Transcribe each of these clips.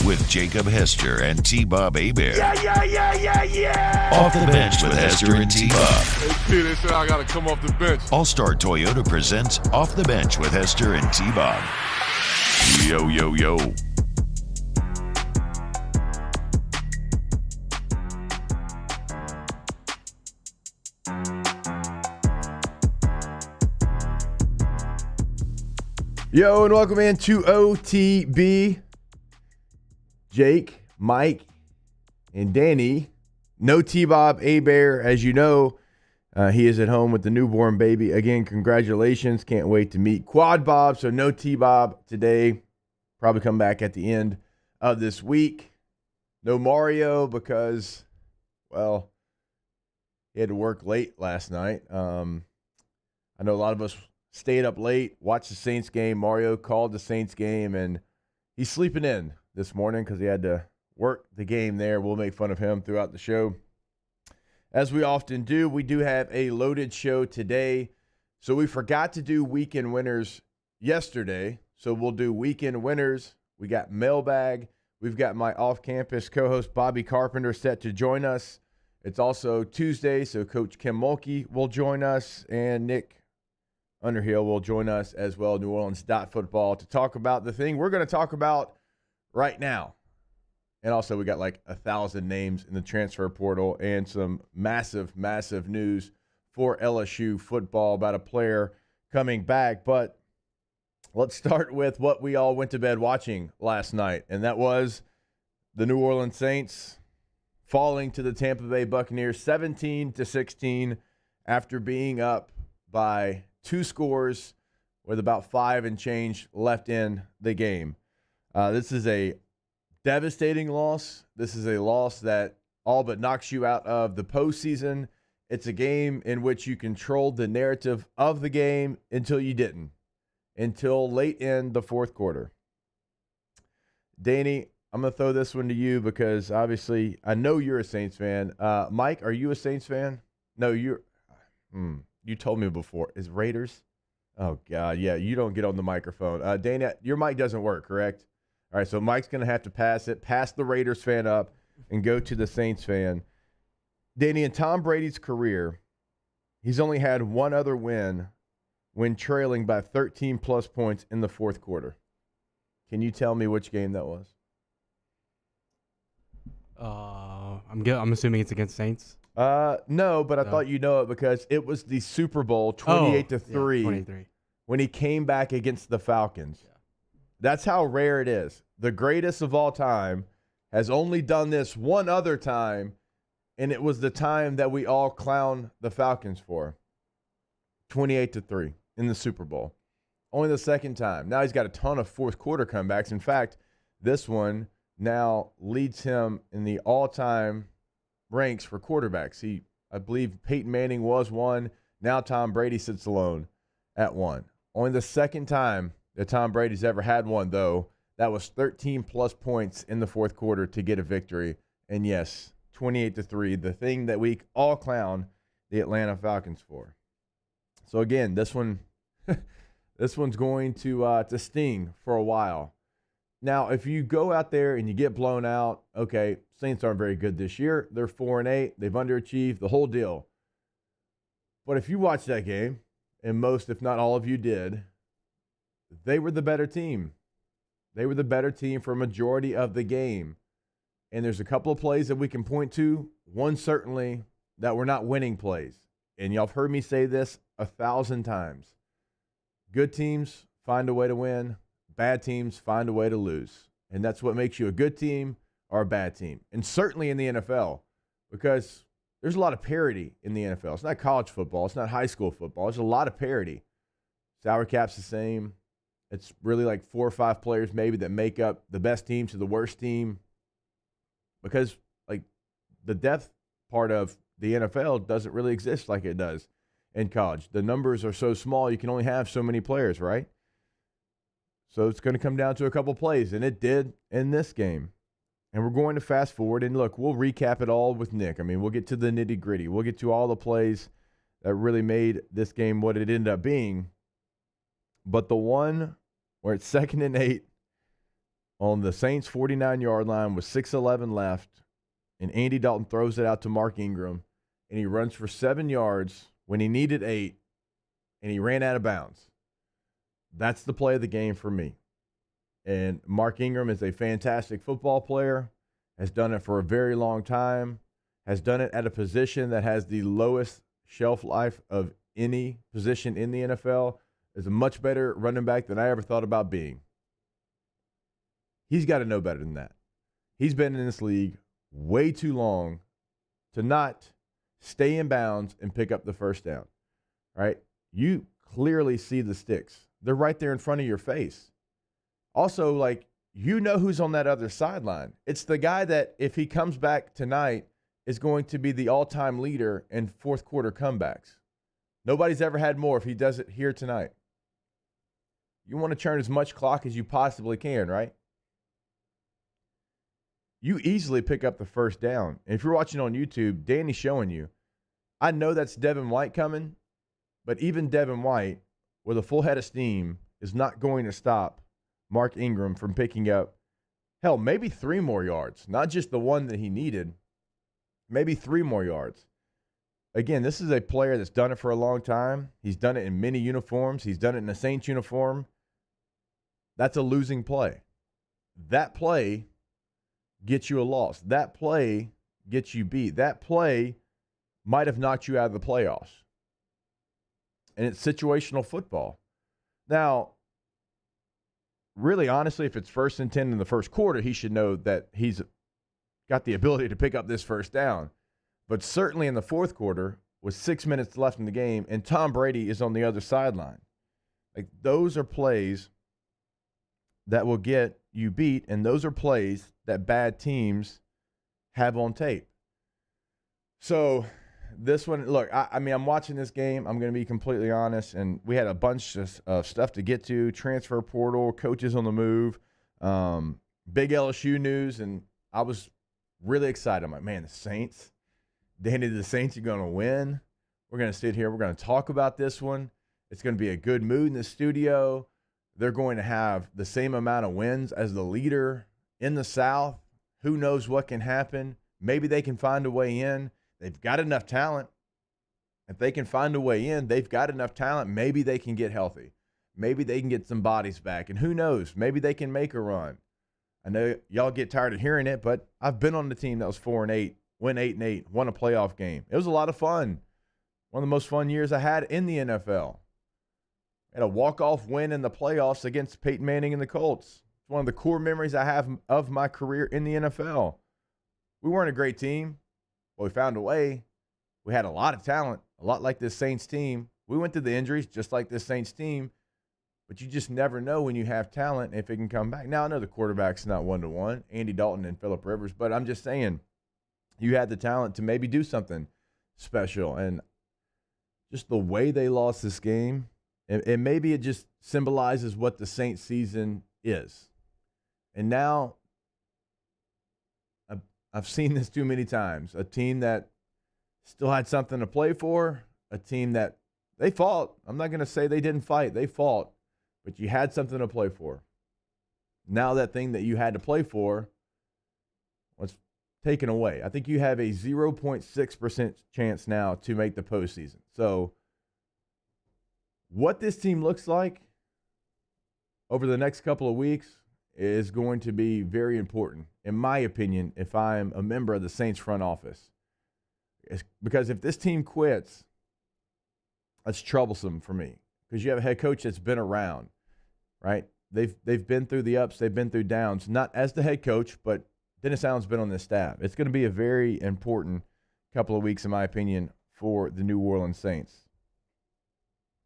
with Jacob Hester and T-Bob Hebert. Yeah. Off the bench with Hester and T-Bob. Hey, they said I got to come off the bench. All-Star Toyota presents Off the Bench with Hester and T-Bob. Yo. Yo, and welcome into OTB. Jake, Mike, and Danny. No T-Bob Hebert, as you know. He is at home with the newborn baby. Again, congratulations. Can't wait to meet Quad Bob. So no T-Bob today. Probably come back at the end of this week. No Mario because, well, he had to work late last night. I know a lot of us stayed up late, watched the Saints game. Mario called the Saints game, and he's sleeping in this morning because he had to work the game there. We'll make fun of him throughout the show. As we often do, we do have a loaded show today. So we forgot to do weekend winners yesterday. So we'll do weekend winners. We got mailbag. We've got my off-campus co-host Bobby Carpenter set to join us. It's also Tuesday, so Coach Kim Mulkey will join us, and Nick Underhill will join us as well, New Orleans Football, to talk about the thing we're going to talk about right now. And also we got like 1,000 names in the transfer portal and some massive news for LSU football about a player coming back. But let's start with what we all went to bed watching last night, and that was the New Orleans Saints falling to the Tampa Bay Buccaneers 17-16 after being up by 2 scores with about 5 and change left in the game. This is a devastating loss. This is a loss that all but knocks you out of the postseason. It's a game in which you controlled the narrative of the game until you didn't, until late in the fourth quarter. Danny, I'm going to throw this one to you because obviously I know you're a Saints fan. Mike, are you a Saints fan? No, you're you told me before. Is Raiders? Oh, God, yeah, you don't get on the microphone. Dana, your mic doesn't work, correct? All right, so Mike's going to have to pass the Raiders fan up and go to the Saints fan. Danny, in Tom Brady's career, he's only had one other win when trailing by 13-plus points in the fourth quarter. Can you tell me which game that was? I'm assuming it's against Saints. No, but I thought you know it because it was the Super Bowl 28-3 23. when he came back against the Falcons. Yeah. That's how rare it is. The greatest of all time has only done this one other time, and it was the time that we all clown the Falcons for. 28-3 in the Super Bowl. Only the second time. Now he's got a ton of fourth quarter comebacks. In fact, this one now leads him in the all-time ranks for quarterbacks. I believe Peyton Manning was one. Now Tom Brady sits alone at one. Only the second time that Tom Brady's ever had one, though. That was 13-plus points in the fourth quarter to get a victory. And yes, 28-3, the thing that we all clown the Atlanta Falcons for. So again, this one's going to sting for a while. Now, if you go out there and you get blown out, okay, Saints aren't very good this year. They're 4-8. They've underachieved, the whole deal. But if you watch that game, and most, if not all of you did, they were the better team. They were the better team for a majority of the game. And there's a couple of plays that we can point to. One certainly that were not winning plays. And y'all have heard me say this 1,000 times. Good teams find a way to win. Bad teams find a way to lose. And that's what makes you a good team or a bad team. And certainly in the NFL, because there's a lot of parity in the NFL. It's not college football. It's not high school football. There's a lot of parity. Salary cap's the same. It's really like 4 or 5 players maybe that make up the best team to the worst team. Because like the depth part of the NFL doesn't really exist like it does in college. The numbers are so small, you can only have so many players, right? So it's going to come down to a couple plays, and it did in this game. And we're going to fast forward, and look, we'll recap it all with Nick. I mean, we'll get to the nitty-gritty. We'll get to all the plays that really made this game what it ended up being. But the one where it's 2nd and 8 on the Saints' 49-yard line with 6:11 left, and Andy Dalton throws it out to Mark Ingram, and he runs for 7 yards when he needed 8, and he ran out of bounds. That's the play of the game for me. And Mark Ingram is a fantastic football player, has done it for a very long time, has done it at a position that has the lowest shelf life of any position in the NFL, is a much better running back than I ever thought about being. He's got to know better than that. He's been in this league way too long to not stay in bounds and pick up the first down, right? You clearly see the sticks. They're right there in front of your face. Also, like, you know who's on that other sideline. It's the guy that, if he comes back tonight, is going to be the all-time leader in fourth quarter comebacks. Nobody's ever had more if he does it here tonight. You want to churn as much clock as you possibly can, right? You easily pick up the first down. And if you're watching on YouTube, Danny's showing you. I know that's Devin White coming, but even Devin White, with a full head of steam, is not going to stop Mark Ingram from picking up, hell, maybe 3 more yards. Not just the one that he needed, maybe 3 more yards. Again, this is a player that's done it for a long time. He's done it in many uniforms. He's done it in a Saints uniform. That's a losing play. That play gets you a loss. That play gets you beat. That play might have knocked you out of the playoffs. And it's situational football. Now, really, honestly, if it's 1st and 10 in the first quarter, he should know that he's got the ability to pick up this first down. But certainly in the fourth quarter, with 6 minutes left in the game, and Tom Brady is on the other sideline. Like, those are plays that will get you beat, and those are plays that bad teams have on tape. So this one, look, I mean, I'm watching this game. I'm going to be completely honest, and we had a bunch of stuff to get to, transfer portal, coaches on the move, big LSU news, and I was really excited. I'm like, man, the Saints, Danny, the Saints are going to win. We're going to sit here. We're going to talk about this one. It's going to be a good mood in the studio. They're going to have the same amount of wins as the leader in the South. Who knows what can happen? Maybe they can find a way in. They've got enough talent. If they can find a way in, they've got enough talent. Maybe they can get healthy. Maybe they can get some bodies back. And who knows? Maybe they can make a run. I know y'all get tired of hearing it, but I've been on the team that was 4-8, went 8-8, won a playoff game. It was a lot of fun. One of the most fun years I had in the NFL. I had a walk-off win in the playoffs against Peyton Manning and the Colts. It's one of the core memories I have of my career in the NFL. We weren't a great team, but we found a way. We had a lot of talent, a lot like this Saints team. We went through the injuries just like this Saints team, but you just never know when you have talent if it can come back. Now, I know the quarterback's not one-to-one, Andy Dalton and Phillip Rivers, but I'm just saying you had the talent to maybe do something special. And just the way they lost this game, and maybe it just symbolizes what the Saints season is. And now I've seen this too many times. A team that still had something to play for, a team that they fought. I'm not going to say they didn't fight. They fought, but you had something to play for. Now that thing that you had to play for was taken away. I think you have a 0.6% chance now to make the postseason. So what this team looks like over the next couple of weeks is going to be very important, in my opinion, if I'm a member of the Saints front office. Because if this team quits, that's troublesome for me. Because you have a head coach that's been around, right? They've been through the ups, they've been through downs, not as the head coach, but Dennis Allen's been on this staff. It's going to be a very important couple of weeks, in my opinion, for the New Orleans Saints.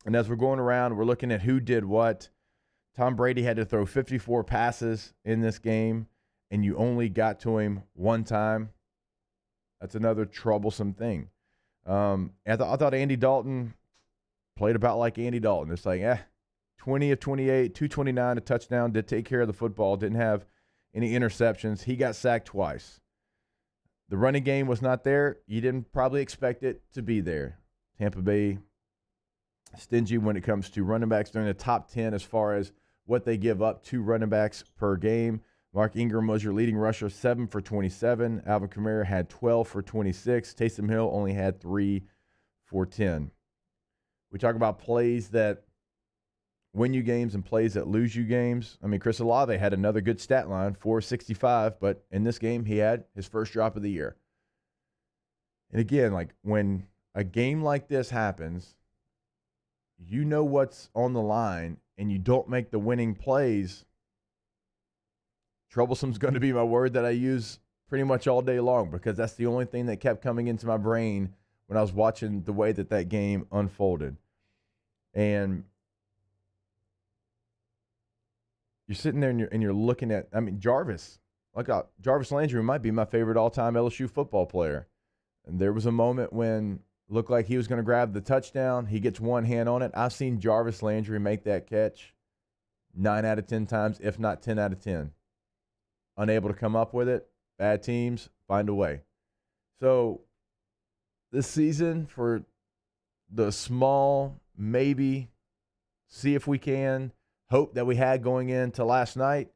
And as we're going around, we're looking at who did what. Tom Brady had to throw 54 passes in this game, and you only got to him one time. That's another troublesome thing. I thought Andy Dalton played about like Andy Dalton. It's like, 20 of 28, 229, a touchdown, did take care of the football, didn't have any interceptions. He got sacked twice. The running game was not there. You didn't probably expect it to be there. Tampa Bay, stingy when it comes to running backs. They're in the top 10 as far as what they give up to running backs per game. Mark Ingram was your leading rusher, 7 for 27. Alvin Kamara had 12 for 26. Taysom Hill only had 3 for 10. We talk about plays that win you games and plays that lose you games. I mean, Chris Olave had another good stat line, 465, but in this game he had his first drop of the year. And again, like when a game like this happens, you know what's on the line and you don't make the winning plays, troublesome's going to be my word that I use pretty much all day long, because that's the only thing that kept coming into my brain when I was watching the way that game unfolded. And you're sitting there and you're looking at, I mean, Jarvis Landry might be my favorite all-time LSU football player. And there was a moment when it looked like he was going to grab the touchdown. He gets one hand on it. I've seen Jarvis Landry make that catch 9 out of 10 times, if not 10 out of 10. Unable to come up with it. Bad teams find a way. So this season, for the small, maybe, see if we can, hope that we had going into last night,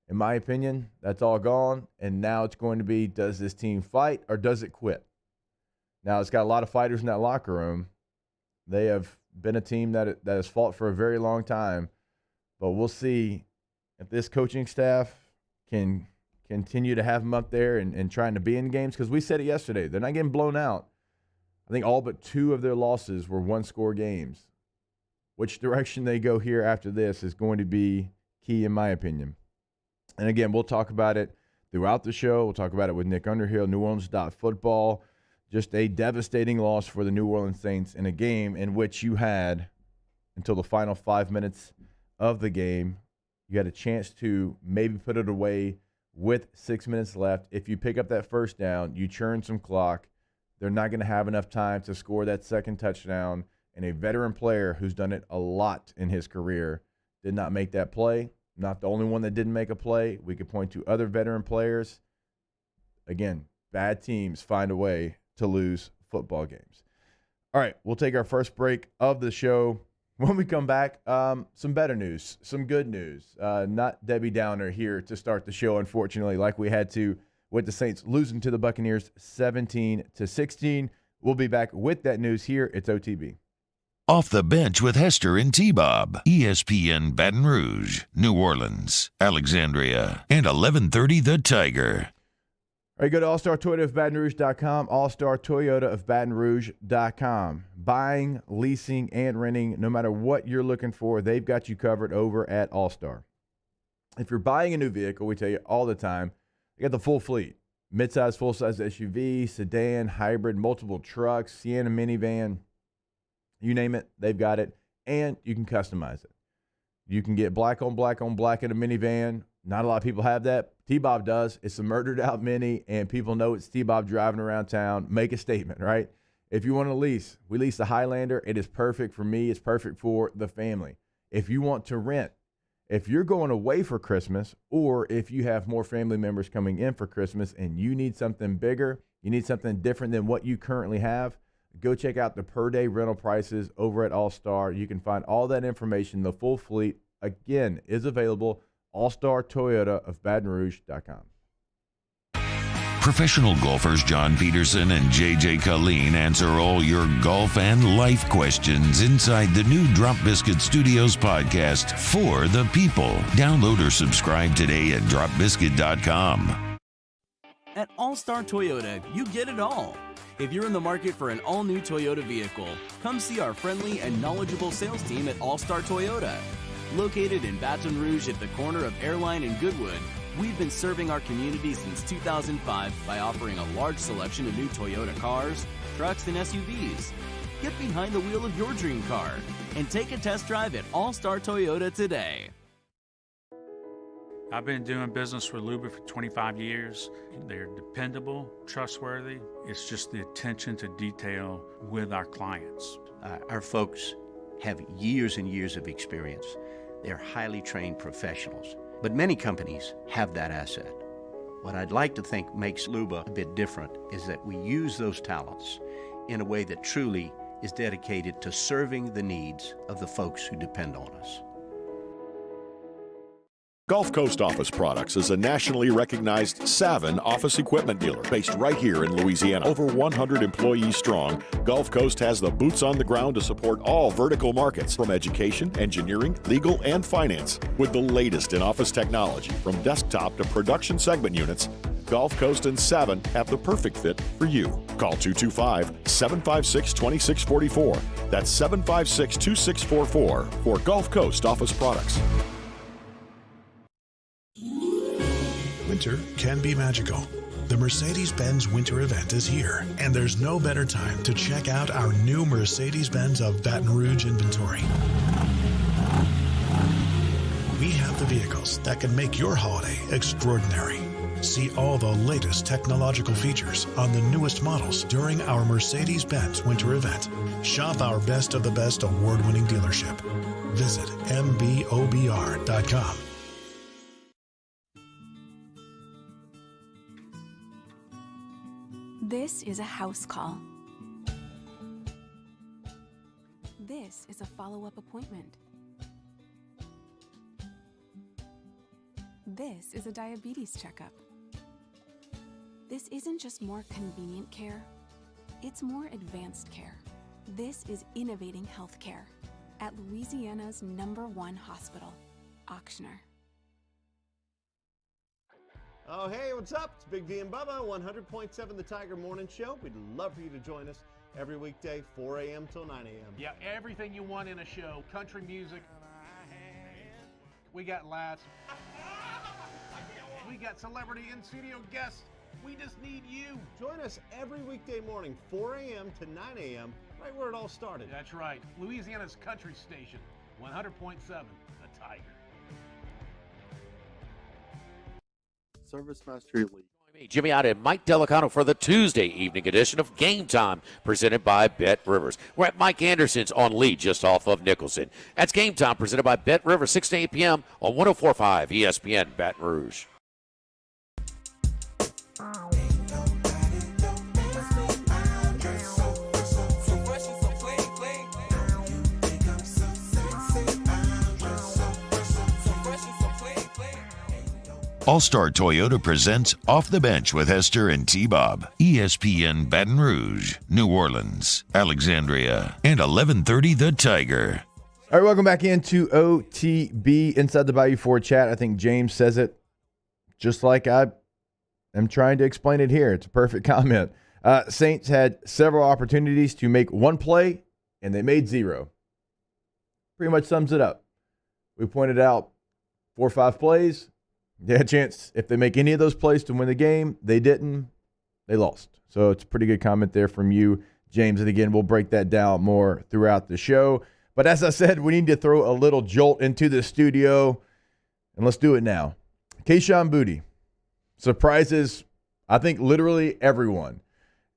in my opinion, that's all gone. And now it's going to be, does this team fight or does it quit? Now, it's got a lot of fighters in that locker room. They have been a team that has fought for a very long time. But we'll see if this coaching staff can continue to have them up there and trying to be in games. Because we said it yesterday, they're not getting blown out. I think all but 2 of their losses were one-score games. Which direction they go here after this is going to be key, in my opinion. And again, we'll talk about it throughout the show. We'll talk about it with Nick Underhill, New Orleans.football. Just a devastating loss for the New Orleans Saints in a game in which you had, until the final 5 minutes of the game, you had a chance to maybe put it away with 6 minutes left. If you pick up that first down, you churn some clock. They're not going to have enough time to score that second touchdown. And a veteran player who's done it a lot in his career did not make that play. Not the only one that didn't make a play. We could point to other veteran players. Again, bad teams find a way to lose football games. All right, we'll take our first break of the show. When we come back, some better news, some good news. Not Debbie Downer here to start the show, unfortunately, like we had to with the Saints losing to the Buccaneers 17-16. We'll be back with that news here. It's OTB. Off the Bench with Hester and T-Bob. ESPN Baton Rouge, New Orleans, Alexandria, and 1130 The Tiger. All right, go to allstartoyotaofbatonrouge.com, allstartoyotaofbatonrouge.com. Buying, leasing, and renting, no matter what you're looking for, they've got you covered over at All-Star. If you're buying a new vehicle, we tell you all the time, you got the full fleet. Midsize, full-size SUV, sedan, hybrid, multiple trucks, Sienna minivan, you name it, they've got it, and you can customize it. You can get black on black on black in a minivan. Not a lot of people have that. T-Bob does. It's a murdered out mini, and people know it's T-Bob driving around town. Make a statement, right? If you want to lease, we lease the Highlander. It is perfect for me. It's perfect for the family. If you want to rent, if you're going away for Christmas, or if you have more family members coming in for Christmas and you need something bigger, you need something different than what you currently have, go check out the per-day rental prices over at All-Star. You can find all that information. The full fleet, again, is available. allstartoyotaofbatonrouge.com. Professional golfers John Peterson and JJ Colleen answer all your golf and life questions inside the new Drop Biscuit Studios podcast for the people. Download or subscribe today at dropbiscuit.com. At All-Star Toyota, you get it all. If you're in the market for an all-new Toyota vehicle, come see our friendly and knowledgeable sales team at All-Star Toyota. Located in Baton Rouge at the corner of Airline and Goodwood, we've been serving our community since 2005 by offering a large selection of new Toyota cars, trucks, and SUVs. Get behind the wheel of your dream car and take a test drive at All-Star Toyota today. I've been doing business with Luba for 25 years. They're dependable, trustworthy. It's just the attention to detail with our clients. Our folks have years and years of experience. They're highly trained professionals, but many companies have that asset. What I'd like to think makes Luba a bit different is that we use those talents in a way that truly is dedicated to serving the needs of the folks who depend on us. Gulf Coast Office Products is a nationally recognized Savin office equipment dealer based right here in Louisiana. Over 100 employees strong, Gulf Coast has the boots on the ground to support all vertical markets from education, engineering, legal, and finance. With the latest in office technology, from desktop to production segment units, Gulf Coast and Savin have the perfect fit for you. Call 225-756-2644. That's 756-2644 for Gulf Coast Office Products. Winter can be magical. The Mercedes-Benz Winter Event is here, and there's no better time to check out our new Mercedes-Benz of Baton Rouge inventory. We have the vehicles that can make your holiday extraordinary. See all the latest technological features on the newest models during our Mercedes-Benz Winter Event. Shop our best of the best award-winning dealership. Visit mbobr.com. This is a house call. This is a follow-up appointment. This is a diabetes checkup. This isn't just more convenient care, it's more advanced care. This is innovating healthcare at Louisiana's #1 hospital, Auctioner. Oh, hey, what's up? It's Big D and Bubba, 100.7 The Tiger Morning Show. We'd love for you to join us every weekday, 4 a.m. till 9 a.m. Yeah, everything you want in a show. Country music. We got laughs. We got celebrity in-studio guests. We just need you. Join us every weekday morning, 4 a.m. to 9 a.m., right where it all started. That's right. Louisiana's country station, 100.7 The Tiger. Service Mastery League. Jimmy Otta and Mike Delicano for the Tuesday evening edition of Game Time, presented by Bet Rivers. We're at Mike Anderson's on Lee, just off of Nicholson. That's Game Time, presented by Bet Rivers, 6 to 8 p.m. on 104.5 ESPN Baton Rouge. All-Star Toyota presents Off the Bench with Hester and T-Bob. ESPN Baton Rouge, New Orleans, Alexandria, and 1130 The Tiger. All right, welcome back into OTB Inside the Bayou Ford chat. I think James says it just like I am trying to explain it here. It's a perfect comment. Saints had several opportunities to make one play, and they made zero. Pretty much sums it up. We pointed out 4 or 5 plays. They had a chance, if they make any of those plays, to win the game. They didn't. They lost. So it's a pretty good comment there from you, James. And again, we'll break that down more throughout the show. But as I said, we need to throw a little jolt into the studio, and let's do it now. Keyshawn Boutte surprises, I think, literally everyone,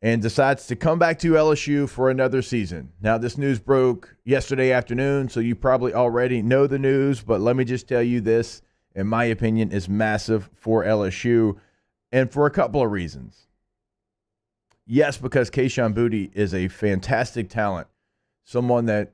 and decides to come back to LSU for another season. Now, this news broke yesterday afternoon, so you probably already know the news, but let me just tell you this. In my opinion, is massive for LSU, and for a couple of reasons. Yes, because Keyshawn Boutte is a fantastic talent, someone that,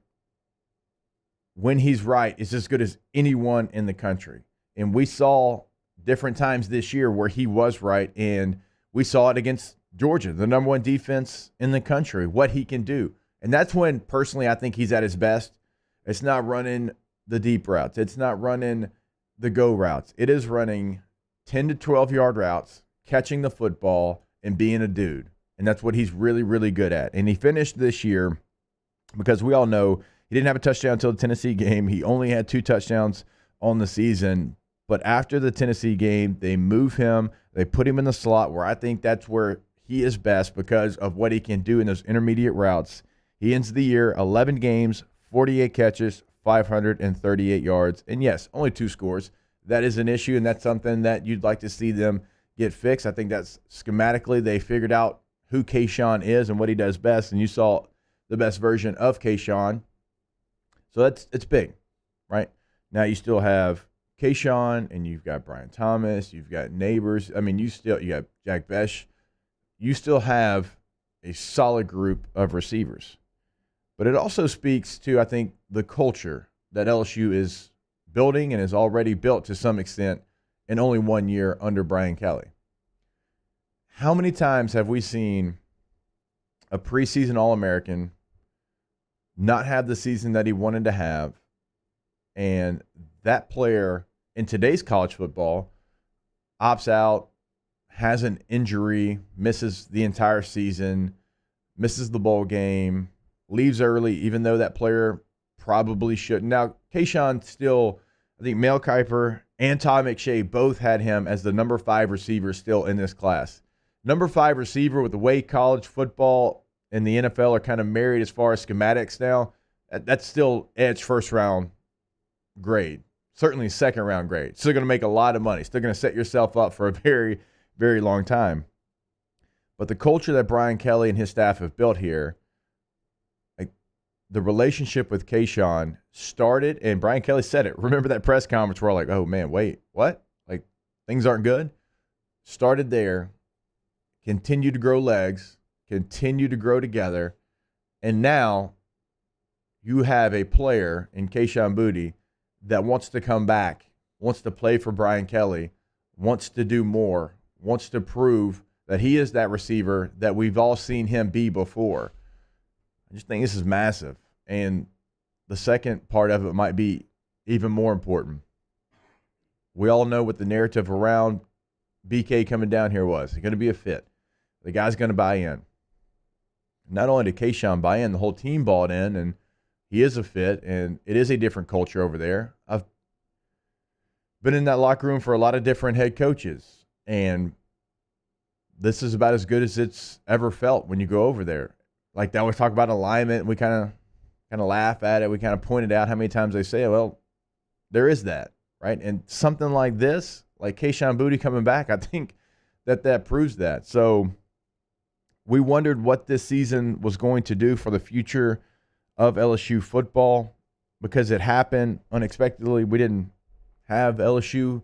when he's right, is as good as anyone in the country. And we saw different times this year where he was right, and we saw it against Georgia, the #1 defense in the country, what he can do. And that's when, personally, I think he's at his best. It's not running the deep routes. It's not running the go routes. It is running 10 to 12-yard routes, catching the football, and being a dude. And that's what he's really, really good at. And he finished this year, because we all know he didn't have a touchdown until the Tennessee game. He only had 2 touchdowns on the season. But after the Tennessee game, they move him. They put him in the slot, where I think that's where he is best because of what he can do in those intermediate routes. He ends the year 11 games, 48 catches, 538 yards. And yes, only 2 scores. That is an issue, and that's something that you'd like to see them get fixed. I think that's schematically they figured out who Keyshawn is and what he does best, and you saw the best version of Keyshawn. So it's big, right? Now you still have Keyshawn, and you've got Brian Thomas, you've got Neighbors. I mean, you got Jack Besh. You still have a solid group of receivers. But it also speaks to, I think, the culture that LSU is building and is already built to some extent in only 1 year under Brian Kelly. How many times have we seen a preseason All-American not have the season that he wanted to have, and that player in today's college football opts out, has an injury, misses the entire season, misses the bowl game, leaves early, even though that player probably shouldn't. Now, Keyshawn still, I think Mel Kiper and Todd McShay both had him as the number 5 receiver still in this class. Number 5 receiver, with the way college football and the NFL are kind of married as far as schematics now, that's still edge first-round grade. Certainly second-round grade. Still going to make a lot of money. Still going to set yourself up for a very, very long time. But the culture that Brian Kelly and his staff have built here, like the relationship with Keyshawn started, and Brian Kelly said it. Remember that press conference where we're like, oh, man, wait, what? Like, things aren't good? Started there, continued to grow legs, continued to grow together, and now you have a player in Keyshawn Boutte that wants to come back, wants to play for Brian Kelly, wants to do more, wants to prove that he is that receiver that we've all seen him be before. I just think this is massive. And the second part of it might be even more important. We all know what the narrative around BK coming down here was. It's going to be a fit. The guy's going to buy in. Not only did Keyshawn buy in, the whole team bought in, and he is a fit, and it is a different culture over there. I've been in that locker room for a lot of different head coaches, and this is about as good as it's ever felt when you go over there. Like they always talk about alignment, and we kind of laugh at it. We kind of pointed out how many times they say, well, there is that, right? And something like this, like Keyshawn Boutte coming back, I think that proves that. So we wondered what this season was going to do for the future of LSU football because it happened unexpectedly. We didn't have LSU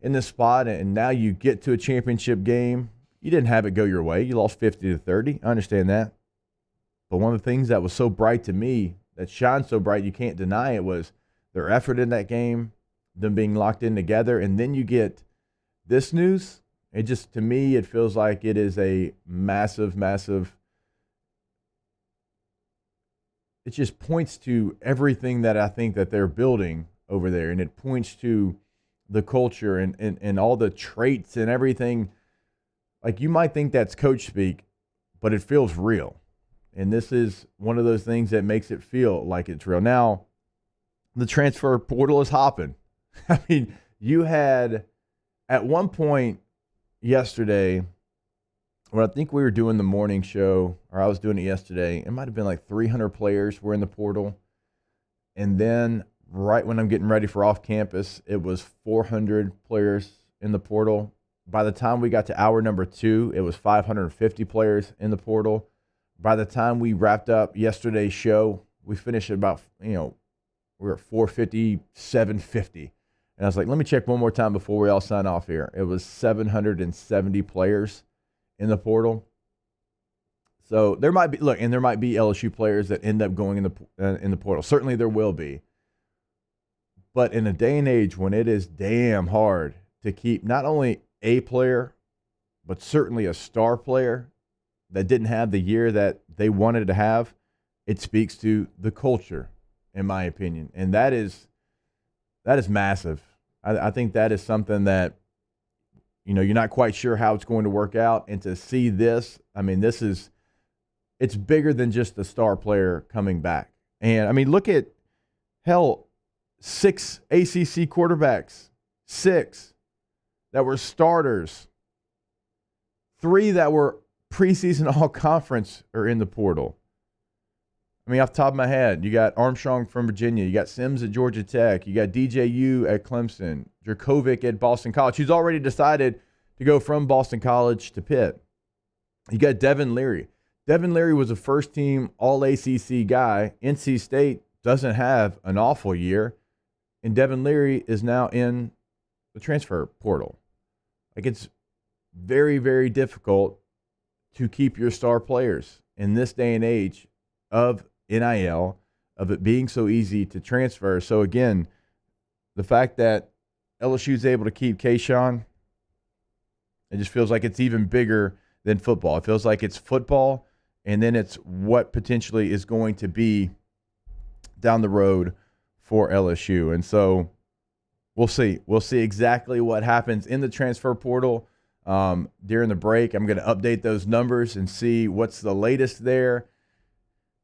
in this spot, and now you get to a championship game. You didn't have it go your way. You lost 50-30. I understand that. But one of the things that was so bright to me, that shined so bright you can't deny it, was their effort in that game, them being locked in together, and then you get this news. It just, to me, it feels like it is a massive, massive. It just points to everything that I think that they're building over there, and it points to the culture and all the traits and everything. Like, you might think that's coach speak, but it feels real. And this is one of those things that makes it feel like it's real. Now, the transfer portal is hopping. I mean, you had at one point yesterday, when I think we were doing the morning show, or I was doing it yesterday, it might have been like 300 players were in the portal. And then right when I'm getting ready for off campus, it was 400 players in the portal. By the time we got to hour number 2, it was 550 players in the portal. By the time we wrapped up yesterday's show, we finished at about, we were at 450, 750. And I was like, let me check one more time before we all sign off here. It was 770 players in the portal. So there might be, and there might be LSU players that end up going in the portal. Certainly there will be. But in a day and age when it is damn hard to keep not only a player, but certainly a star player that didn't have the year that they wanted to have, it speaks to the culture, in my opinion. And that is massive. I think that is something that, you're not quite sure how it's going to work out. And to see this, I mean, it's bigger than just the star player coming back. And, I mean, look at, 6 ACC quarterbacks, 6 that were starters, 3 that were preseason all-conference are in the portal. I mean, off the top of my head, you got Armstrong from Virginia, you got Sims at Georgia Tech, you got DJU at Clemson, Dracovic at Boston College, who's already decided to go from Boston College to Pitt. You got Devin Leary. Devin Leary was a first-team All-ACC guy. NC State doesn't have an awful year, and Devin Leary is now in the transfer portal. Like, it's very, very difficult to keep your star players in this day and age of NIL, of it being so easy to transfer. So again, the fact that LSU's able to keep Keyshawn, it just feels like it's even bigger than football. It feels like it's football, and then it's what potentially is going to be down the road for LSU. And so we'll see. We'll see exactly what happens in the transfer portal during the break. I'm going to update those numbers and see what's the latest there.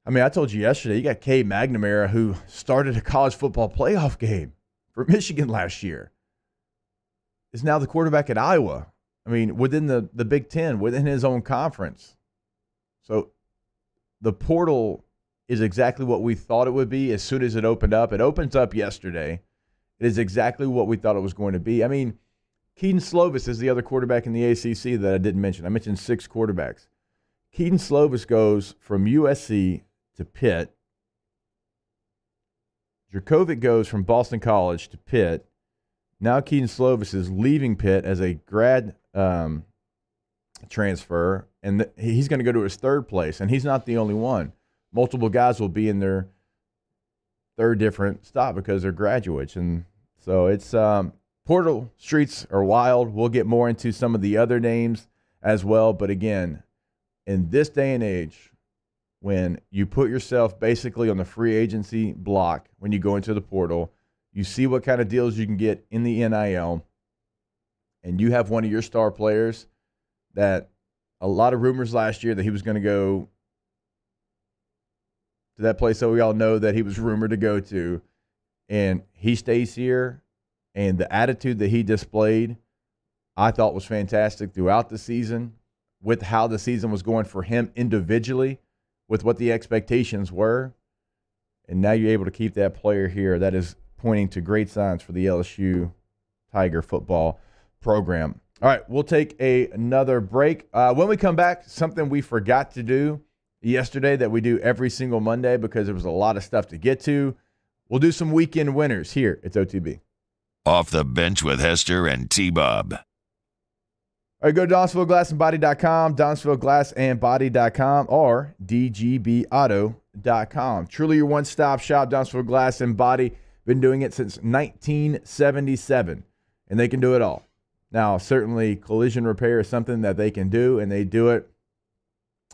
I mean, I told you yesterday, you got Cade McNamara, who started a college football playoff game for Michigan last year, is now the quarterback at Iowa. I mean, within the Big Ten, within his own conference. So the portal is exactly what we thought it would be as soon as it opened up. It opens up yesterday. It is exactly what we thought it was going to be. I mean, Keaton Slovis is the other quarterback in the ACC that I didn't mention. I mentioned 6 quarterbacks. Keaton Slovis goes from USC to Pitt. Jurkovec goes from Boston College to Pitt. Now Keaton Slovis is leaving Pitt as a grad transfer, and he's going to go to his 3rd place, and he's not the only one. Multiple guys will be in their 3rd different stop because they're graduates. And so it's portal streets are wild. We'll get more into some of the other names as well. But again, in this day and age, when you put yourself basically on the free agency block, when you go into the portal, you see what kind of deals you can get in the NIL, and you have one of your star players that a lot of rumors last year that he was going to go to that place that we all know that he was rumored to go to, and he stays here, and the attitude that he displayed I thought was fantastic throughout the season with how the season was going for him individually, with what the expectations were, and now you're able to keep that player here. That is pointing to great signs for the LSU Tiger football program. All right, we'll take another break. When we come back, something we forgot to do yesterday that we do every single Monday because there was a lot of stuff to get to. We'll do some weekend winners here. It's OTB. Off the Bench with Hester and T-Bob. All right, go to DoncevilleGlassandBody.com, DoncevilleGlassandBody.com, or DGBAuto.com. Truly your one-stop shop, Donceville Glass and Body. Been doing it since 1977, and they can do it all. Now, certainly collision repair is something that they can do, and they do it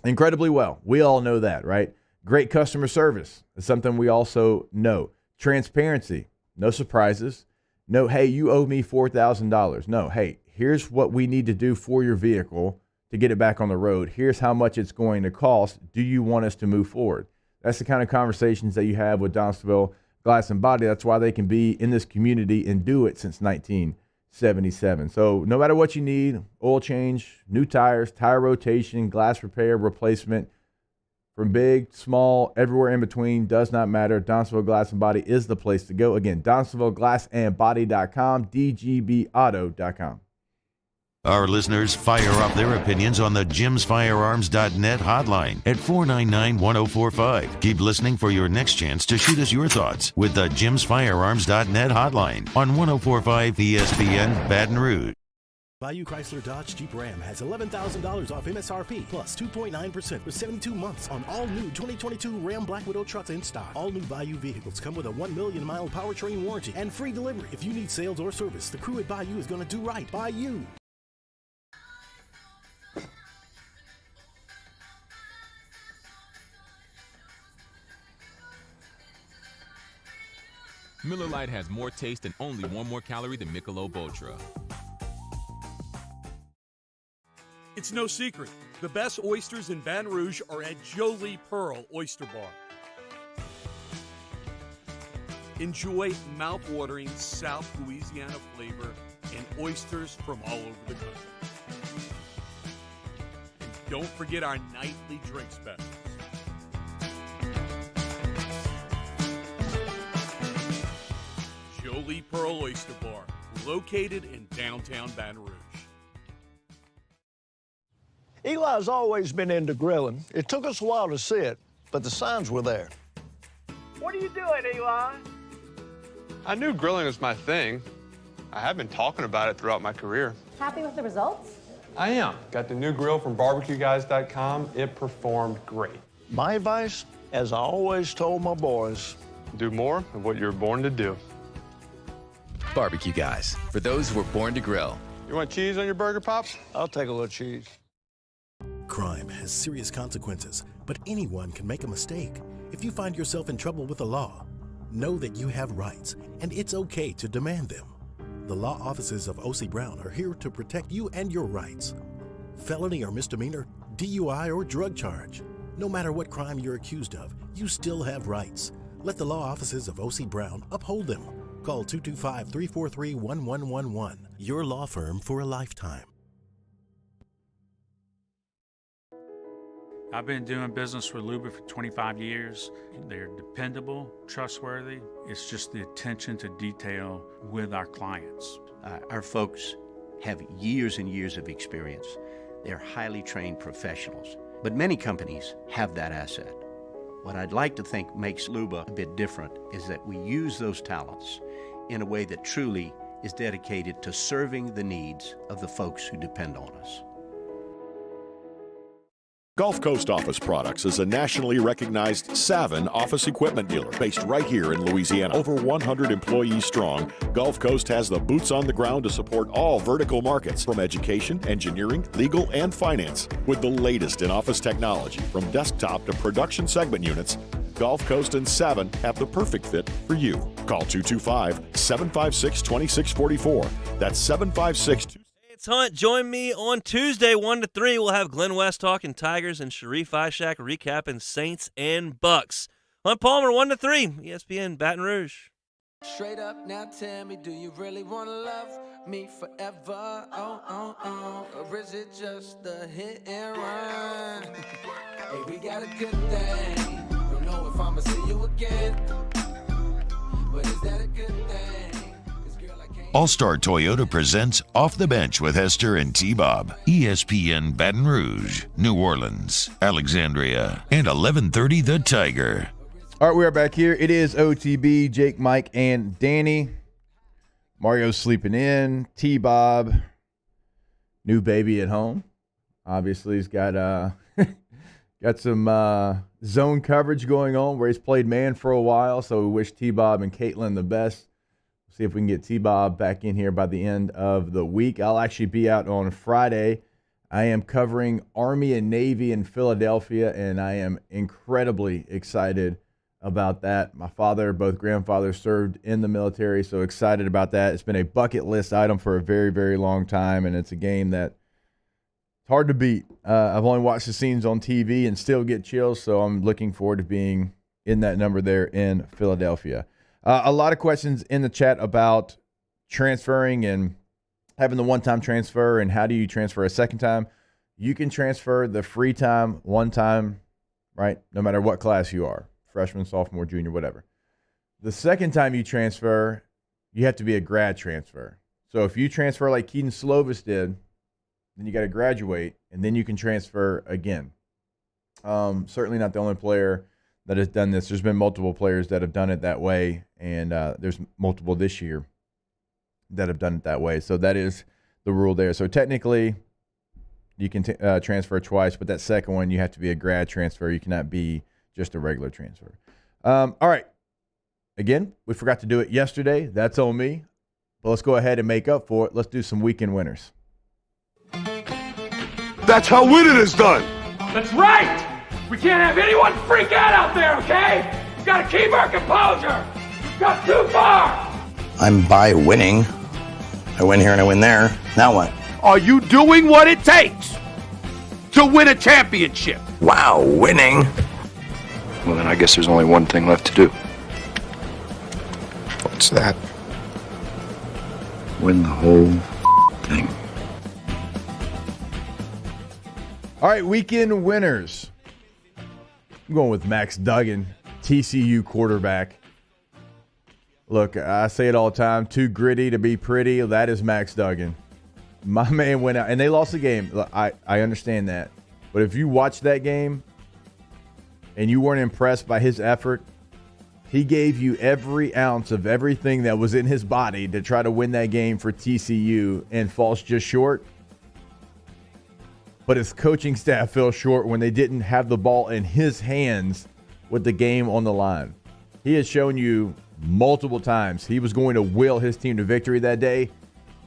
incredibly well. We all know that, right? Great customer service is something we also know. Transparency, no surprises. No, hey, you owe me $4,000. No, hey, here's what we need to do for your vehicle to get it back on the road. Here's how much it's going to cost. Do you want us to move forward? That's the kind of conversations that you have with Donceville Glass and Body. That's why they can be in this community and do it since 1977. So no matter what you need, oil change, new tires, tire rotation, glass repair, replacement, from big, small, everywhere in between, does not matter. Donceville Glass and Body is the place to go. Again, DoncevilleGlassandBody.com, DGBAuto.com. Our listeners fire off their opinions on the JimsFirearms.net hotline at 499-1045. Keep listening for your next chance to shoot us your thoughts with the JimsFirearms.net hotline on 1045 ESPN Baton Rouge. Bayou Chrysler Dodge Jeep Ram has $11,000 off MSRP plus 2.9% for 72 months on all new 2022 Ram Black Widow trucks in stock. All new Bayou vehicles come with a 1 million mile powertrain warranty and free delivery. If you need sales or service, the crew at Bayou is going to do right by you. Miller Lite has more taste and only 1 more calorie than Michelob Ultra. It's no secret. The best oysters in Baton Rouge are at Jolie Pearl Oyster Bar. Enjoy mouth-watering South Louisiana flavor and oysters from all over the country. And don't forget our nightly drink specials. Jolie Pearl Oyster Bar, located in downtown Baton Rouge. Eli's always been into grilling. It took us a while to see it, but the signs were there. What are you doing, Eli? I knew grilling was my thing. I have been talking about it throughout my career. Happy with the results? I am. Got the new grill from barbecueguys.com. It performed great. My advice, as I always told my boys, do more of what you're born to do. barbecue guys, for those who were born to grill. You want cheese on your burger, Pops? I'll take a little cheese. Crime has serious consequences, but anyone can make a mistake. If you find yourself in trouble with the law, know that you have rights, and it's okay to demand them. The law offices of O.C. Brown are here to protect you and your rights. Felony or misdemeanor, DUI or drug charge. No matter what crime you're accused of, you still have rights. Let the law offices of O.C. Brown uphold them. Call 225-343-1111. Your law firm for a lifetime. I've been doing business with Luba for 25 years. They're dependable, trustworthy. It's just the attention to detail with our clients. Our folks have years and years of experience. They're highly trained professionals. But many companies have that asset. What I'd like to think makes Luba a bit different is that we use those talents in a way that truly is dedicated to serving the needs of the folks who depend on us. Gulf Coast Office Products is a nationally recognized Savin office equipment dealer based right here in Louisiana. Over 100 employees strong, Gulf Coast has the boots on the ground to support all vertical markets, from education, engineering, legal, and finance. With the latest in office technology, from desktop to production segment units, Gulf Coast and Savin have the perfect fit for you. Call 225-756-2644. That's 756-2644. It's Hunt. Join me on Tuesday, 1 to 3. We'll have Glenn West talking Tigers and Sharif Ishak recapping Saints and Bucks. Hunt Palmer, 1 to 3, ESPN Baton Rouge. Straight up now, tell me, do you really want to love me forever? Or is it just a hit and run? Hey, we got a good thing. Don't know if I'ma see you again, but is that a good thing? All-Star Toyota presents Off the Bench with Hester and T-Bob. ESPN Baton Rouge, New Orleans, Alexandria, and 1130 The Tiger. All right, we are back here. It is OTB, Jake, Mike, and Danny. Mario's sleeping in. T-Bob, new baby at home. Obviously, he's got got some zone coverage going on where he's played man for a while, so we wish T-Bob and Caitlin the best. See if we can get T-Bob back in here by the end of the week. I'll actually be out on Friday. I am covering Army and Navy in Philadelphia, and I am incredibly excited about that. My father, both grandfathers, served in the military, so excited about that. It's been a bucket list item for a very, very long time, and it's a game that it's hard to beat. I've only watched the scenes on TV and still get chills, so I'm looking forward to being in that number there in Philadelphia. A lot of questions in the chat about transferring and having the one-time transfer and how do you transfer a second time. You can transfer the free time one time, right, no matter what class you are, freshman, sophomore, junior, whatever. The second time you transfer, you have to be a grad transfer. So if you transfer like Keaton Slovis did, then you got to graduate, and then you can transfer again. Certainly not the only player that has done this. There's been multiple players that have done it that way, and there's multiple this year that have done it that way. So that is the rule there. So technically, you can transfer twice, but that second one, you have to be a grad transfer. You cannot be just a regular transfer. All right. Again, we forgot to do it yesterday. That's on me. But let's go ahead and make up for it. Let's do some weekend winners. That's how winning is done. That's right! We can't have anyone freak out there, okay? We've got to keep our composure. We've got too far. I'm by winning. I win here and I win there. Now what? Are you doing what it takes to win a championship? Wow, winning. Well, then I guess there's only one thing left to do. What's that? Win the whole thing. All right, weekend winners. I'm going with Max Duggan, TCU quarterback. Look, I say it all the time, too gritty to be pretty. That is Max Duggan. My man went out, and they lost the game. I understand that. But if you watch that game and you weren't impressed by his effort, he gave you every ounce of everything that was in his body to try to win that game for TCU and falls just short. But his coaching staff fell short when they didn't have the ball in his hands with the game on the line. He has shown you multiple times. He was going to will his team to victory that day.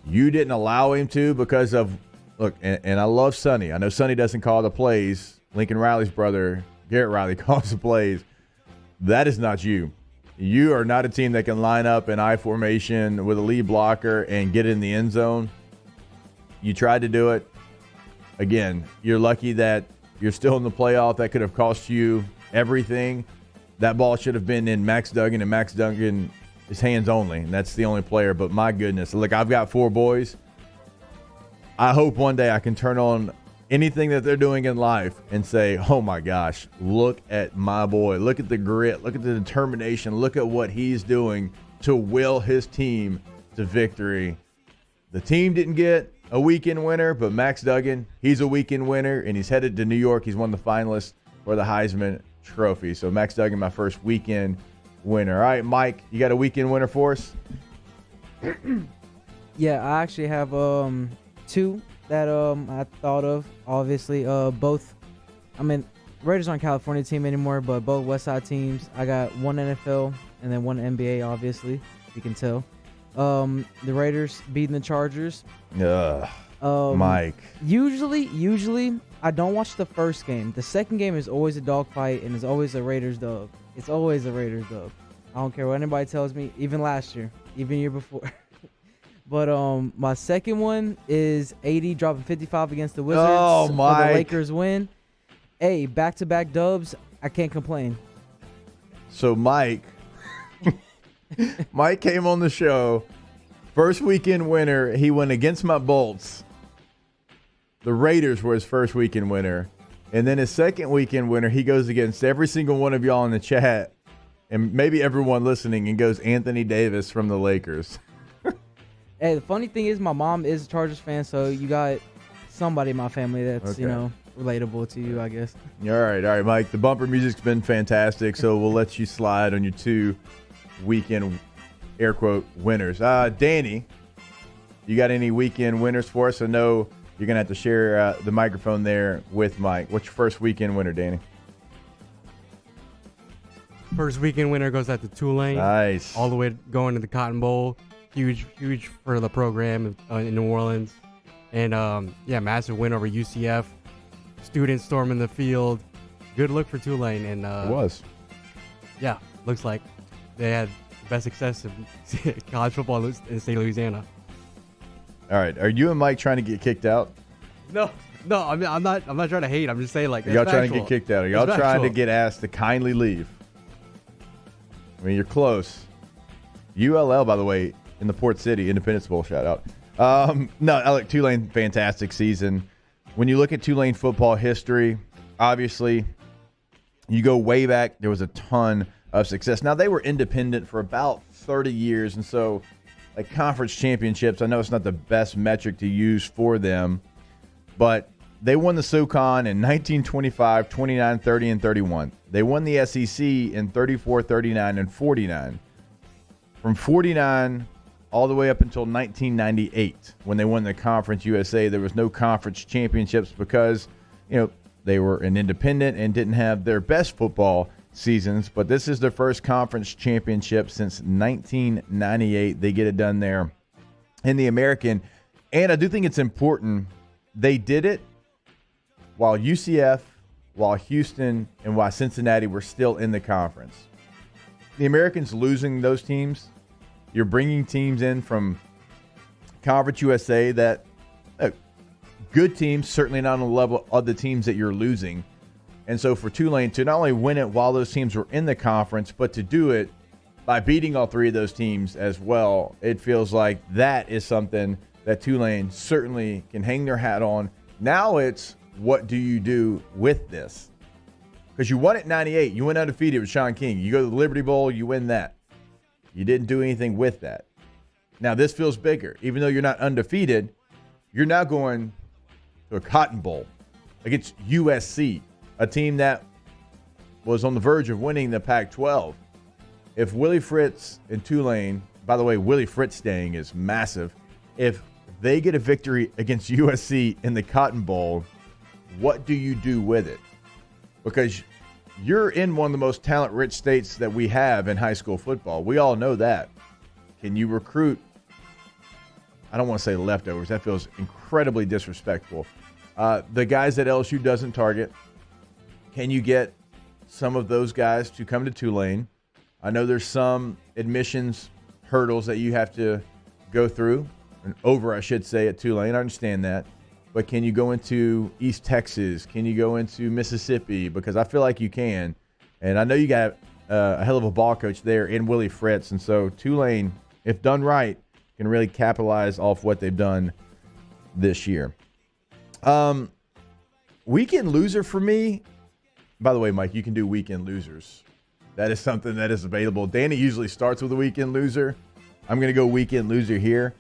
You didn't allow him to because of, look, and I love Sonny. I know Sonny doesn't call the plays. Lincoln Riley's brother, Garrett Riley, calls the plays. That is not you. You are not a team that can line up in I formation with a lead blocker and get in the end zone. You tried to do it. Again, you're lucky that you're still in the playoff. That could have cost you everything. That ball should have been in Max Duggan, and Max Duggan is hands only, and that's the only player. But my goodness, look, I've got 4 boys. I hope one day I can turn on anything that they're doing in life and say, oh my gosh, look at my boy. Look at the grit. Look at the determination. Look at what he's doing to will his team to victory. The team didn't get a weekend winner, but Max Duggan, he's a weekend winner, and he's headed to New York. He's one of the finalists for the Heisman Trophy. So Max Duggan, my first weekend winner. All right, Mike, you got a weekend winner for us? Yeah, I actually have 2 that I thought of. Obviously, both. I mean, Raiders aren't a California team anymore, but both West Side teams. I got one NFL and then one NBA. Obviously, you can tell. The Raiders beating the Chargers. Mike. Usually, I don't watch the first game. The second game is always a dogfight, and it's always a Raiders dub. It's always a Raiders dub. I don't care what anybody tells me, even last year, even year before. But my second one is 80 dropping 55 against the Wizards. Oh, Mike. For the Lakers win. Hey, back-to-back dubs. I can't complain. So Mike came on the show. First weekend winner. He went against my Bolts. The Raiders were his first weekend winner. And then his second weekend winner, he goes against every single one of y'all in the chat and maybe everyone listening and goes Anthony Davis from the Lakers. Hey, the funny thing is my mom is a Chargers fan, so you got somebody in my family that's, Okay. Relatable to you, I guess. All right, Mike. The bumper music's been fantastic, so we'll let you slide on your 2 weekend, air quote, winners. Danny, you got any weekend winners for us? I know you're going to have to share the microphone there with Mike. What's your first weekend winner, Danny? First weekend winner goes out to Tulane. Nice. All the way going to the Cotton Bowl. Huge for the program in New Orleans. And, massive win over UCF. Students storming the field. Good look for Tulane. And It was. Yeah, looks like they had the best success in college football in the state of Louisiana. All right. Are you and Mike trying to get kicked out? No, I'm not trying to hate. I'm just saying, like, Are y'all it's trying to factual. get kicked out? Are y'all It's trying to factual. get asked to kindly leave? I mean, you're close. ULL, by the way, in the Port City Independence Bowl, shout out. No, look, Tulane, fantastic season. When you look at Tulane football history, obviously, you go way back, there was a ton of success. Now, they were independent for about 30 years, and so, like, conference championships, I know it's not the best metric to use for them, but they won the SoCon in 1925, 29, 30, and 31. They won the SEC in 34, 39, and 49. From 49 all the way up until 1998, when they won the Conference USA, there was no conference championships because, they were an independent and didn't have their best football seasons. But this is their first conference championship since 1998. They get it done there in the American. And I do think it's important they did it while UCF, while Houston, and while Cincinnati were still in the conference. The Americans losing those teams, you're bringing teams in from Conference USA that good teams, certainly not on the level of the teams that you're losing. And so for Tulane to not only win it while those teams were in the conference, but to do it by beating all 3 of those teams as well, it feels like that is something that Tulane certainly can hang their hat on. Now it's, what do you do with this? Because you won it in 98. You went undefeated with Sean King. You go to the Liberty Bowl, you win that. You didn't do anything with that. Now this feels bigger. Even though you're not undefeated, you're now going to a Cotton Bowl against USC, a team that was on the verge of winning the Pac-12. If Willie Fritz and Tulane, by the way, Willie Fritz staying is massive. If they get a victory against USC in the Cotton Bowl, what do you do with it? Because you're in one of the most talent-rich states that we have in high school football. We all know that. Can you recruit? I don't want to say leftovers. That feels incredibly disrespectful. The guys that LSU doesn't target, can you get some of those guys to come to Tulane? I know there's some admissions hurdles that you have to go through, and over, I should say, at Tulane. I understand that. But can you go into East Texas? Can you go into Mississippi? Because I feel like you can. And I know you got a hell of a ball coach there in Willie Fritz. And so Tulane, if done right, can really capitalize off what they've done this year. Weekend loser for me. By the way, Mike, you can do weekend losers. That is something that is available. Danny usually starts with a weekend loser. I'm going to go weekend loser here.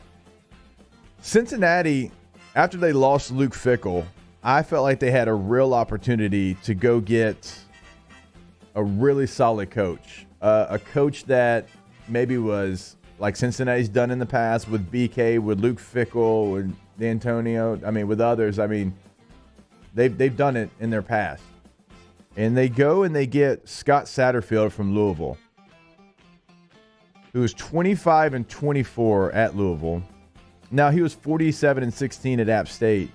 Cincinnati, after they lost Luke Fickell, I felt like they had a real opportunity to go get a really solid coach. A coach that maybe was like Cincinnati's done in the past with BK, with Luke Fickell, with D'Antonio. I mean, with others. I mean, they've done it in their past. And they go and they get Scott Satterfield from Louisville, who was 25-24 at Louisville. Now, he was 47-16 at App State,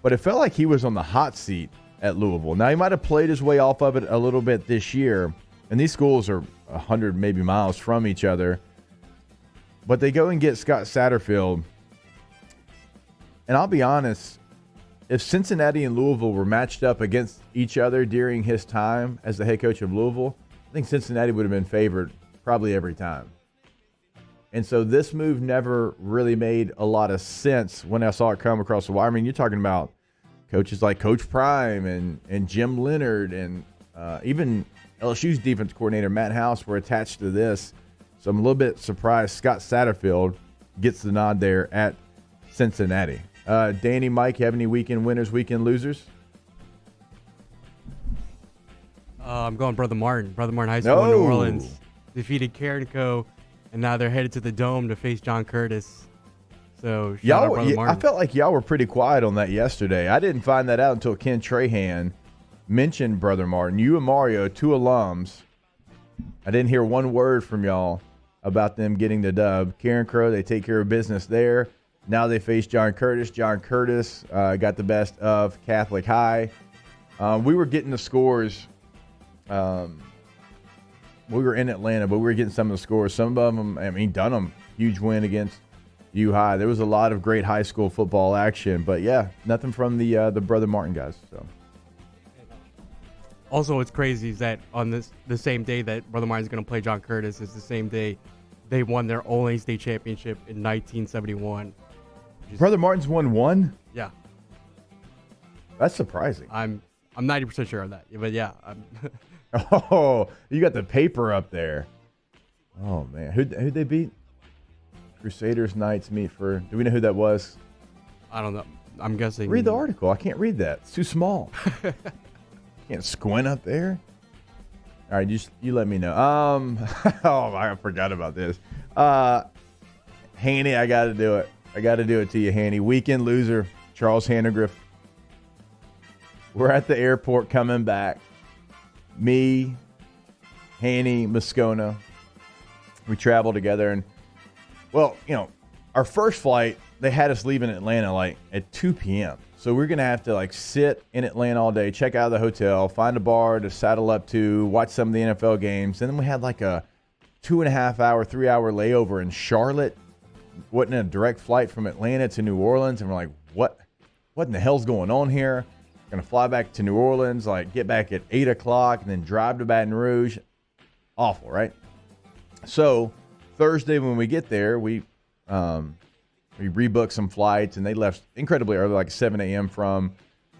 but it felt like he was on the hot seat at Louisville. Now, he might have played his way off of it a little bit this year, and these schools are 100 maybe miles from each other, but they go and get Scott Satterfield. And I'll be honest, if Cincinnati and Louisville were matched up against each other during his time as the head coach of Louisville, I think Cincinnati would have been favored probably every time. And so this move never really made a lot of sense when I saw it come across the wire. I mean, you're talking about coaches like Coach Prime and Jim Leonard and even LSU's defense coordinator, Matt House, were attached to this. So I'm a little bit surprised Scott Satterfield gets the nod there at Cincinnati. Danny, Mike, you have any weekend winners, weekend losers? I'm going Brother Martin. Brother Martin High School in New Orleans defeated Karen Co., and now they're headed to the Dome to face John Curtis. So, shout out Brother Martin. I felt like y'all were pretty quiet on that yesterday. I didn't find that out until Ken Trahan mentioned Brother Martin. You and Mario, two alums. I didn't hear one word from y'all about them getting the dub. Karen Crow, they take care of business there. Now they face John Curtis. John Curtis got the best of Catholic High. We were getting the scores. We were in Atlanta, but we were getting some of the scores. Some of them, I mean, Dunham, huge win against U High. There was a lot of great high school football action, but yeah, nothing from the Brother Martin guys. So. Also, what's crazy is that on the same day that Brother Martin's going to play John Curtis is the same day they won their only state championship in 1971. Brother Martin's won one? Yeah. That's surprising. I'm 90% sure of that. But yeah. Oh, you got the paper up there. Oh, man. Who'd they beat? Crusaders Knights meet for... Do we know who that was? I don't know. I'm guessing... Read the article. I can't read that. It's too small. Can't squint up there. All right, you let me know. Oh, I forgot about this. Haney, I got to do it. I got to do it to you, Haney. Weekend loser, Charles Hannegriff. We're at the airport coming back. Me, Haney, Moscona. We traveled together. And, well, you know, our first flight, they had us leaving Atlanta like at 2 p.m. So we're going to have to like sit in Atlanta all day, check out of the hotel, find a bar to saddle up to, watch some of the NFL games. And then we had like a 2.5 hour, 3 hour layover in Charlotte. Wasn't a direct flight from Atlanta to New Orleans. And we're like, what in the hell's going on here? Going to fly back to New Orleans, like get back at 8 o'clock and then drive to Baton Rouge. Awful, right? So Thursday when we get there, we rebooked some flights and they left incredibly early, like 7 a.m. from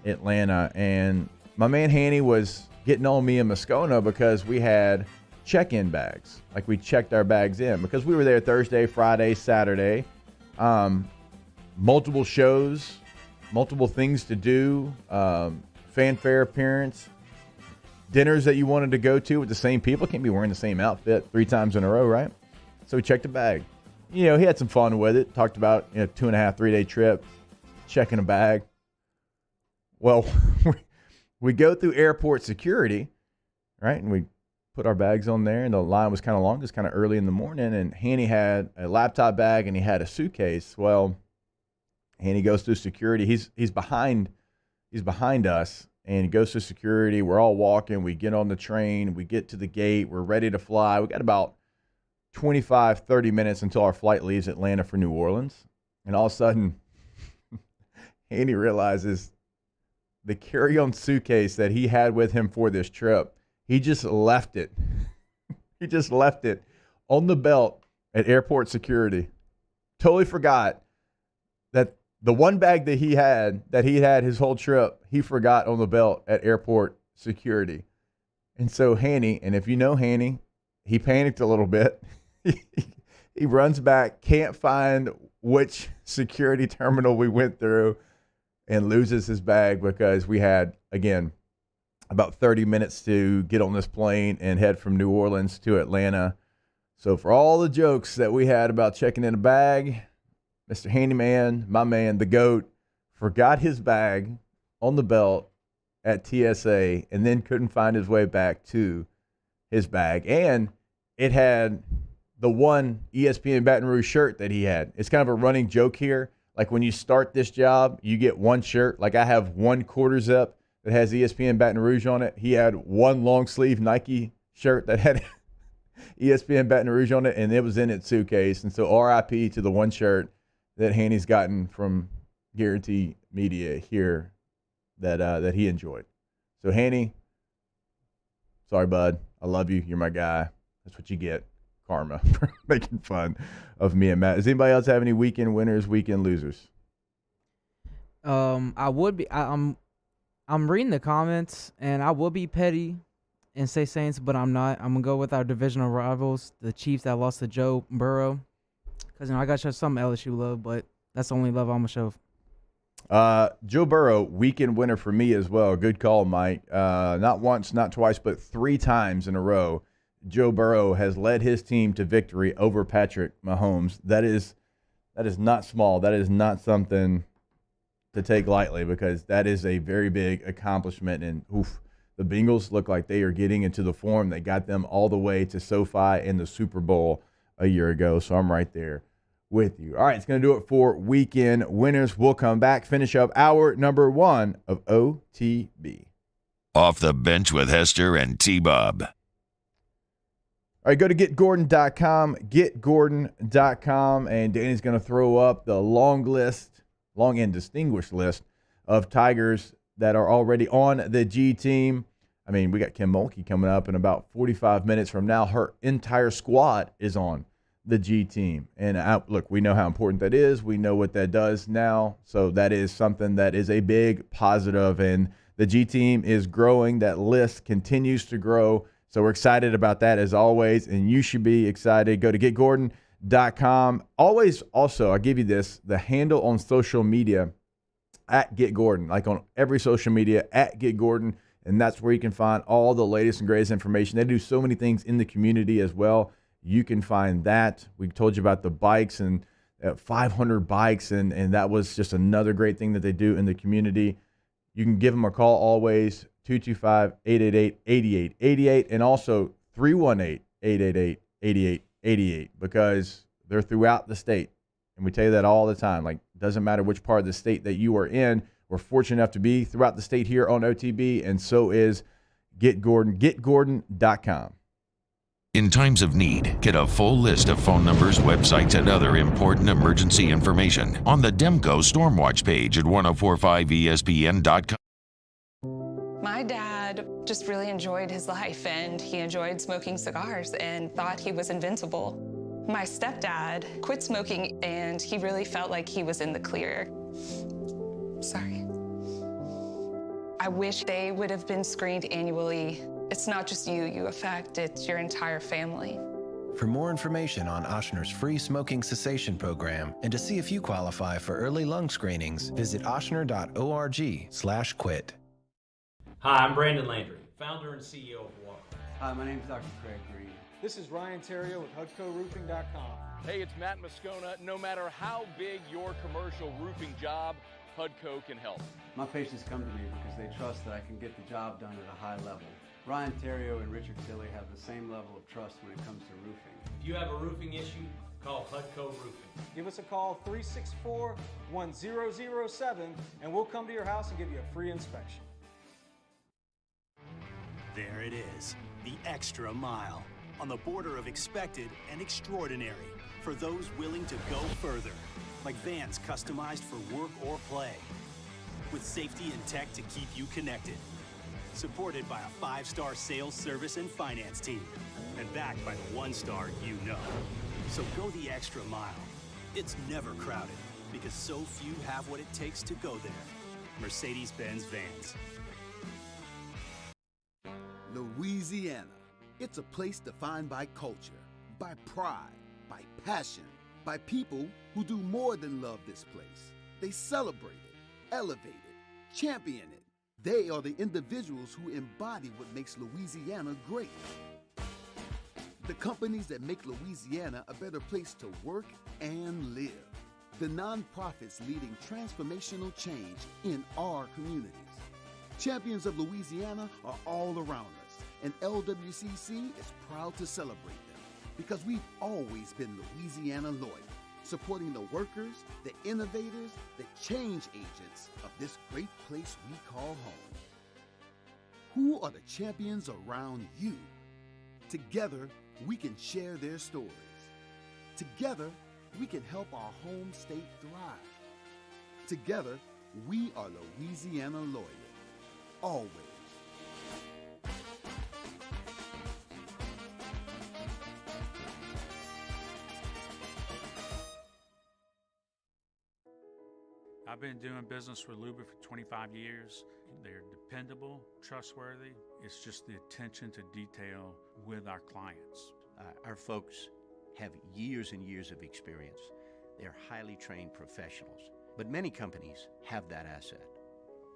Atlanta. And my man Haney was getting on me and Moscona because we had check-in bags. Like we checked our bags in because we were there Thursday, Friday, Saturday. Multiple shows, multiple things to do, fanfare appearance, dinners that you wanted to go to with the same people. Can't be wearing the same outfit 3 times in a row, right? So we checked a bag. You know, he had some fun with it. Talked about 2.5, 3 day trip, checking a bag. Well, we go through airport security, right? And we put our bags on there, and the line was kind of long. It was kind of early in the morning, and Hanny had a laptop bag and he had a suitcase. Well, Hanny goes through security. He's behind us, and he goes through security. We're all walking. We get on the train. We get to the gate. We're ready to fly. We got about 25, 30 minutes until our flight leaves Atlanta for New Orleans. And all of a sudden, Hanny realizes the carry-on suitcase that he had with him for this trip, he just left it. He just left it on the belt at airport security. Totally forgot that the one bag that he had his whole trip, he forgot on the belt at airport security. And so Hanny, and if you know Hanny, he panicked a little bit. He runs back, can't find which security terminal we went through, and loses his bag because we had, again, about 30 minutes to get on this plane and head from New Orleans to Atlanta. So for all the jokes that we had about checking in a bag, Mr. Handyman, my man, the GOAT, forgot his bag on the belt at TSA and then couldn't find his way back to his bag. And it had the one ESPN Baton Rouge shirt that he had. It's kind of a running joke here. Like when you start this job, you get one shirt. Like I have one quarter zip that has ESPN Baton Rouge on it. He had one long sleeve Nike shirt that had ESPN Baton Rouge on it, and it was in its suitcase. And so RIP to the one shirt that Hanny's gotten from Guarantee Media here that he enjoyed. So Hanny, sorry, bud. I love you. You're my guy. That's what you get. Karma for making fun of me and Matt. Does anybody else have any weekend winners, weekend losers? I would be. I'm reading the comments, and I will be petty and say Saints, but I'm not. I'm gonna go with our divisional rivals, the Chiefs that lost to Joe Burrow, because I gotta show some LSU love, but that's the only love I'm gonna show. Joe Burrow, weekend winner for me as well. Good call, Mike. Not once, not twice, but 3 times in a row. Joe Burrow has led his team to victory over Patrick Mahomes. That is not small. That is not something to take lightly, because that is a very big accomplishment. And the Bengals look like they are getting into the form that got them all the way to SoFi in the Super Bowl a year ago. So I'm right there with you. All right, it's going to do it for weekend winners. We'll come back, finish up hour number 1 of OTB. Off the Bench with Hester and T-Bob. All right, go to getgordon.com, getgordon.com, and Danny's going to throw up the long and distinguished list of Tigers that are already on the G team. I mean, we got Kim Mulkey coming up in about 45 minutes from now. Her entire squad is on the G team. And look, we know how important that is. We know what that does now. So that is something that is a big positive, and the G team is growing. That list continues to grow. So we're excited about that as always, and you should be excited. Go to getgordon.com. Always, also, I'll give you this, the handle on social media, at GetGordon, like on every social media, at GetGordon, and that's where you can find all the latest and greatest information. They do so many things in the community as well. You can find that. We told you about the bikes and 500 bikes, and that was just another great thing that they do in the community. You can give them a call always, 225-888-8888, and also 318-888-8888, because they're throughout the state. And we tell you that all the time. Like, doesn't matter which part of the state that you are in. We're fortunate enough to be throughout the state here on OTB, and so is Get Gordon. GetGordon.com. In times of need, get a full list of phone numbers, websites, and other important emergency information on the Demco Stormwatch page at 1045ESPN.com. My dad just really enjoyed his life, and he enjoyed smoking cigars and thought he was invincible. My stepdad quit smoking, and he really felt like he was in the clear. Sorry. I wish they would have been screened annually. It's not just you affect, it's your entire family. For more information on Ochsner's free smoking cessation program and to see if you qualify for early lung screenings, visit ochsner.org/quit. Hi, I'm Brandon Landry, founder and CEO of Walk. Hi, my name is Dr. Craig Green. This is Ryan Terrio with HUDCORoofing.com. Hey, it's Matt Moscona. No matter how big your commercial roofing job Hudco can help. My patients come to me because they trust that I can get the job done at a high level. Ryan Terrio and Richard Tilley have the same level of trust when it comes to roofing. If you have a roofing issue, call Hudco Roofing. Give us a call, 364-1007, and we'll come to your house and give you a free inspection. There it is, the extra mile, on the border of expected and extraordinary, for those willing to go further, like vans customized for work or play, with safety and tech to keep you connected, supported by a 5-star sales, service, and finance team, and backed by the 1-star you know. So go the extra mile. It's never crowded, because so few have what it takes to go there. Mercedes-Benz Vans. Louisiana. It's a place defined by culture, by pride, by passion, by people who do more than love this place. They celebrate it, elevate it, champion it. They are the individuals who embody what makes Louisiana great. The companies that make Louisiana a better place to work and live. The nonprofits leading transformational change in our communities. Champions of Louisiana are all around us, and LWCC is proud to celebrate them because we've always been Louisiana loyal, supporting the workers, the innovators, the change agents of this great place we call home. Who are the champions around you? Together, we can share their stories. Together, we can help our home state thrive. Together, we are Louisiana loyal. Always. I've been doing business with Luba for 25 years. They're dependable, trustworthy. It's just the attention to detail with our clients. Our folks have years and years of experience. They're highly trained professionals, but many companies have that asset.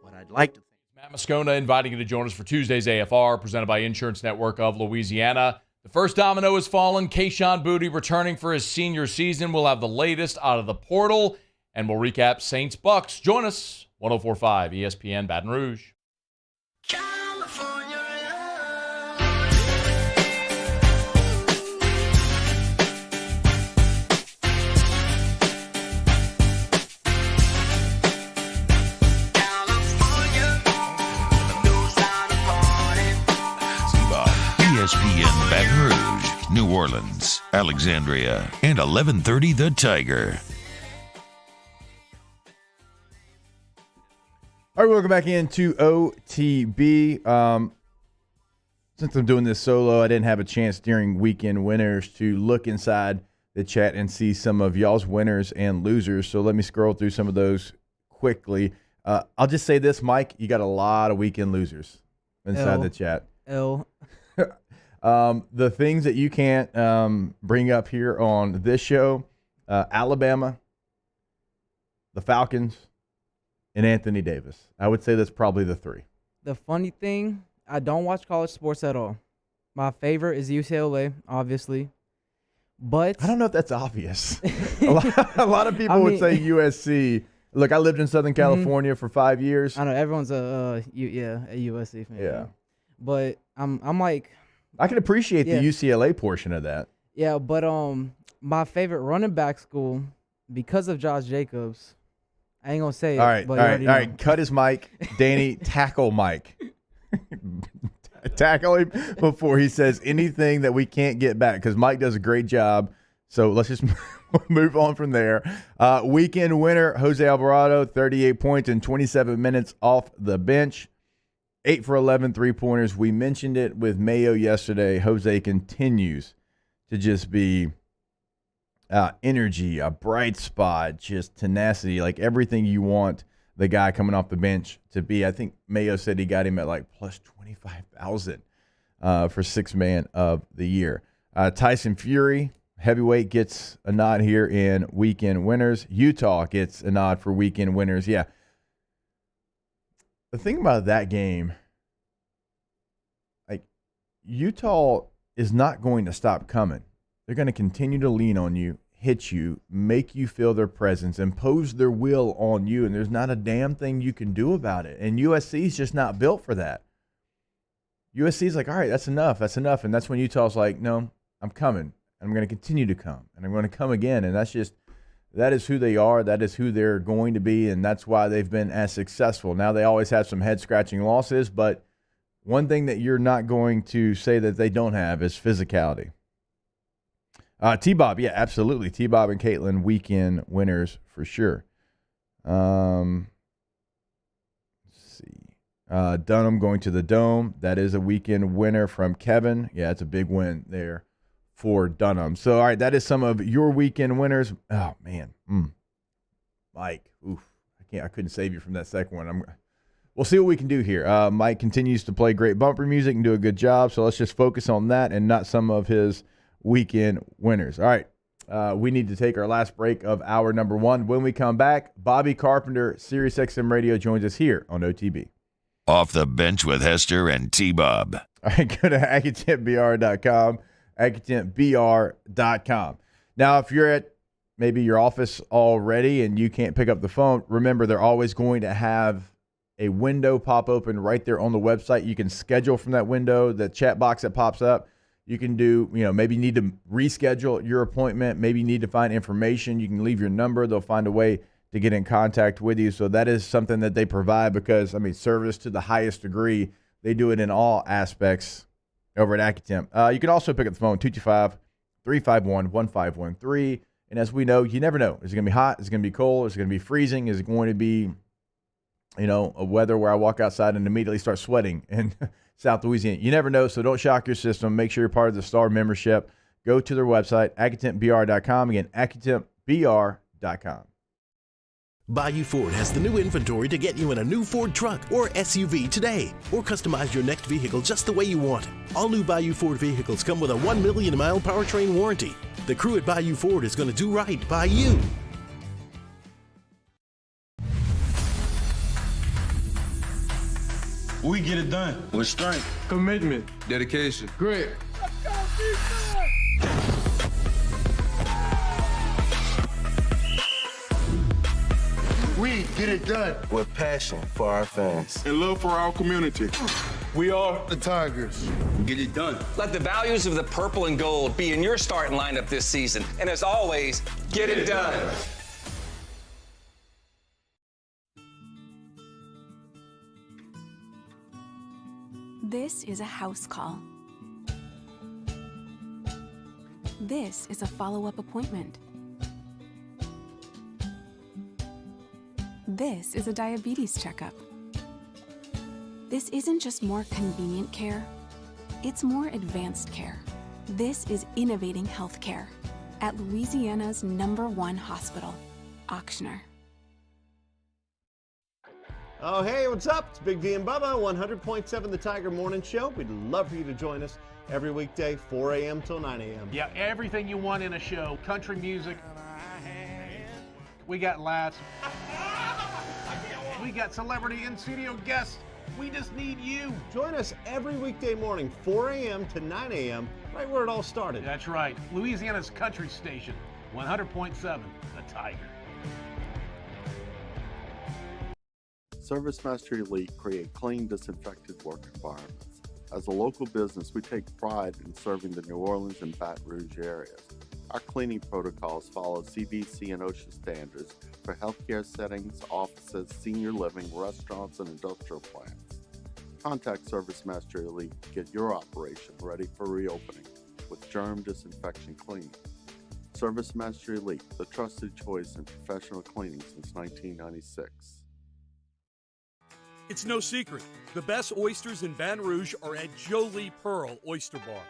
What I'd like to Matt Moscona inviting you to join us for Tuesday's AFR, presented by Insurance Network of Louisiana. The first domino has fallen. Keyshawn Boutte returning for his senior season. We'll have the latest out of the portal, and we'll recap Saints Bucks. Join us, 104.5 ESPN Baton Rouge. ESPN Baton Rouge, New Orleans, Alexandria, and 1130 The Tiger. All right, welcome back into OTB. Since I'm doing this solo, I didn't have a chance during weekend winners to look inside the chat and see some of y'all's winners and losers. So let me scroll through some of those quickly. I'll just say this, Mike, you got a lot of weekend losers inside the chat. The things that you can't bring up here on this show, Alabama, the Falcons, and Anthony Davis. I would say that's probably the three. The funny thing, I don't watch college sports at all. My favorite is UCLA, obviously. But I don't know if that's obvious. a lot of people would say USC. Look, I lived in Southern California for 5 years. I know everyone's a USC fan. Yeah. But I'm like, I can appreciate the UCLA portion of that. Yeah, but my favorite running back school, because of Josh Jacobs, I ain't gonna say it. All right, but all right. Cut his mic, Danny. Tackle Mike. Tackle him before he says anything that we can't get back, because Mike does a great job. So let's just move on from there. Weekend winner Jose Alvarado, 38 points in 27 minutes off the bench. 8 for 11 3-pointers. We mentioned it with Mayo yesterday. Jose continues to just be energy, a bright spot, just tenacity, like everything you want the guy coming off the bench to be. I think Mayo said he got him at like plus 25,000 for sixth man of the year. Tyson Fury, heavyweight, gets a nod here in weekend winners. Utah gets a nod for weekend winners. Yeah. The thing about that game, like, Utah is not going to stop coming. They're going to continue to lean on you, hit you, make you feel their presence, impose their will on you, and there's not a damn thing you can do about it. And USC's just not built for that. USC's like, all right, that's enough. And that's when Utah's like, no, I'm coming. I'm going to continue to come, and I'm going to come again. And that is who they are. That is who they're going to be, and that's why they've been as successful. Now, they always have some head-scratching losses, but one thing that you're not going to say that they don't have is physicality. T-Bob, yeah, absolutely. T-Bob and Caitlin, weekend winners for sure. Let's see. Dunham going to the Dome. That is a weekend winner from Kevin. Yeah, it's a big win there for Dunham. So, all right, that is some of your weekend winners. Oh, man. Mike, oof. I couldn't save you from that second one. We'll see what we can do here. Mike continues to play great bumper music and do a good job, so let's just focus on that and not some of his weekend winners. All right, we need to take our last break of hour number 1. When we come back, Bobby Carpenter, SiriusXM Radio, joins us here on OTB. Off the Bench with Hester and T-Bob. All right, go to AccutantBR.com, AccutantBR.com. Now, if you're at maybe your office already and you can't pick up the phone, remember they're always going to have a window pop open right there on the website. You can schedule from that window, the chat box that pops up. You can do, maybe you need to reschedule your appointment. Maybe you need to find information. You can leave your number. They'll find a way to get in contact with you. So that is something that they provide because, service to the highest degree. They do it in all aspects over at Accutemp. You can also pick up the phone, 225-351-1513. And as we know, you never know. Is it going to be hot? Is it going to be cold? Is it going to be freezing? Is it going to be, a weather where I walk outside and immediately start sweating in South Louisiana? You never know, so don't shock your system. Make sure you're part of the STAR membership. Go to their website, AccutantBR.com. Again, AccutantBR.com. Bayou Ford has the new inventory to get you in a new Ford truck or SUV today, or customize your next vehicle just the way you want it. All new Bayou Ford vehicles come with a 1 million mile powertrain warranty. The crew at Bayou Ford is going to do right by you. We get it done with strength, commitment, dedication, grit. We get it done With passion for our fans. and love for our community. We are the Tigers. Get it done. Let the values of the purple and gold be in your starting lineup this season. And as always, get it done. This is a house call. This is a follow-up appointment. This is a diabetes checkup. This isn't just more convenient care, it's more advanced care. This is innovating healthcare at Louisiana's #1 hospital, Auctioner. Oh, hey, what's up? It's Big V and Bubba, 100.7 The Tiger Morning Show. We'd love for you to join us every weekday, 4 a.m. till 9 a.m. Yeah, everything you want in a show. Country music. We got laughs. We got celebrity in-studio guests. We just need you. Join us every weekday morning, 4 a.m. to 9 a.m., right where it all started. That's right. Louisiana's country station, 100.7 The Tiger. Service Mastery Elite create clean, disinfected work environments. As a local business, we take pride in serving the New Orleans and Baton Rouge areas. Our cleaning protocols follow CDC and OSHA standards for healthcare settings, offices, senior living, restaurants, and industrial plants. Contact Service Mastery Elite to get your operation ready for reopening with germ disinfection cleaning. Service Mastery Elite, the trusted choice in professional cleaning since 1996. It's no secret, the best oysters in Baton Rouge are at Jolie Pearl Oyster Bar.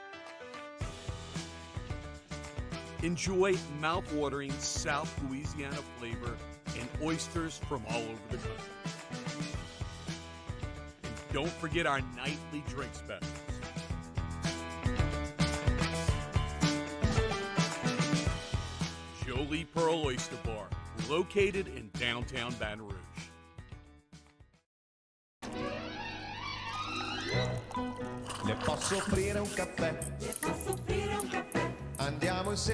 Enjoy mouth-watering South Louisiana flavor and oysters from all over the country. And don't forget our nightly drink specials. Jolie Pearl Oyster Bar, located in downtown Baton Rouge. Le posso offrire un caffè? Andiamo Call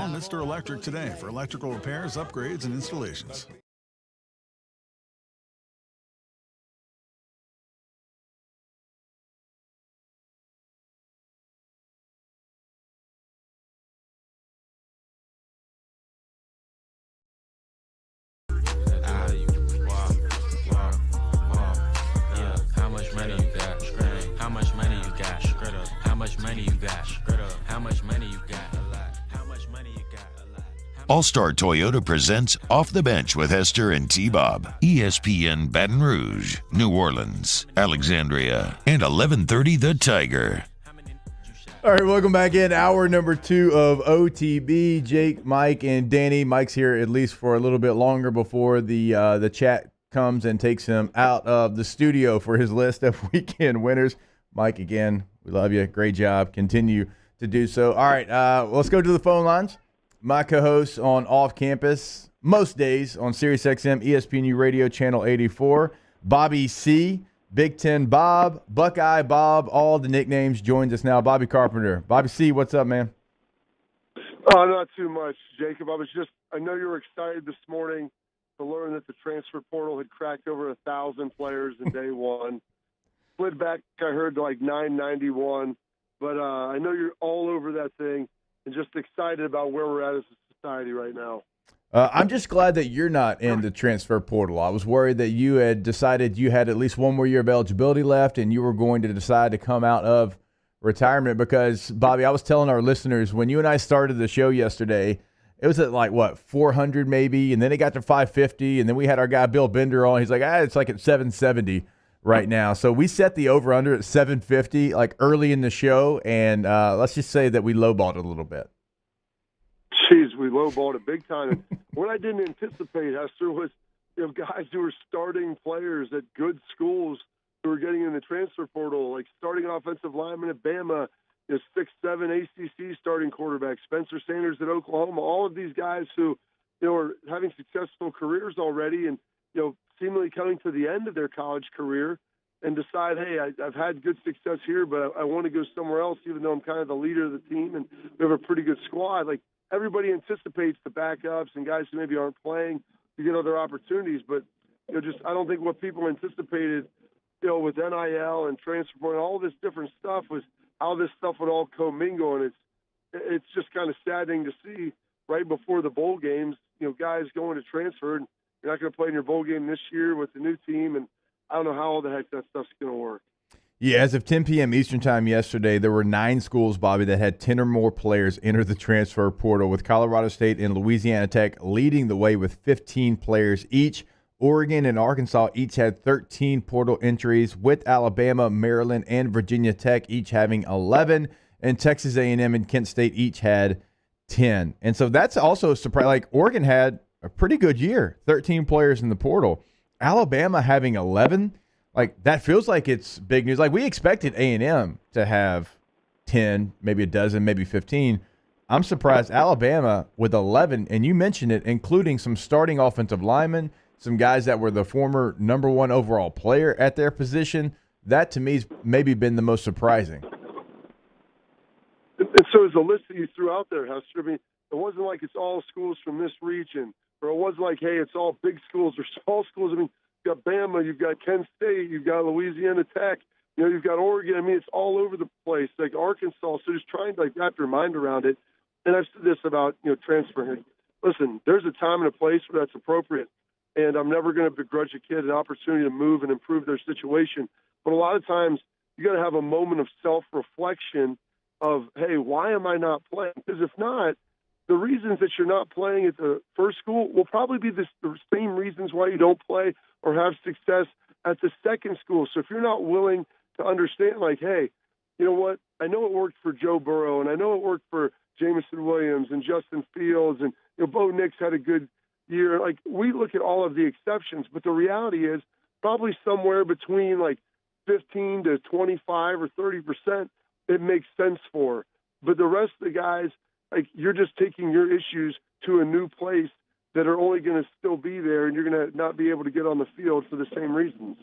Mr. Electric today for electrical repairs, upgrades, and installations. How much money you got? How much money you got? How much money you got? How much money you got? How much money you got? All-Star Toyota presents Off the Bench with Hester and T-Bob. ESPN Baton Rouge, New Orleans, Alexandria, and 1130 The Tiger. All right, welcome back in. Hour number 2 of OTB. Jake, Mike, and Danny. Mike's here at least for a little bit longer before the chat comes and takes him out of the studio for his list of weekend winners. Mike, again, we love you. Great job. Continue to do so. All right, let's go to the phone lines. My co-host on Off Campus, most days on SiriusXM, ESPNU Radio, Channel 84, Bobby C., Big Ten Bob, Buckeye Bob, all the nicknames, joins us now. Bobby Carpenter. Bobby C., what's up, man? Oh, not too much, Jacob. I know you were excited this morning to learn that the transfer portal had cracked over 1,000 players in day one. Slid back, I heard, to like 991. But I know you're all over that thing and just excited about where we're at as a society right now. I'm just glad that you're not in the transfer portal. I was worried that you had decided you had at least one more year of eligibility left and you were going to decide to come out of retirement because, Bobby, I was telling our listeners when you and I started the show yesterday, it was at like, 400 maybe, and then it got to 550, and then we had our guy Bill Bender on. He's like, it's like at 770 right now. So we set the over-under at 750 like early in the show, and let's just say that we lowballed it a little bit. Jeez, we lowballed it big time. And what I didn't anticipate, Hester, was guys who were starting players at good schools who were getting in the transfer portal, like starting offensive lineman at Bama, 6'7" ACC starting quarterback, Spencer Sanders at Oklahoma, all of these guys who are having successful careers already and seemingly coming to the end of their college career and decide, hey, I've had good success here, but I want to go somewhere else, even though I'm kind of the leader of the team and we have a pretty good squad. Like, everybody anticipates the backups and guys who maybe aren't playing to get other opportunities, but I don't think what people anticipated, with NIL and transfer portal and all this different stuff was how this stuff would all commingle, and it's just kind of saddening to see right before the bowl games, guys going to transfer, and you're not going to play in your bowl game this year with the new team, and I don't know how all the heck that stuff's going to work. Yeah, as of 10 p.m. Eastern time yesterday, there were 9 schools, Bobby, that had 10 or more players enter the transfer portal, with Colorado State and Louisiana Tech leading the way with 15 players each. Oregon and Arkansas each had 13 portal entries, with Alabama, Maryland, and Virginia Tech each having 11, and Texas A&M and Kent State each had 10. And so that's also a surprise. Like, Oregon had a pretty good year, 13 players in the portal. Alabama having 11, like, that feels like it's big news. Like, we expected A&M to have 10, maybe a dozen, maybe 15. I'm surprised Alabama with 11, and you mentioned it, including some starting offensive linemen, some guys that were the former number 1 overall player at their position. That, to me, has maybe been the most surprising. And so is the list that you threw out there, Hester. I mean, it wasn't like it's all schools from this region, or it wasn't like, hey, it's all big schools or small schools. I mean, you've got Bama, you've got Kent State, you've got Louisiana Tech, you've got Oregon. I mean, it's all over the place, like Arkansas. So just trying to wrap your mind around it. And I've said this about transferring. Listen, there's a time and a place where that's appropriate. And I'm never going to begrudge a kid an opportunity to move and improve their situation. But a lot of times you got to have a moment of self-reflection of, hey, why am I not playing? Because if not, the reasons that you're not playing at the first school will probably be the same reasons why you don't play or have success at the second school. So if you're not willing to understand, like, hey, you know what? I know it worked for Joe Burrow, and I know it worked for Jameson Williams and Justin Fields, and Bo Nix had a good year. Like, we look at all of the exceptions, but the reality is probably somewhere between 15 to 25 or 30% it makes sense for. But the rest of the guys, you're just taking your issues to a new place that are only going to still be there, and you're going to not be able to get on the field for the same reasons.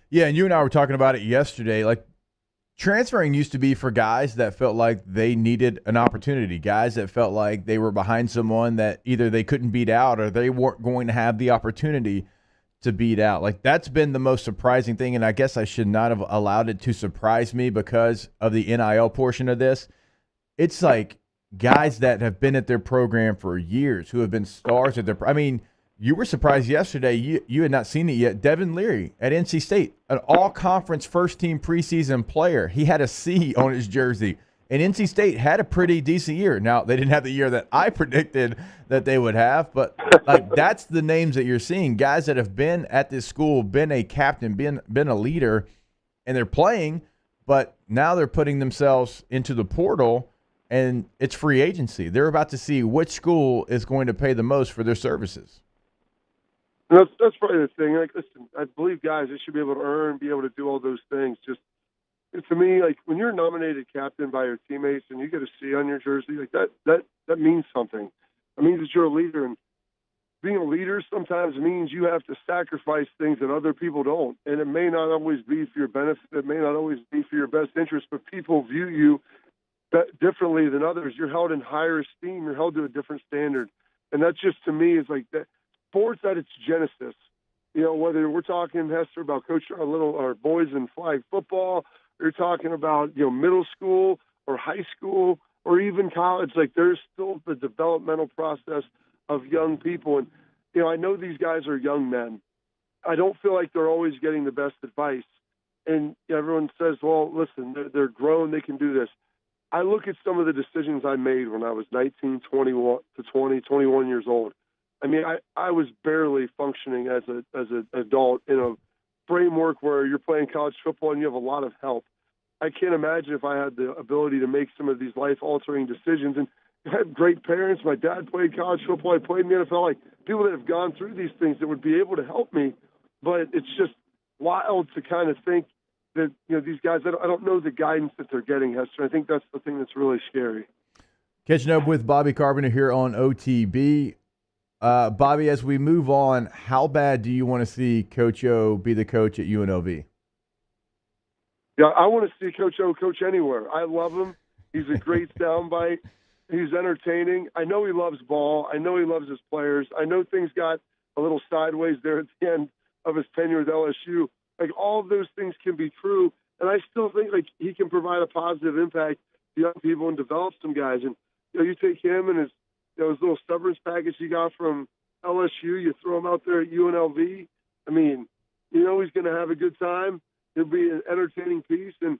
Yeah, and you and I were talking about it yesterday. transferring used to be for guys that felt like they needed an opportunity, guys that felt like they were behind someone that either they couldn't beat out or they weren't going to have the opportunity to beat out. Like, that's been the most surprising thing, and I guess I should not have allowed it to surprise me because of the NIL portion of this. It's like guys that have been at their program for years, who have been stars at their – I mean, you were surprised yesterday. You had not seen it yet. Devin Leary at NC State, an all-conference first-team preseason player. He had a C on his jersey. And NC State had a pretty decent year. Now, they didn't have the year that I predicted that they would have, but like that's the names that you're seeing, guys that have been at this school, been a captain, been a leader, and they're playing, but now they're putting themselves into the portal, and it's free agency. They're about to see which school is going to pay the most for their services. That's probably the thing. Like, listen, I believe guys they should be able to earn, be able to do all those things. Just to me, like when you're nominated captain by your teammates and you get a C on your jersey, like that means something. It means that you're a leader, and being a leader sometimes means you have to sacrifice things that other people don't. And it may not always be for your benefit, it may not always be for your best interest, but people view you differently than others. You're held in higher esteem. You're held to a different standard, and that just to me is like that. Sports at its genesis, whether we're talking, Hester, about coaching our boys in flag football, or you're talking about, middle school or high school or even college, like there's still the developmental process of young people. And, I know these guys are young men. I don't feel like they're always getting the best advice. And everyone says, well, listen, they're grown, they can do this. I look at some of the decisions I made when I was 19, 21 years old. I mean, I was barely functioning as an adult in a framework where you're playing college football and you have a lot of help. I can't imagine if I had the ability to make some of these life-altering decisions. And I had great parents. My dad played college football. I played in the NFL. Like people that have gone through these things that would be able to help me. But it's just wild to kind of think that, these guys, I don't know the guidance that they're getting, Hester. I think that's the thing that's really scary. Catching up with Bobby Carpenter here on OTB. Bobby, as we move on, how bad do you want to see Coach O be the coach at UNLV? Yeah, I want to see Coach O coach anywhere. I love him. He's a great soundbite. He's entertaining. I know he loves ball. I know he loves his players. I know things got a little sideways there at the end of his tenure with LSU. Like, all of those things can be true, and I still think, like, he can provide a positive impact to young people and develop some guys. And, you take him and his little severance package he got from LSU, you throw him out there at UNLV. I mean, he's going to have a good time. He'll be an entertaining piece. And,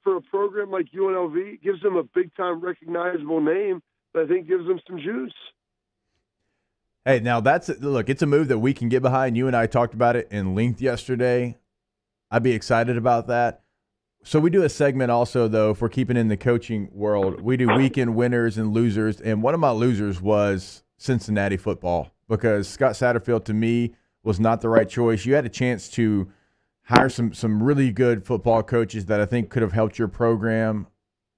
for a program like UNLV, gives him a big-time recognizable name that I think gives him some juice. Hey, now it's a move that we can get behind. You and I talked about it in length yesterday. I'd be excited about that. So we do a segment also, though, if we're keeping in the coaching world. We do weekend winners and losers, and one of my losers was Cincinnati football because Scott Satterfield, to me, was not the right choice. You had a chance to hire some really good football coaches that I think could have helped your program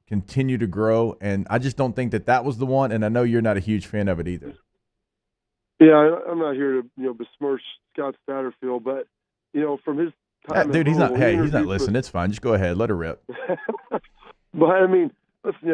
continue to grow, and I just don't think that was the one, and I know you're not a huge fan of it either. Yeah, I'm not here to besmirch Scott Satterfield, but, from his dude, he's not listening. It's fine. Just go ahead. Let her rip. But, I mean, listen,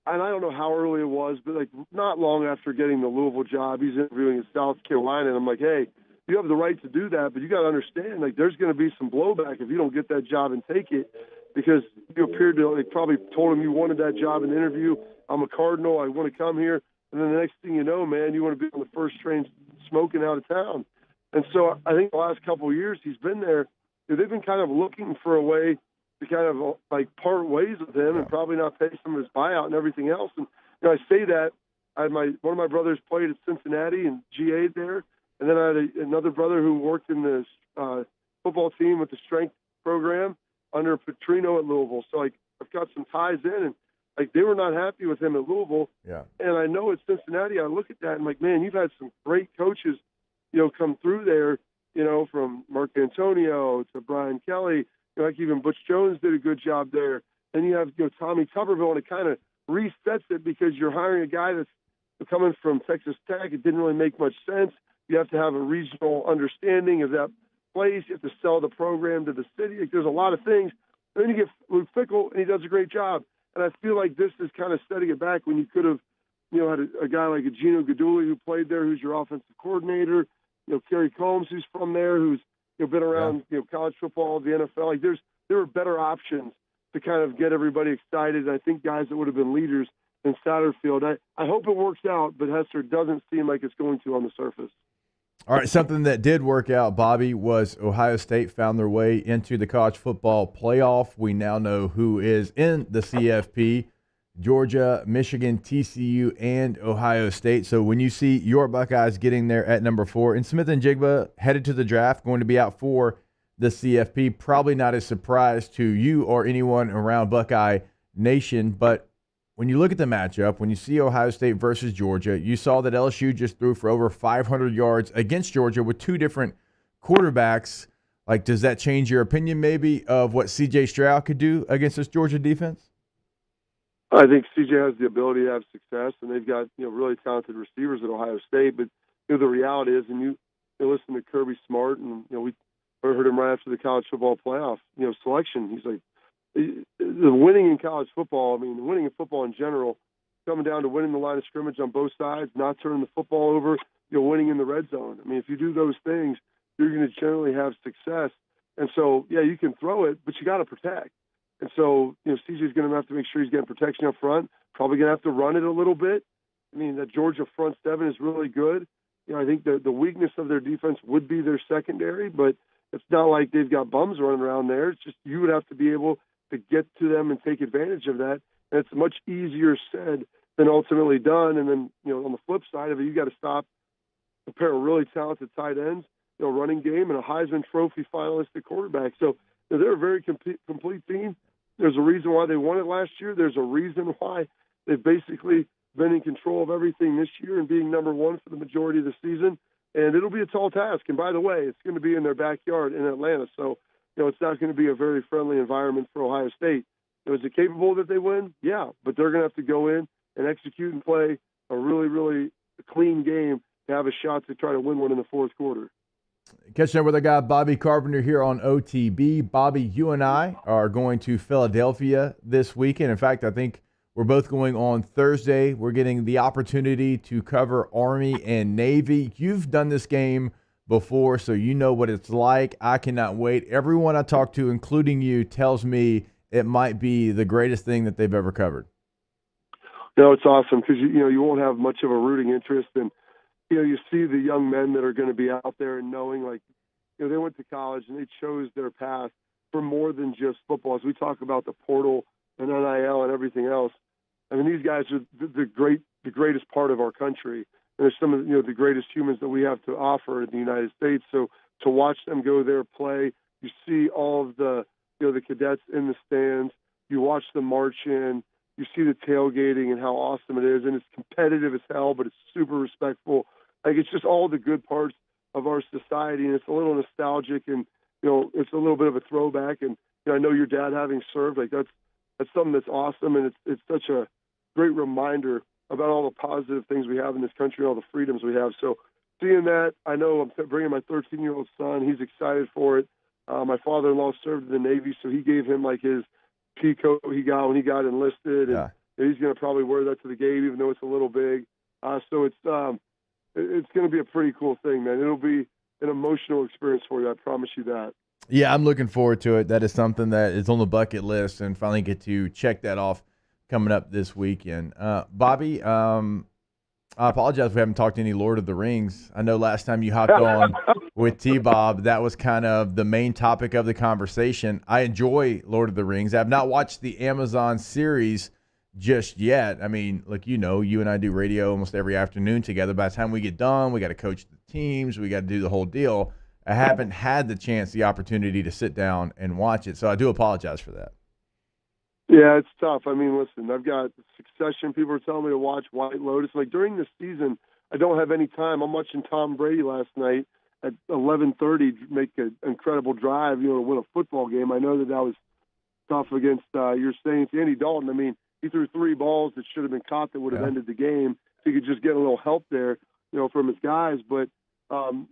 I don't know how early it was, but, like, not long after getting the Louisville job, he's interviewing in South Carolina, and I'm like, hey, you have the right to do that, but you got to understand, like, there's going to be some blowback if you don't get that job and take it because you appeared to, like, probably told him you wanted that job in the interview. I'm a Cardinal. I want to come here. And then the next thing you know, man, you want to be on the first train smoking out of town. And so I think the last couple of years he's been there, they've been kind of looking for a way to kind of like part ways with him and probably not pay some of his buyout and everything else. And I say that I had one of my brothers played at Cincinnati and GA'd there, and then I had another brother who worked in the football team with the strength program under Petrino at Louisville. So like I've got some ties in, and like they were not happy with him at Louisville. Yeah. And I know at Cincinnati, I look at that and I'm like, man, you've had some great coaches, come through there. From Mark Antonio to Brian Kelly, like even Butch Jones did a good job there. Then you have, Tommy Tuberville, and it kind of resets it because you're hiring a guy that's coming from Texas Tech. It didn't really make much sense. You have to have a regional understanding of that place. You have to sell the program to the city. Like, there's a lot of things. And then you get Luke Fickell, and he does a great job. And I feel like this is kind of setting it back when you could have, had a guy like a Gino Guidugli who played there, who's your offensive coordinator. Kerry Combs, who's from there, who's been around college football, the NFL. Like there were better options to kind of get everybody excited. And I think guys that would have been leaders in Satterfield. I hope it works out, but Hester doesn't seem like it's going to on the surface. All right, something that did work out, Bobby, was Ohio State found their way into the college football playoff. We now know who is in the CFP: Georgia, Michigan, TCU, and Ohio State. So when you see your Buckeyes getting there at number 4, and Smith and Jigba headed to the draft, going to be out for the CFP, probably not a surprise to you or anyone around Buckeye Nation. But when you look at the matchup, when you see Ohio State versus Georgia, you saw that LSU just threw for over 500 yards against Georgia with 2 different quarterbacks. Like, does that change your opinion maybe of what C.J. Stroud could do against this Georgia defense? I think CJ has the ability to have success, and they've got really talented receivers at Ohio State. But the reality is, and you listen to Kirby Smart, and we heard him right after the college football playoff selection. He's like, the winning in college football, winning in football in general, coming down to winning the line of scrimmage on both sides, not turning the football over, winning in the red zone. If you do those things, you're going to generally have success. And so, you can throw it, but you got to protect. And so, CJ's going to have to make sure he's getting protection up front. Probably going to have to run it a little bit. The Georgia front seven is really good. I think the weakness of their defense would be their secondary, but it's not like they've got bums running around there. It's just you would have to be able to get to them and take advantage of that. And it's much easier said than ultimately done. And then, on the flip side of it, you got to stop a pair of really talented tight ends, running game, and a Heisman Trophy finalist at quarterback. So they're a very complete team. There's a reason why they won it last year. There's a reason why they've basically been in control of everything this year and being number 1 for the majority of the season. And it'll be a tall task. And by the way, it's going to be in their backyard in Atlanta. So, it's not going to be a very friendly environment for Ohio State. Is it capable that they win? Yeah, but they're going to have to go in and execute and play a really, really clean game to have a shot to try to win one in the fourth quarter. Catching up with our guy Bobby Carpenter here on OTB. Bobby, you and I are going to Philadelphia this weekend. In fact, I think we're both going on Thursday. We're getting the opportunity to cover Army and Navy. You've done this game before, so you know what it's like. I cannot wait. Everyone I talk to, including you, tells me it might be the greatest thing that they've ever covered. No, it's awesome because you won't have much of a rooting interest, and you see the young men that are going to be out there and knowing, like, they went to college and they chose their path for more than just football. As we talk about the portal and NIL and everything else, these guys are the greatest part of our country. And they're some of the greatest humans that we have to offer in the United States. So to watch them go there, play, you see all of the the cadets in the stands. You watch them march in. You see the tailgating and how awesome it is, and it's competitive as hell, but it's super respectful. Like, it's just all the good parts of our society, and it's a little nostalgic, and it's a little bit of a throwback. And I know your dad having served, like that's something that's awesome, and it's such a great reminder about all the positive things we have in this country and all the freedoms we have. So seeing that, I know I'm bringing my 13-year-old son. He's excited for it. My father-in-law served in the Navy, so he gave him like his pea coat he got when he got enlisted, and he's going to probably wear that to the game, even though it's a little big. So it's going to be a pretty cool thing, man. It'll be an emotional experience for you. I promise you that. Yeah, I'm looking forward to it. That is something that is on the bucket list, and finally get to check that off coming up this weekend. Bobby, I apologize if we haven't talked any Lord of the Rings. I know last time you hopped on with T-Bob, that was kind of the main topic of the conversation. I enjoy Lord of the Rings. I have not watched the Amazon series just yet. I mean, like, you and I do radio almost every afternoon together. By the time we get done, we got to coach the teams. We got to do the whole deal. I haven't had the opportunity to sit down and watch it, so I do apologize for that. Yeah, it's tough. I mean, listen, I've got Succession. People are telling me to watch White Lotus. Like, during the season, I don't have any time. I'm watching Tom Brady last night at 11:30 make an incredible drive, to win a football game. I know that was tough against your Saints. Andy Dalton, I mean, he threw 3 balls that should have been caught that would have ended the game. So he could just get a little help there, from his guys. But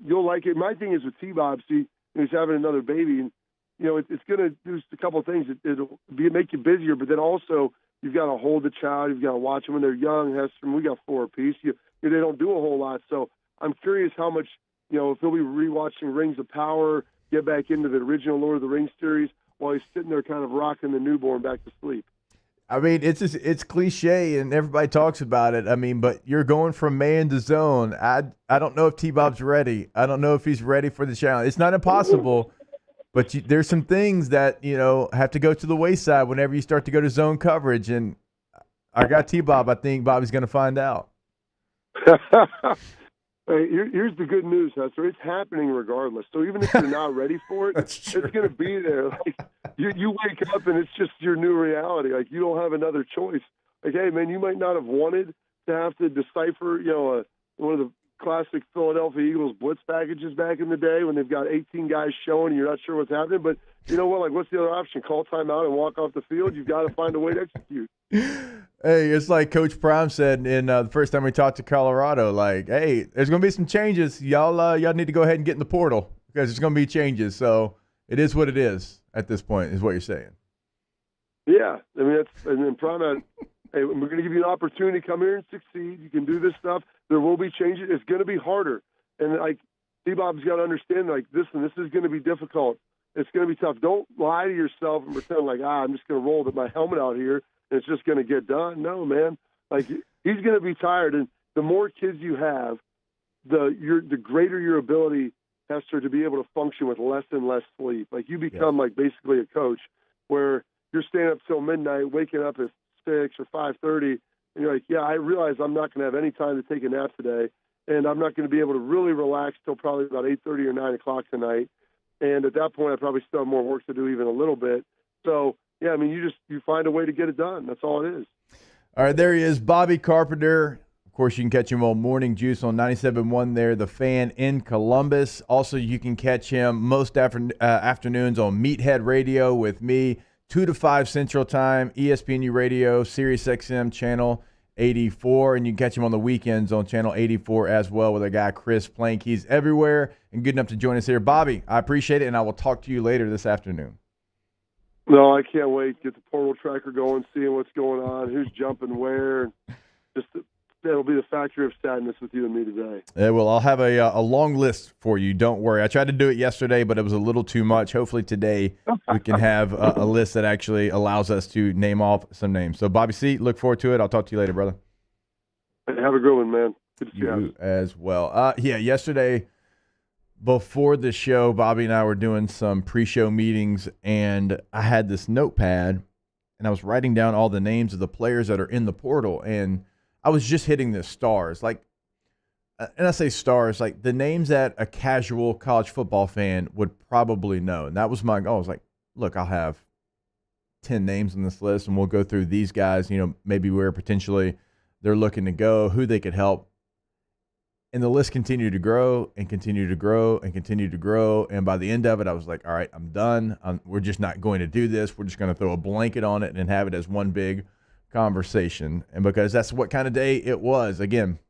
you'll like it. My thing is with T-Bob, he's having another baby, and it's going to do a couple of things. It'll make you busier, but then also you've got to hold the child. You've got to watch them when they're young. Hester, we got 4 apiece. They don't do a whole lot. So I'm curious how much, if he'll be rewatching Rings of Power, get back into the original Lord of the Rings series while he's sitting there kind of rocking the newborn back to sleep. I mean, it's cliche and everybody talks about it. I mean, but you're going from man to zone. I don't know if T-Bob's ready. I don't know if he's ready for the challenge. It's not impossible, but there's some things that, have to go to the wayside whenever you start to go to zone coverage. And I got T-Bob. I think Bobby's going to find out. Hey, here's the good news, Hester. It's happening regardless. So even if you're not ready for it, it's going to be there. Like you wake up and it's just your new reality. Like you don't have another choice. Like, hey, man, you might not have wanted to have to decipher, one of the classic Philadelphia Eagles blitz packages back in the day when they've got 18 guys showing and you're not sure what's happening. But you know what? Like, what's the other option? Call timeout and walk off the field? You've got to find a way to execute. Hey, it's like Coach Prime said in the first time we talked to Colorado, like, hey, there's going to be some changes. Y'all need to go ahead and get in the portal because there's going to be changes. So it is what it is at this point is what you're saying. Yeah. I mean, and then Prime, hey, we're going to give you an opportunity to come here and succeed. You can do this stuff. There will be changes. It's going to be harder. And, like, T-Bob's got to understand, like, this is going to be difficult. It's going to be tough. Don't lie to yourself and pretend like, I'm just going to roll my helmet out here and it's just going to get done. No, man. Like, he's going to be tired. And the more kids you have, the greater your ability, Hester, to be able to function with less and less sleep. Like, you become, like, basically a coach where you're staying up till midnight, waking up at 6 or 5:30, and you're like, yeah, I realize I'm not going to have any time to take a nap today, and I'm not going to be able to really relax till probably about 8:30 or 9 o'clock tonight. And at that point, I probably still have more work to do, even a little bit. So, yeah, I mean, you find a way to get it done. That's all it is. All right, there he is, Bobby Carpenter. Of course, you can catch him on Morning Juice on 97.1 there, The Fan in Columbus. Also, you can catch him most afternoons on Meathead Radio with me, 2 to 5 Central Time, ESPN Radio, Sirius XM Channel 84, and you can catch him on the weekends on Channel 84 as well with our guy Chris Plank. He's everywhere and good enough to join us here. Bobby, I appreciate it, and I will talk to you later this afternoon. No, I can't wait. Get the portal tracker going, seeing what's going on, who's jumping where. That'll be the factory of sadness with you and me today. Yeah, well, I'll have a long list for you. Don't worry. I tried to do it yesterday, but it was a little too much. Hopefully today we can have a list that actually allows us to name off some names. So, Bobby C., look forward to it. I'll talk to you later, brother. Have a good one, man. Good to see you as well. Yesterday before the show, Bobby and I were doing some pre-show meetings, and I had this notepad, and I was writing down all the names of the players that are in the portal, and I was just hitting the stars. Like, and I say stars, like the names that a casual college football fan would probably know. And that was my goal. I was like, look, I'll have 10 names on this list, and we'll go through these guys, maybe where potentially they're looking to go, who they could help. And the list continued to grow and continue to grow and continue to grow. And by the end of it, I was like, all right, I'm done. We're just not going to do this. We're just going to throw a blanket on it and have it as one big conversation. And because that's what kind of day it was. Again,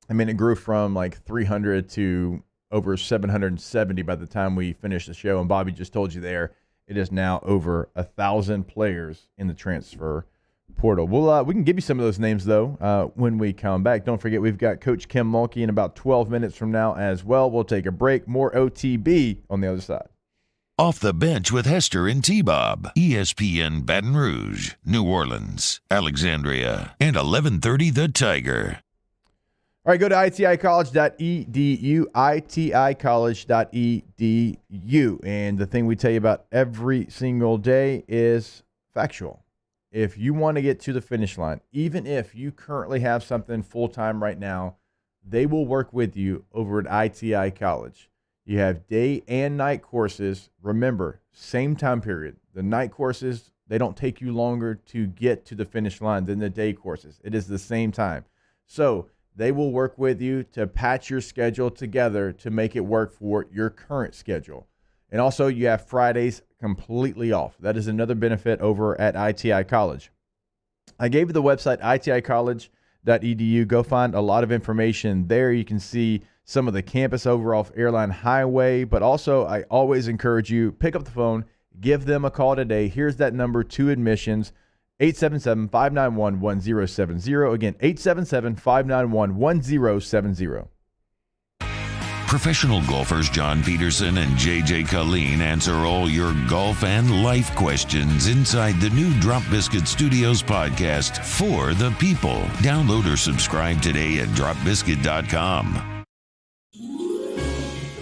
I mean, it grew from like 300 to over 770 by the time we finished the show. And Bobby just told you there, it is now over 1,000 players in the transfer portal. We can give you some of those names, though, when we come back. Don't forget, we've got Coach Kim Mulkey in about 12 minutes from now as well. We'll take a break. More OTB on the other side. Off the Bench with Hester and T-Bob. ESPN Baton Rouge, New Orleans, Alexandria, and 1130 The Tiger. All right, go to iticollege.edu, iticollege.edu. And the thing we tell you about every single day is factual. If you want to get to the finish line, even if you currently have something full-time right now, they will work with you over at ITI College. You have day and night courses. Remember, same time period. The night courses, they don't take you longer to get to the finish line than the day courses. It is the same time. So they will work with you to patch your schedule together to make it work for your current schedule. And also, you have Fridays completely off. That is another benefit over at ITI College. I gave you the website, iticollege.edu. Go find a lot of information there. You can see some of the campus over off Airline Highway. But also, I always encourage you, pick up the phone, Give them a call today. Here's that number to admissions, 877-591-1070. Again, 877-591-1070. Professional golfers John Peterson and JJ Colleen answer all your golf and life questions inside the new Drop Biscuit Studios podcast for the people. Download or subscribe today at dropbiscuit.com.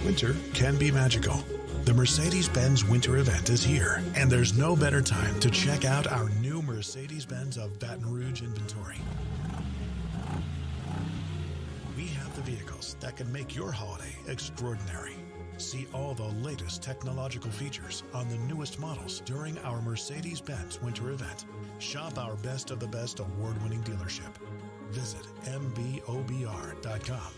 Winter can be magical. The Mercedes-Benz Winter Event is here, and there's no better time to check out our new Mercedes-Benz of Baton Rouge inventory. We have the vehicles that can make your holiday extraordinary. See all the latest technological features on the newest models during our Mercedes-Benz Winter Event. Shop our best of the best award-winning dealership. Visit mbobr.com.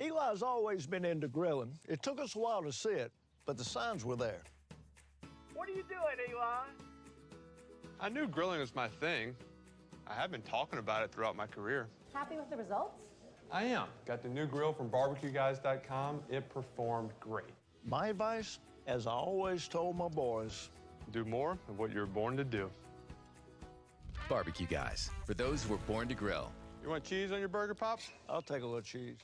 Eli's always been into grilling. It took us a while to see it, but the signs were there. What are you doing, Eli? I knew grilling was my thing. I have been talking about it throughout my career. Happy with the results? I am. Got the new grill from barbecueguys.com. It performed great. My advice, as I always told my boys, do more of what you were born to do. Barbecue Guys, for those who were born to grill. You want cheese on your burger, Pops? I'll take a little cheese.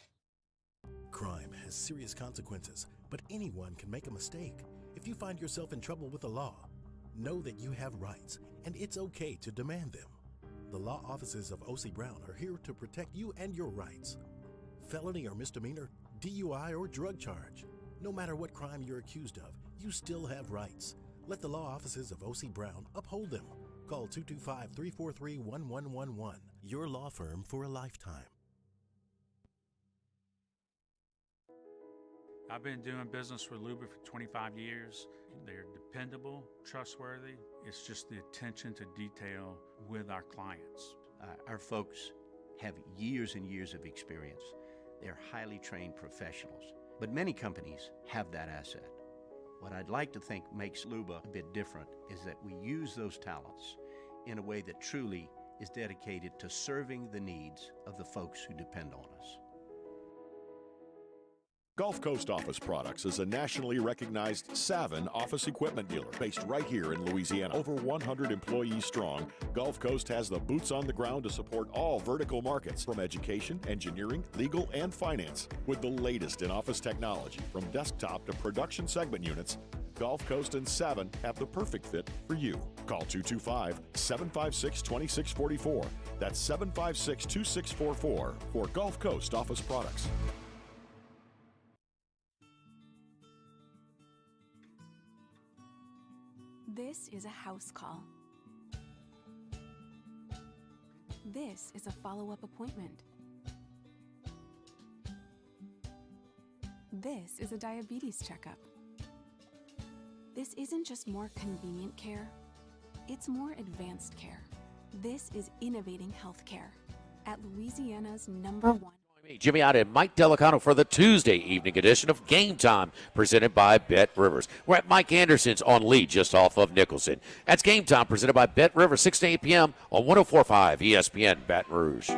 Crime has serious consequences, but anyone can make a mistake. If you find yourself in trouble with the law, know that you have rights, and it's okay to demand them. The law offices of O.C. Brown are here to protect you and your rights. Felony or misdemeanor, DUI or drug charge. No matter what crime you're accused of, you still have rights. Let the law offices of O.C. Brown uphold them. Call 225-343-1111. Your law firm for a lifetime. I've been doing business with Luba for 25 years. They're dependable, trustworthy. It's just the attention to detail with our clients. Our folks have years and years of experience. They're highly trained professionals, but many companies have that asset. What I'd like to think makes Luba a bit different is that we use those talents in a way that truly is dedicated to serving the needs of the folks who depend on us. Gulf Coast Office Products is a nationally recognized Savin office equipment dealer based right here in Louisiana. Over 100 employees strong, Gulf Coast has the boots on the ground to support all vertical markets, from education, engineering, legal, and finance. With the latest in office technology, from desktop to production segment units, Gulf Coast and Savin have the perfect fit for you. Call 225-756-2644. That's 756-2644 for Gulf Coast Office Products. This is a house call. This is a follow-up appointment. This is a diabetes checkup. This isn't just more convenient care, it's more advanced care. This is innovating healthcare at Louisiana's #1. Jimmy Otta and Mike Delicano for the Tuesday evening edition of Game Time, presented by Bet Rivers. We're at Mike Anderson's on Lee, just off of Nicholson. That's Game Time, presented by Bet Rivers, 6 to 8 p.m. on 104.5 ESPN Baton Rouge.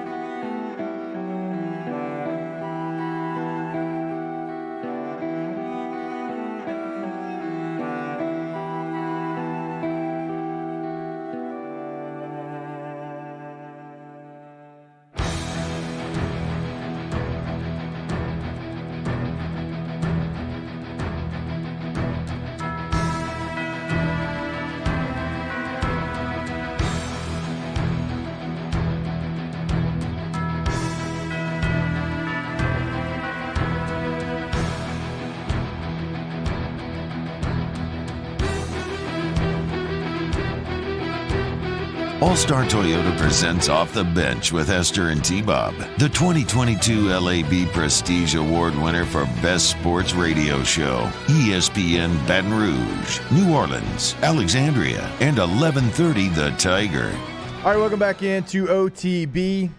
All-Star Toyota presents Off the Bench with Esther and T-Bob, the 2022 LAB Prestige Award winner for Best Sports Radio Show, ESPN Baton Rouge, New Orleans, Alexandria, and 1130 The Tiger. All right, welcome back into OTB.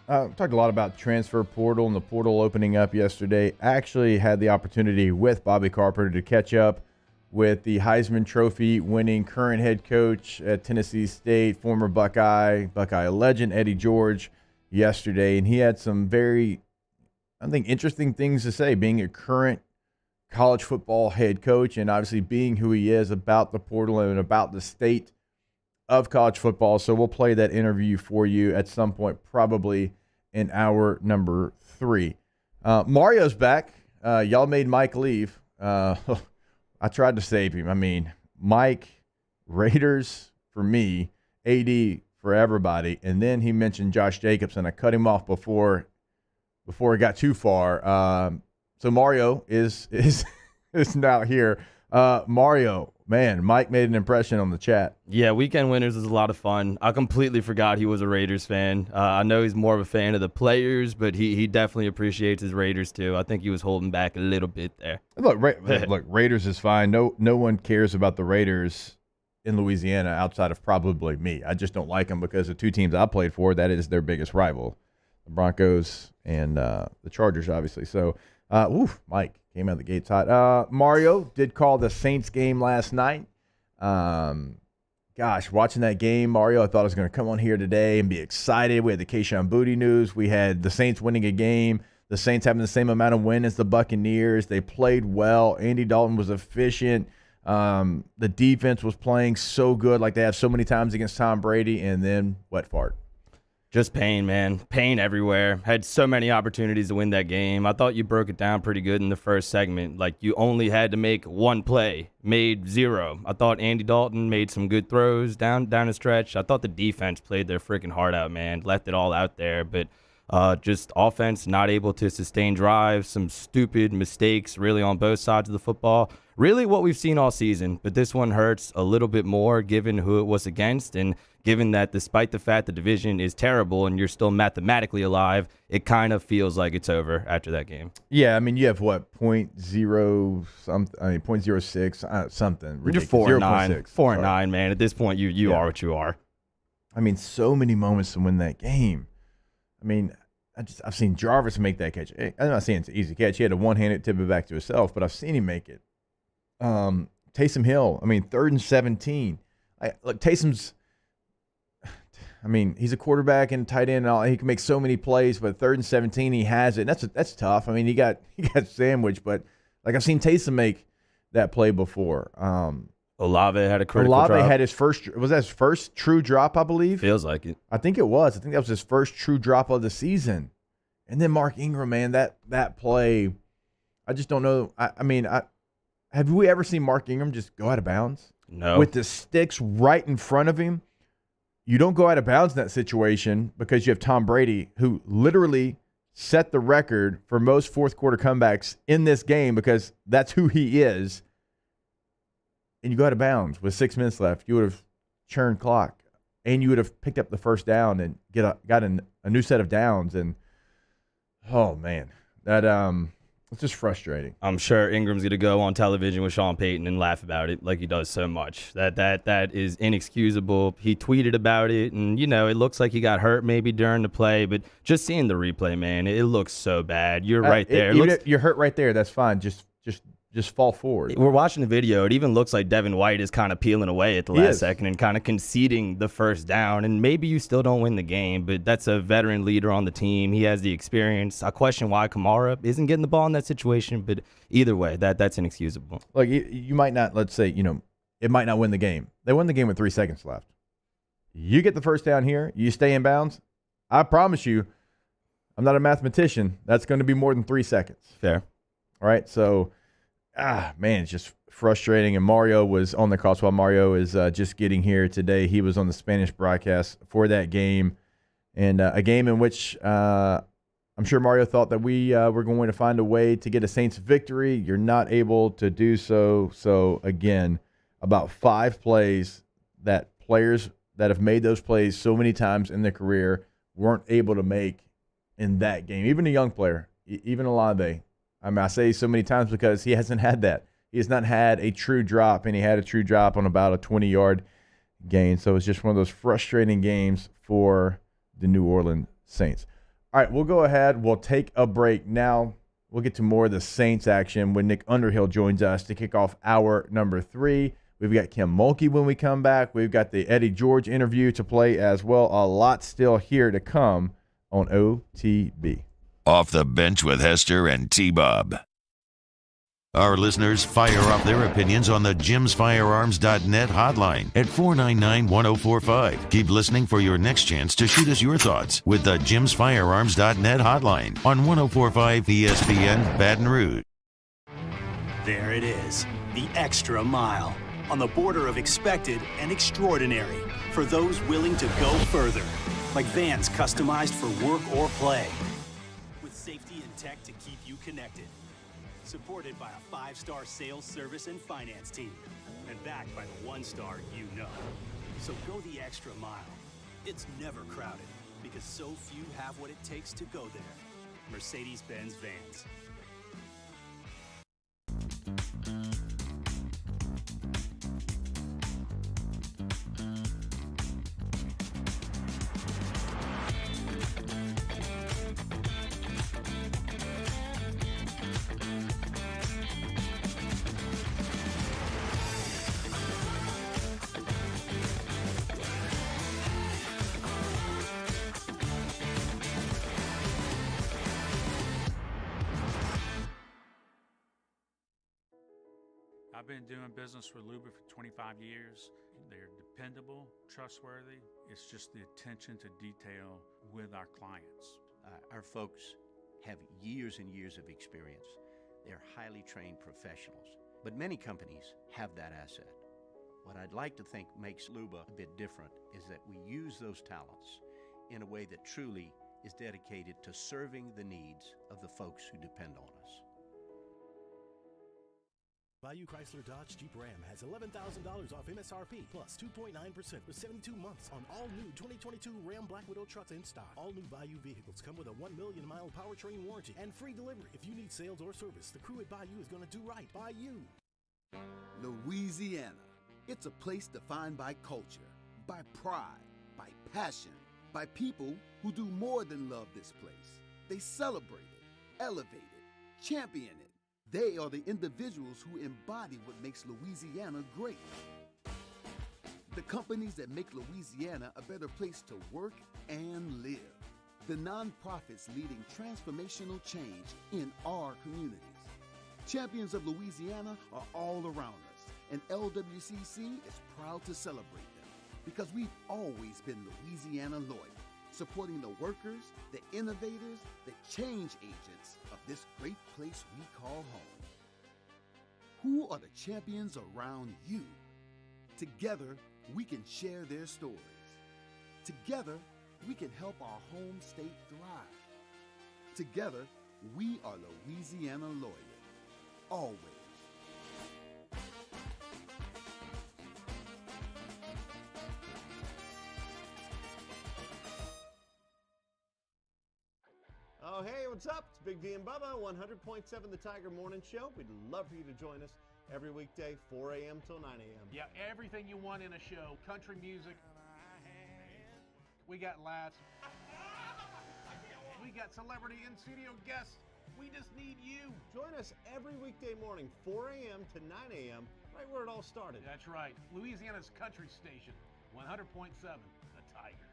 Talked a lot about transfer portal and the portal opening up yesterday. I actually had the opportunity with Bobby Carpenter to catch up with the Heisman Trophy winning current head coach at Tennessee State, former Buckeye legend Eddie George yesterday. And he had some very, I think, interesting things to say, being a current college football head coach, and obviously being who he is about the portal and about the state of college football. So we'll play that interview for you at some point, probably in hour number 3. Mario's back. Y'all made Mike leave. I tried to save him. I mean, Mike, Raiders for me, AD for everybody, and then he mentioned Josh Jacobs, and I cut him off before it got too far. So Mario is now here. Mario, man, Mike made an impression on the chat. Yeah, Weekend Winners is a lot of fun. I completely forgot he was a Raiders fan. I know he's more of a fan of the players, but he definitely appreciates his Raiders too. I think he was holding back a little bit there. Look, Raiders is fine. No one cares about the Raiders in Louisiana outside of probably me. I just don't like them because the 2 teams I played for, that is their biggest rival, the Broncos and the Chargers, obviously. So, Mike came out of the gates hot. Mario did call the Saints game last night. Gosh, watching that game, Mario, I thought I was going to come on here today and be excited. We had the Keyshawn Boutte news. We had the Saints winning a game. The Saints having the same amount of win as the Buccaneers. They played well. Andy Dalton was efficient. The defense was playing so good, like they have so many times against Tom Brady, and then wet fart. Just pain, man. Pain everywhere. Had so many opportunities to win that game. I thought you broke it down pretty good in the first segment. Like, you only had to make one play, made 0. I thought Andy Dalton made some good throws down the stretch. I thought the defense played their freaking heart out, man. Left it all out there, but just offense not able to sustain drives, some stupid mistakes really on both sides of the football. Really what we've seen all season, but this one hurts a little bit more given who it was against, and given that despite the fact the division is terrible and you're still mathematically alive, it kind of feels like it's over after that game. Yeah, I mean, you have what, 0.0 something, 0.06 something. Ridiculous. You're 4-9. 4-9, man. At this point, you are what you are. I mean, so many moments to win that game. I mean, I've seen Jarvis make that catch. I'm not saying it's an easy catch. He had a one-handed tip it back to himself, but I've seen him make it. Taysom Hill, I mean, 3rd and 17. Look, Taysom's, I mean, he's a quarterback and tight end and all. He can make so many plays, but 3rd and 17, he has it. That's tough. I mean, he got sandwiched, but like I've seen Taysom make that play before. Olave had a critical drop. Olave had his first true drop, I believe. Feels like it. I think it was. I think that was his first true drop of the season. And then Mark Ingram, man, that play, I just don't know. I mean, have we ever seen Mark Ingram just go out of bounds? No. With the sticks right in front of him. You don't go out of bounds in that situation because you have Tom Brady, who literally set the record for most fourth-quarter comebacks in this game because that's who he is. And you go out of bounds with 6 minutes left. You would have churned clock, and you would have picked up the first down and got a new set of downs. And, oh, man, it's just frustrating. I'm sure Ingram's going to go on television with Sean Payton and laugh about it like he does so much. That is inexcusable. He tweeted about it, and, it looks like he got hurt maybe during the play, but just seeing the replay, man, it looks so bad. You're right there. You're hurt right there. That's fine. Just fall forward. We're watching the video. It even looks like Devin White is kind of peeling away at the last second and kind of conceding the first down. And maybe you still don't win the game, but that's a veteran leader on the team. He has the experience. I question why Kamara isn't getting the ball in that situation, but either way, that's inexcusable. Like, you might not, let's say, it might not win the game. They won the game with 3 seconds left. You get the first down here, you stay in bounds. I promise you, I'm not a mathematician. That's going to be more than 3 seconds. Fair. All right, so... man, it's just frustrating. And Mario was on the call. While Mario is just getting here today, he was on the Spanish broadcast for that game. And a game in which I'm sure Mario thought that we were going to find a way to get a Saints victory. You're not able to do so. So, again, about 5 plays that players that have made those plays so many times in their career weren't able to make in that game. Even a young player, even Olave. I mean, I say so many times because he hasn't had that. He has not had a true drop, and he had a true drop on about a 20-yard gain. So it's just one of those frustrating games for the New Orleans Saints. All right, we'll go ahead. We'll take a break. Now we'll get to more of the Saints action when Nick Underhill joins us to kick off hour number 3. We've got Kim Mulkey when we come back. We've got the Eddie George interview to play as well. A lot still here to come on OTB. Off the Bench with Hester and T-Bob. Our listeners fire off their opinions on the jimsfirearms.net hotline at 499-1045. Keep listening for your next chance to shoot us your thoughts with the jimsfirearms.net hotline on 1045 ESPN Baton Rouge. There it is, the extra mile, on the border of expected and extraordinary for those willing to go further, like vans customized for work or play, with safety and tech to keep you connected. Supported by a 5-star sales, service, and finance team. And backed by the 1-star you know. So go the extra mile. It's never crowded because so few have what it takes to go there. Mercedes-Benz Vans. I've been doing business with Luba for 25 years. They're dependable, trustworthy. It's just the attention to detail with our clients. Our folks have years and years of experience. They're highly trained professionals, but many companies have that asset. What I'd like to think makes Luba a bit different is that we use those talents in a way that truly is dedicated to serving the needs of the folks who depend on us. Bayou Chrysler Dodge Jeep Ram has $11,000 off MSRP plus 2.9% for 72 months on all new 2022 Ram Black Widow trucks in stock. All new Bayou vehicles come with a 1 million mile powertrain warranty and free delivery. If you need sales or service, the crew at Bayou is going to do right by you. Louisiana. It's a place defined by culture, by pride, by passion, by people who do more than love this place. They celebrate it, elevate it, champion it. They are the individuals who embody what makes Louisiana great. The companies that make Louisiana a better place to work and live. The nonprofits leading transformational change in our communities. Champions of Louisiana are all around us, and LWCC is proud to celebrate them because we've always been Louisiana loyal, supporting the workers, the innovators, the change agents of this great place we call home. Who are the champions around you? Together, we can share their stories. Together, we can help our home state thrive. Together, we are Louisiana loyal. Always. Oh, hey, what's up? It's Big D and Bubba, 100.7 The Tiger Morning Show. We'd love for you to join us every weekday, 4 a.m. till 9 a.m. Yeah, everything you want in a show. Country music. We got laughs. We got celebrity in-studio guests. We just need you. Join us every weekday morning, 4 a.m. to 9 a.m., right where it all started. That's right. Louisiana's country station, 100.7 The Tiger.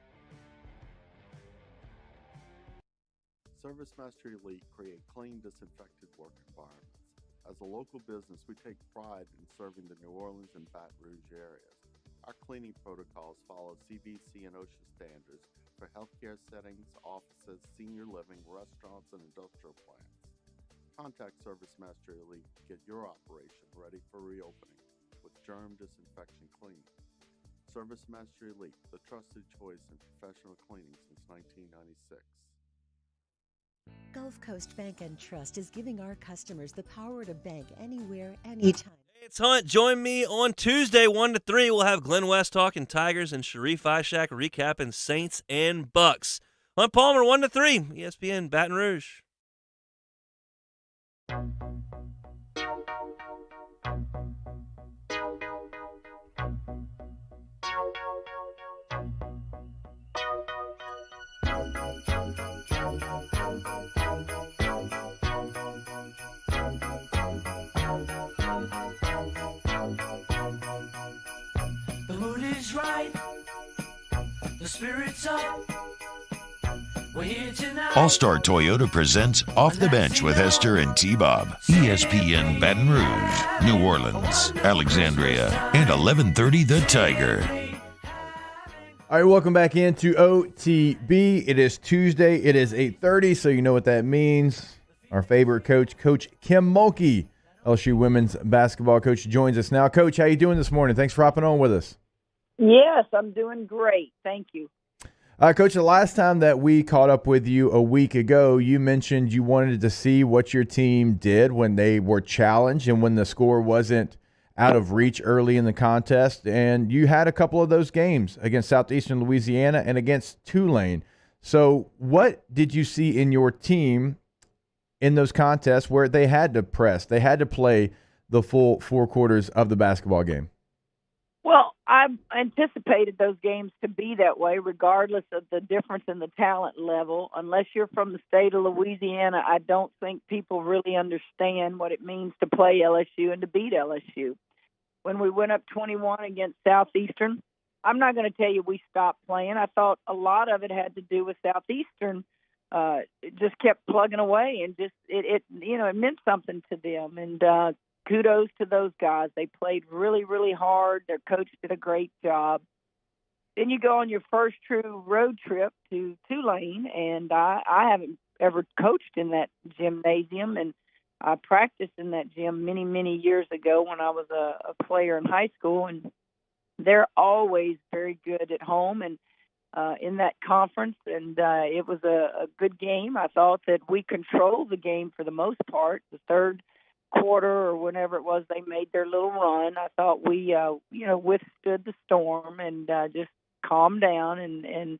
Service Master Elite create clean, disinfected work environments. As a local business, we take pride in serving the New Orleans and Baton Rouge areas. Our cleaning protocols follow CDC and OSHA standards for healthcare settings, offices, senior living, restaurants, and industrial plants. Contact Service Master Elite to get your operation ready for reopening with germ disinfection cleaning. Service Master Elite, the trusted choice in professional cleaning since 1996. Gulf Coast Bank and Trust is giving our customers the power to bank anywhere, anytime. Hey, it's Hunt. Join me on Tuesday, 1 to 3. We'll have Glenn West talking Tigers and Sharif Ishak recapping Saints and Bucks. Hunt Palmer, 1 to 3, ESPN Baton Rouge. The mood is right, the spirit's up. All-Star Toyota presents Off the Bench with Esther and T-Bob. ESPN Baton Rouge, New Orleans, Alexandria, and 1130 The Tiger. All right, welcome back into OTB. It is Tuesday. It is 8:30, so you know what that means. Our favorite coach, Coach Kim Mulkey, LSU women's basketball coach, joins us now. Coach, how you doing this morning? Thanks for hopping on with us. Yes, I'm doing great. Thank you. Coach, the last time that we caught up with you a week ago, you mentioned you wanted to see what your team did when they were challenged and when the score wasn't out of reach early in the contest. And you had a couple of those games against Southeastern Louisiana and against Tulane. So what did you see in your team in those contests where they had to press, they had to play the full 4 quarters of the basketball game? Well, I anticipated those games to be that way, regardless of the difference in the talent level. Unless you're from the state of Louisiana, I don't think people really understand what it means to play LSU and to beat LSU. When we went up 21 against Southeastern, I'm not going to tell you we stopped playing. I thought a lot of it had to do with Southeastern. It just kept plugging away, and just it meant something to them. And kudos to those guys. They played really, really hard. Their coach did a great job. Then you go on your first true road trip to Tulane, and I haven't ever coached in that gymnasium, and I practiced in that gym many, many years ago when I was a player in high school, and they're always very good at home and in that conference, and it was a good game. I thought that we controlled the game for the most part. The third quarter or whenever it was they made their little run, I thought we withstood the storm and just calmed down and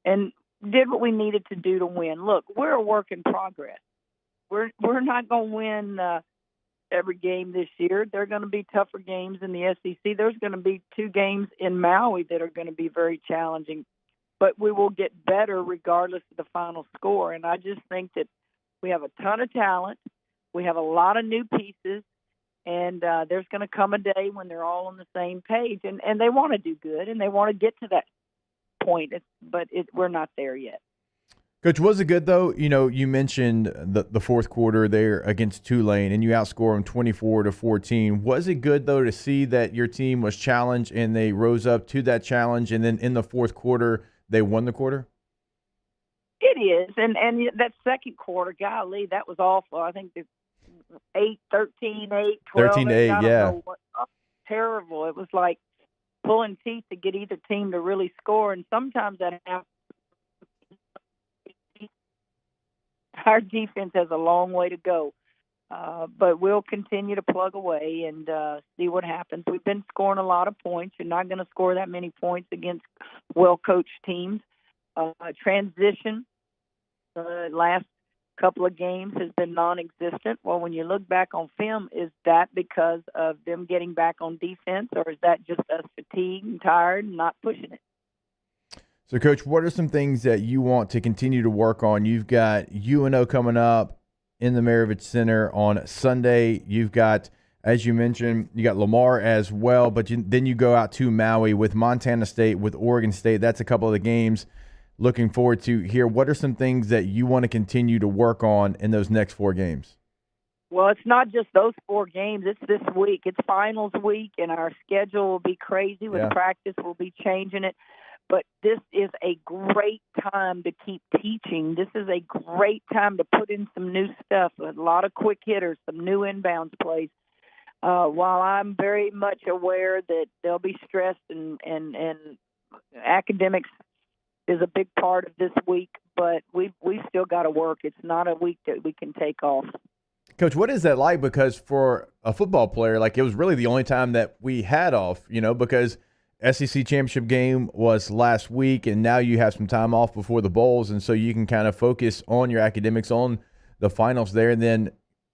did what we needed to do to win. Look, we're a work in progress. We're not going to win every game this year. There are going to be tougher games in the SEC. There's going to be 2 games in Maui that are going to be very challenging, but we will get better regardless of the final score. And I just think that we have a ton of talent. We have a lot of new pieces, and there's going to come a day when they're all on the same page, and they want to do good, and they want to get to that point, but we're not there yet. Coach, was it good, though? You know, you mentioned the fourth quarter there against Tulane, and you outscored them 24-14. Was it good, though, to see that your team was challenged and they rose up to that challenge, and then in the fourth quarter they won the quarter? It is, and that second quarter, golly, that was awful. I think the 13-8, 13-8, yeah. Terrible. It was like pulling teeth to get either team to really score, and sometimes that happens. Our defense has a long way to go, but we'll continue to plug away and see what happens. We've been scoring a lot of points. You're not going to score that many points against well-coached teams. Transition, the last couple of games has been non-existent. Well, when you look back on film, is that because of them getting back on defense, or is that just us fatigued and tired and not pushing it? So, Coach, what are some things that you want to continue to work on? You've got UNO coming up in the Maravich Center on Sunday. You've got, as you mentioned, you got Lamar as well, but then you go out to Maui with Montana State, with Oregon State. That's a couple of the games looking forward to here. What are some things that you want to continue to work on in those next 4 games? Well, it's not just those 4 games. It's this week. It's finals week, and our schedule will be crazy with practice. We'll be changing it. But this is a great time to keep teaching. This is a great time to put in some new stuff, a lot of quick hitters, some new inbounds plays. While I'm very much aware that they'll be stressed and academics is a big part of this week, but we still got to work. It's not a week that we can take off. Coach, what is that like? Because for a football player, like, it was really the only time that we had off, because SEC championship game was last week, and now you have some time off before the bowls, and so you can kind of focus on your academics, on the finals there, and then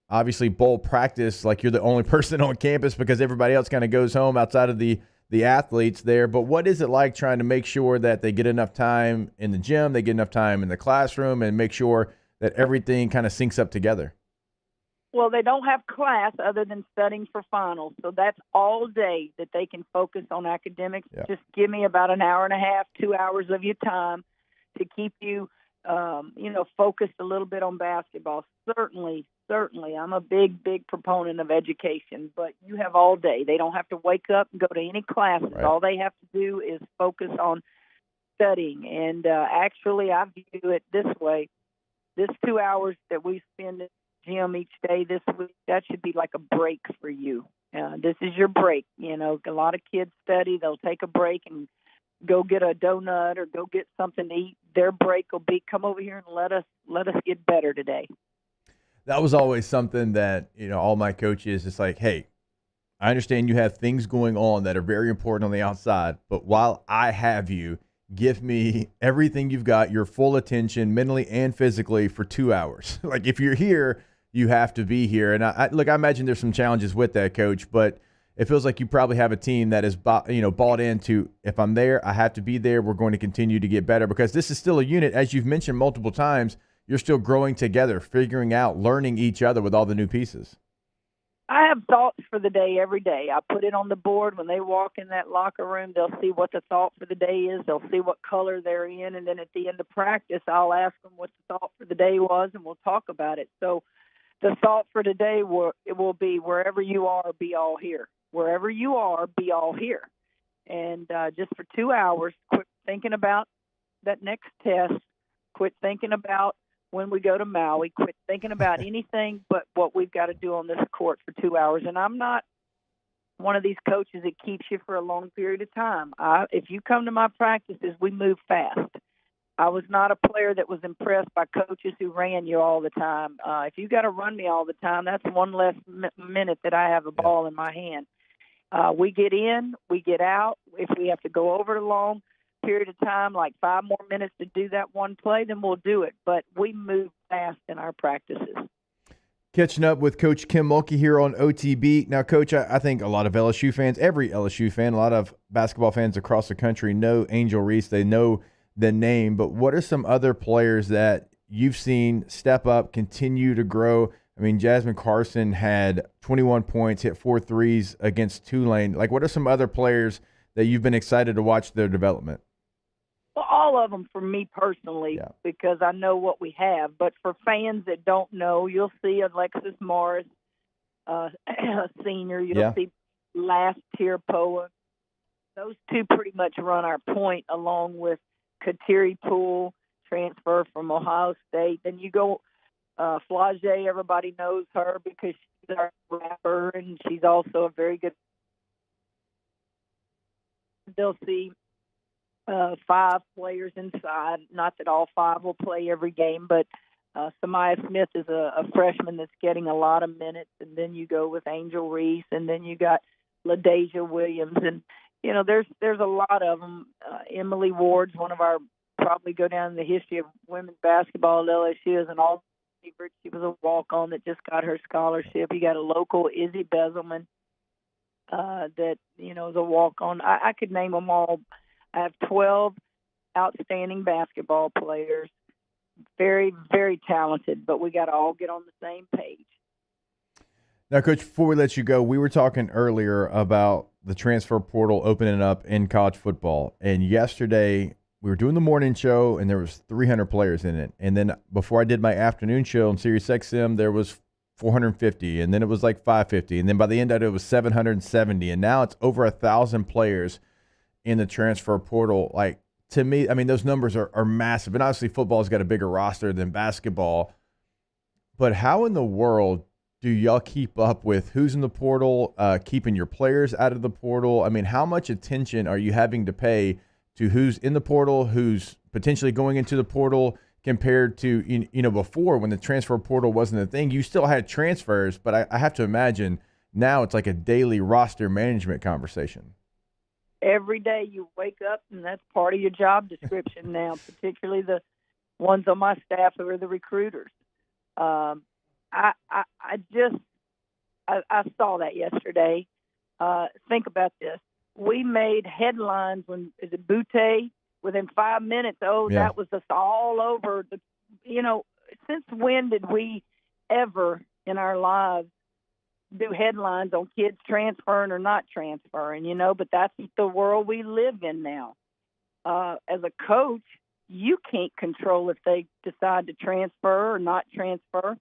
obviously bowl practice, like, you're the only person on campus because everybody else kind of goes home outside of the athletes there. But what is it like trying to make sure that they get enough time in the gym, they get enough time in the classroom, and make sure that everything kind of syncs up together? Well, they don't have class other than studying for finals, so that's all day that they can focus on academics. Yeah. Just give me about an hour and a half, 2 hours of your time to keep you focused a little bit on basketball. Certainly, I'm a big proponent of education, but you have all day. They don't have to wake up and go to any classes. Right. All they have to do is focus on studying. And actually, I view it this way. This 2 hours that we spend in the gym each day this week, that should be like a break for you. This is your break. A lot of kids study. They'll take a break and go get a donut or go get something to eat. Their break will be, come over here and let us get better today. That was always something that, all my coaches, it's like, hey, I understand you have things going on that are very important on the outside, but while I have you, give me everything you've got, your full attention, mentally and physically, for 2 hours. Like, if you're here, you have to be here. And I imagine there's some challenges with that, Coach, but it feels like you probably have a team that is, bought into, if I'm there, I have to be there. We're going to continue to get better, because this is still a unit. As you've mentioned multiple times, you're still growing together, figuring out, learning each other with all the new pieces. I have thoughts for the day every day. I put it on the board. When they walk in that locker room, they'll see what the thought for the day is. They'll see what color they're in. And then at the end of practice, I'll ask them what the thought for the day was, and we'll talk about it. So the thought for today will be, wherever you are, be all here. Wherever you are, be all here. And just for 2 hours, quit thinking about that next test. Quit thinking about when we go to Maui. Quit thinking about anything but what we've got to do on this court for 2 hours. And I'm not one of these coaches that keeps you for a long period of time. If you come to my practices, we move fast. I was not a player that was impressed by coaches who ran you all the time. If you got to run me all the time, that's one less minute that I have a ball in my hand. We get in, we get out. If we have to go over a long period of time, like 5 more minutes to do that one play, then we'll do it. But we move fast in our practices. Catching up with Coach Kim Mulkey here on OTB. Now, Coach, I think a lot of LSU fans, every LSU fan, a lot of basketball fans across the country know Angel Reese. They know the name. But what are some other players that you've seen step up, continue to grow? I mean, Jasmine Carson had 21 points, hit 4 threes against Tulane. Like, what are some other players that you've been excited to watch their development? Well, all of them for me personally, because I know what we have. But for fans that don't know, you'll see Alexis Morris, senior. You'll see Last Tier Poa. Those two pretty much run our point, along with Kateri Poole, transfer from Ohio State. Then you go Flage, everybody knows her because she's our rapper, and she's also a very good. They'll see 5 players inside. Not that all 5 will play every game, but Samaya Smith is a freshman that's getting a lot of minutes. And then you go with Angel Reese, and then you got LaDasia Williams. And, there's a lot of them. Emily Ward's one of our, probably go down in the history of women's basketball at LSU as an all-favorite. She was a walk-on that just got her scholarship. You got a local, Izzy Bezelman, that, is a walk-on. I could name them all. I have 12 outstanding basketball players, very, very talented, but we got to all get on the same page. Now, Coach, before we let you go, we were talking earlier about the transfer portal opening up in college football. And yesterday we were doing the morning show, and there was 300 players in it. And then before I did my afternoon show on Sirius XM, there was 450, and then it was like 550. And then by the end of it, it was 770. And now it's over 1,000 players in the transfer portal. Like, to me, I mean, those numbers are massive. And obviously football's got a bigger roster than basketball. But how in the world do y'all keep up with who's in the portal, keeping your players out of the portal? I mean, how much attention are you having to pay to who's in the portal, who's potentially going into the portal, compared to, before when the transfer portal wasn't a thing? You still had transfers, but I have to imagine now it's like a daily roster management conversation. Every day you wake up, and that's part of your job description now, particularly the ones on my staff who are the recruiters. I saw that yesterday. Think about this. We made headlines when, is it Boutte? Within 5 minutes, that was just all over. Since when did we ever in our lives do headlines on kids transferring or not transferring, but that's the world we live in now. As a coach, you can't control if they decide to transfer or not transfer.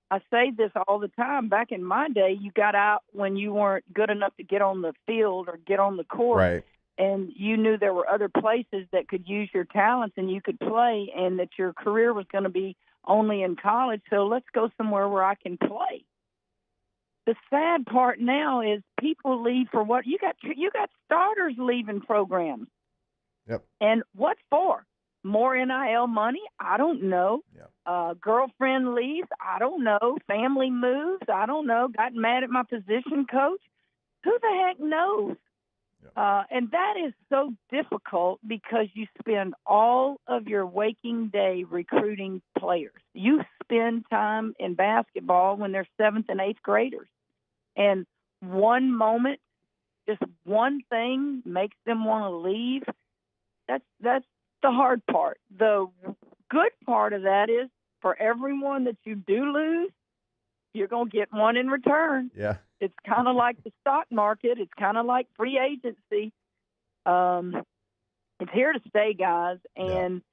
I say this all the time. Back in my day, you got out when you weren't good enough to get on the field or get on the court. Right. And you knew there were other places that could use your talents and you could play, and that your career was going to be only in college. So let's go somewhere where I can play. The sad part now is people leave for what? You got starters leaving programs. Yep. And what for? More NIL money? I don't know. Yep. Girlfriend leaves? I don't know. Family moves? I don't know. Got mad at my position coach? Who the heck knows? And that is so difficult because you spend all of your waking day recruiting players. You spend time in basketball when they're 7th and 8th graders. And one moment, just one thing makes them want to leave. That's the hard part. The good part of that is for everyone that you do lose, you're going to get one in return. Yeah. It's kind of like the stock market. It's kind of like free agency. It's here to stay, guys. And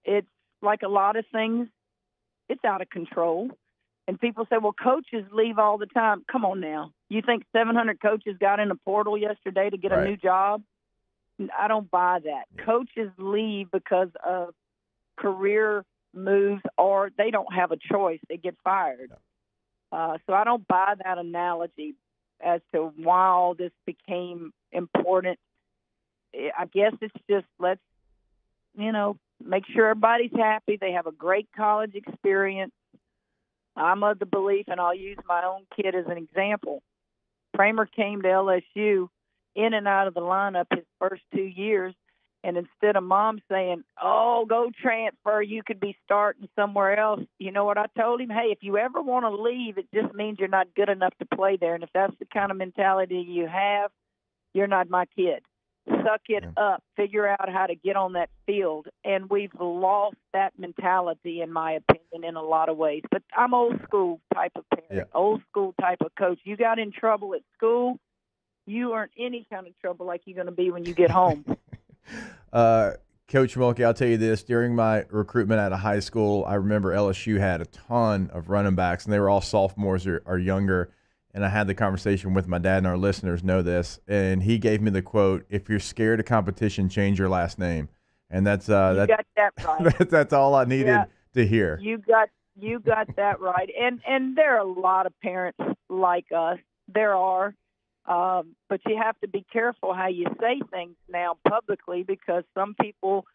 it's like a lot of things, it's out of control. And people say, well, coaches leave all the time. Come on now. You think 700 coaches got in a portal yesterday to get a new job? I don't buy that. Yeah. Coaches leave because of career moves or they don't have a choice. They get fired. So I don't buy that analogy as to why all this became important. I guess it's just let's, make sure everybody's happy. They have a great college experience. I'm of the belief, and I'll use my own kid as an example. Kramer came to LSU in and out of the lineup his first 2 years, and instead of mom saying, oh, go transfer, you could be starting somewhere else, you know what I told him? Hey, if you ever want to leave, it just means you're not good enough to play there. And if that's the kind of mentality you have, you're not my kid. Suck it up. Figure out how to get on that field. And we've lost that mentality, in my opinion, in a lot of ways. But I'm old school type of parent, old school type of coach. You got in trouble at school, you aren't any kind of trouble like you're going to be when you get home. Coach Mulkey, I'll tell you this. During my recruitment at a high school, I remember LSU had a ton of running backs, and they were all sophomores or younger. And I had the conversation with my dad, and our listeners know this. And he gave me the quote, if you're scared of competition, change your last name. And that's got that right. That's all I needed to hear. You got that right. And there are a lot of parents like us. There are. But you have to be careful how you say things now publicly, because some people,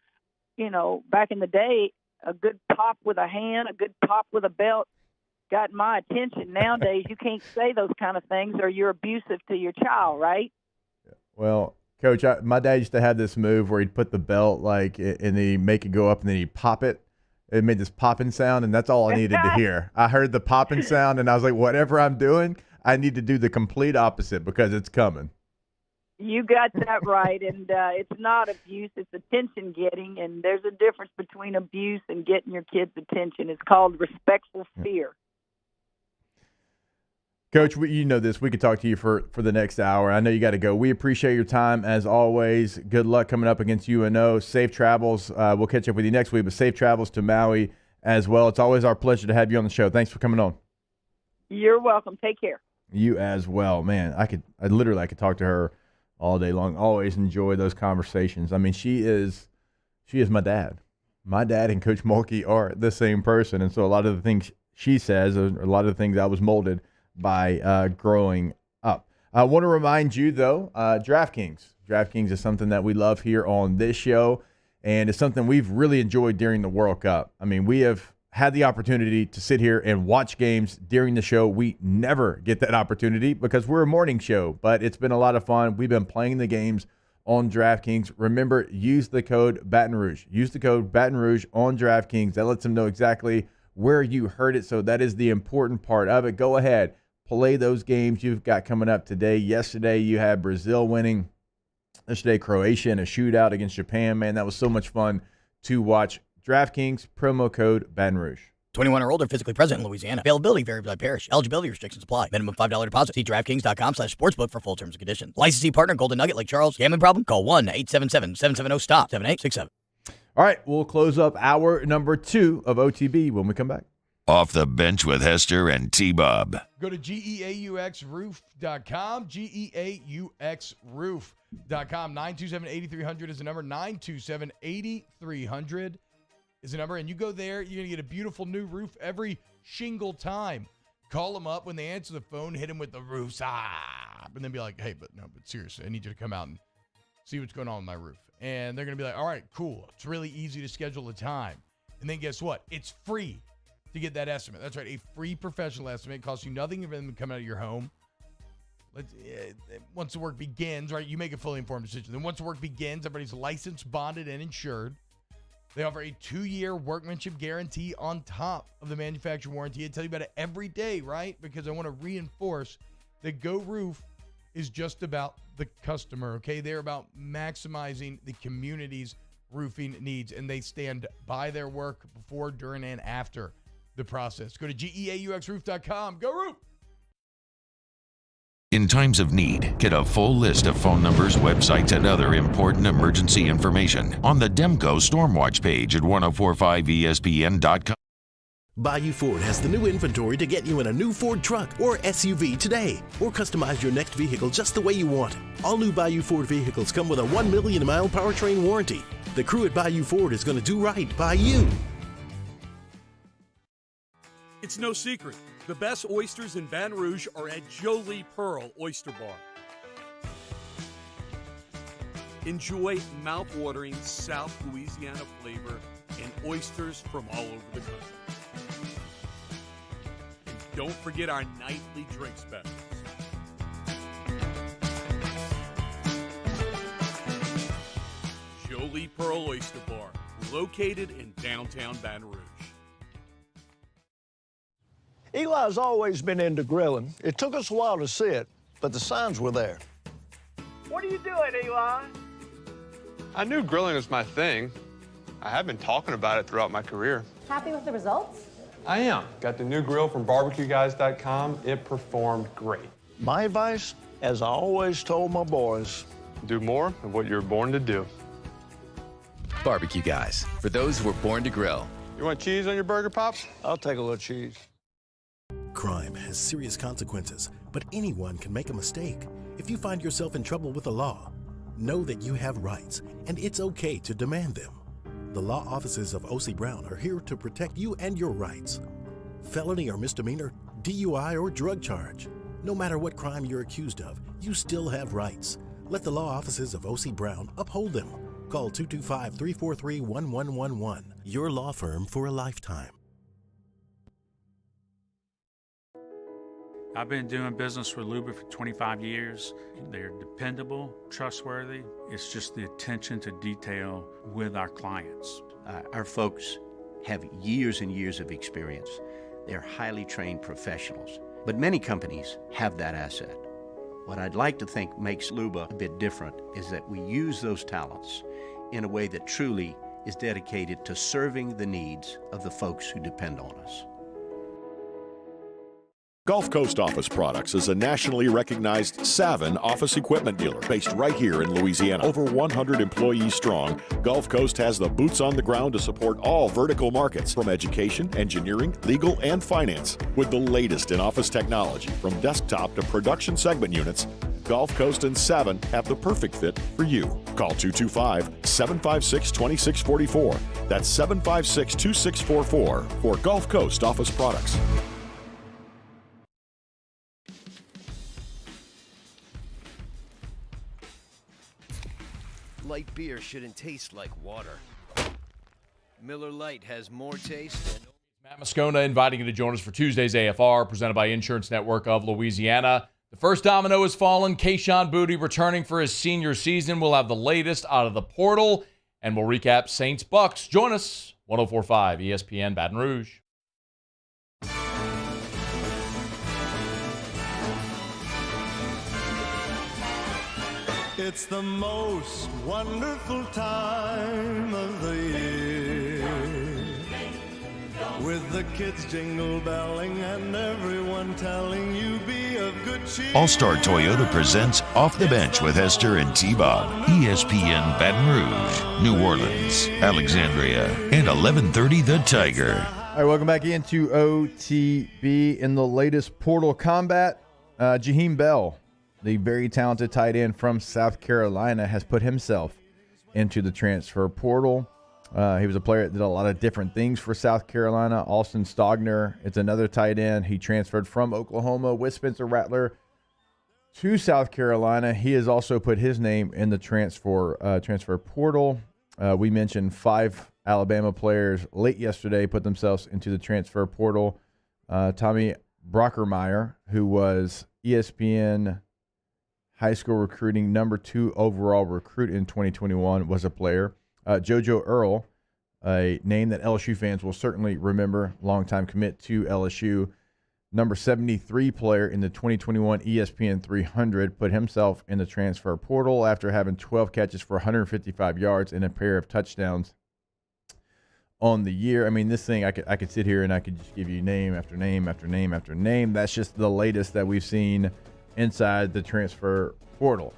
back in the day, a good pop with a hand, a good pop with a belt got my attention. Nowadays, you can't say those kind of things or you're abusive to your child, right? Well, Coach, my dad used to have this move where he'd put the belt and then he'd make it go up and then he'd pop it. It made this popping sound, and that's all I needed to hear. I heard the popping sound, and I was like, whatever I'm doing, I need to do the complete opposite because it's coming. You got that right, and it's not abuse, it's attention getting, and there's a difference between abuse and getting your kids' attention. It's called respectful fear. Coach, you know this. We could talk to you for the next hour. I know you got to go. We appreciate your time, as always. Good luck coming up against UNO. Safe travels. We'll catch up with you next week, but safe travels to Maui as well. It's always our pleasure to have you on the show. Thanks for coming on. You're welcome. Take care. You as well. Man, I could talk to her all day long. Always enjoy those conversations. I mean, she is my dad. My dad and Coach Mulkey are the same person, and so a lot of the things she says are a lot of the things I was molded by growing up. I want to remind you, though, DraftKings. DraftKings is something that we love here on this show, and it's something we've really enjoyed during the World Cup. I mean, we have had the opportunity to sit here and watch games during the show. We never get that opportunity because we're a morning show, but it's been a lot of fun. We've been playing the games on DraftKings. Remember, use the code Baton Rouge. Use the code Baton Rouge on DraftKings. That lets them know exactly where you heard it, so that is the important part of it. Go ahead. Play those games you've got coming up today. Yesterday, you had Brazil winning. Yesterday, Croatia in a shootout against Japan. Man, that was so much fun to watch. DraftKings, promo code Baton Rouge. 21 or older, physically present in Louisiana. Availability varies by parish. Eligibility restrictions apply. Minimum $5 deposit. See DraftKings.com/sportsbook for full terms and conditions. Licensee partner Golden Nugget Lake Charles. Gambling problem? Call 1-877-770-STOP. 7867. All right, we'll close up hour number 2 of OTB when we come back. Off the Bench with Hester and T-Bob. Go to GEAUXroof.com, GEAUXroof.com. 927-8300 is the number. 927-8300 is the number. And you go there, you're going to get a beautiful new roof every shingle time. Call them up when they answer the phone, hit them with the roofs, and then be like, hey, but seriously, I need you to come out and see what's going on with my roof. And they're going to be like, all right, cool. It's really easy to schedule a time. And then guess what? It's free to get that estimate. That's right, a free professional estimate. It costs you nothing for them to come out of your home. Once the work begins, right, you make a fully informed decision. Then once the work begins, everybody's licensed, bonded, and insured. They offer a 2-year workmanship guarantee on top of the manufacturer warranty. I tell you about it every day, right? Because I want to reinforce that Go Roof is just about the customer, okay? They're about maximizing the community's roofing needs, and they stand by their work before, during, and after the process. Go to GEAUXroof.com. Go Roof! In times of need, get a full list of phone numbers, websites, and other important emergency information on the Demco Stormwatch page at 1045ESPN.com. Bayou Ford has the new inventory to get you in a new Ford truck or SUV today, or customize your next vehicle just the way you want. All new Bayou Ford vehicles come with a 1 million mile powertrain warranty. The crew at Bayou Ford is going to do right by you. It's no secret. The best oysters in Baton Rouge are at Jolie Pearl Oyster Bar. Enjoy mouth-watering South Louisiana flavor and oysters from all over the country. And don't forget our nightly drink specials. Jolie Pearl Oyster Bar, located in downtown Baton Rouge. Eli's always been into grilling. It took us a while to see it, but the signs were there. What are you doing, Eli? I knew grilling was my thing. I have been talking about it throughout my career. Happy with the results? I am. Got the new grill from barbecueguys.com. It performed great. My advice, as I always told my boys, do more of what you were born to do. Barbecue Guys, for those who were born to grill. You want cheese on your burger, Pops? I'll take a little cheese. Crime has serious consequences, but anyone can make a mistake. If you find yourself in trouble with the law, know that you have rights, and it's okay to demand them. The law offices of O.C. Brown are here to protect you and your rights. Felony or misdemeanor, DUI or drug charge. No matter what crime you're accused of, you still have rights. Let the law offices of O.C. Brown uphold them. Call 225-343-1111. Your law firm for a lifetime. I've been doing business with Luba for 25 years. They're dependable, trustworthy. It's just the attention to detail with our clients. Our folks have years and years of experience. They're highly trained professionals, but many companies have that asset. What I'd like to think makes Luba a bit different is that we use those talents in a way that truly is dedicated to serving the needs of the folks who depend on us. Gulf Coast Office Products is a nationally recognized Savin office equipment dealer based right here in Louisiana. Over 100 employees strong, Gulf Coast has the boots on the ground to support all vertical markets, from education, engineering, legal, and finance. With the latest in office technology, from desktop to production segment units, Gulf Coast and Savin have the perfect fit for you. Call 225-756-2644. That's 756-2644 for Gulf Coast Office Products. Light beer shouldn't taste like water. Miller Lite has more taste and... Matt Moscona inviting you to join us for Tuesday's AFR, presented by Insurance Network of Louisiana. The first domino has fallen. Keyshawn Boutte returning for his senior season. We'll have the latest out of the portal, and we'll recap Saints Bucks. Join us, 104.5 ESPN Baton Rouge. It's the most wonderful time of the year. With the kids jingle belling and everyone telling you be of good cheer. All-Star Toyota presents Off the Bench with Hester and T-Bob. ESPN Baton Rouge, New Orleans, Alexandria, and 1130 The Tiger. All right, welcome back into OTB. In the latest portal combat, Jaheim Bell, the very talented tight end from South Carolina, has put himself into the transfer portal. He was a player that did a lot of different things for South Carolina. Austin Stogner is another tight end. He transferred from Oklahoma with Spencer Rattler to South Carolina. He has also put his name in the transfer portal. We mentioned 5 Alabama players late yesterday put themselves into the transfer portal. Tommy Brockermeyer, who was ESPN high school recruiting number 2 overall recruit in 2021, was a player. JoJo Earl, a name that LSU fans will certainly remember, longtime commit to LSU, number 73 player in the 2021 ESPN 300, put himself in the transfer portal after having 12 catches for 155 yards and a pair of touchdowns on the year. I mean, this thing, I could sit here and I could just give you name after name after name after name. That's just the latest that we've seen inside the transfer portal.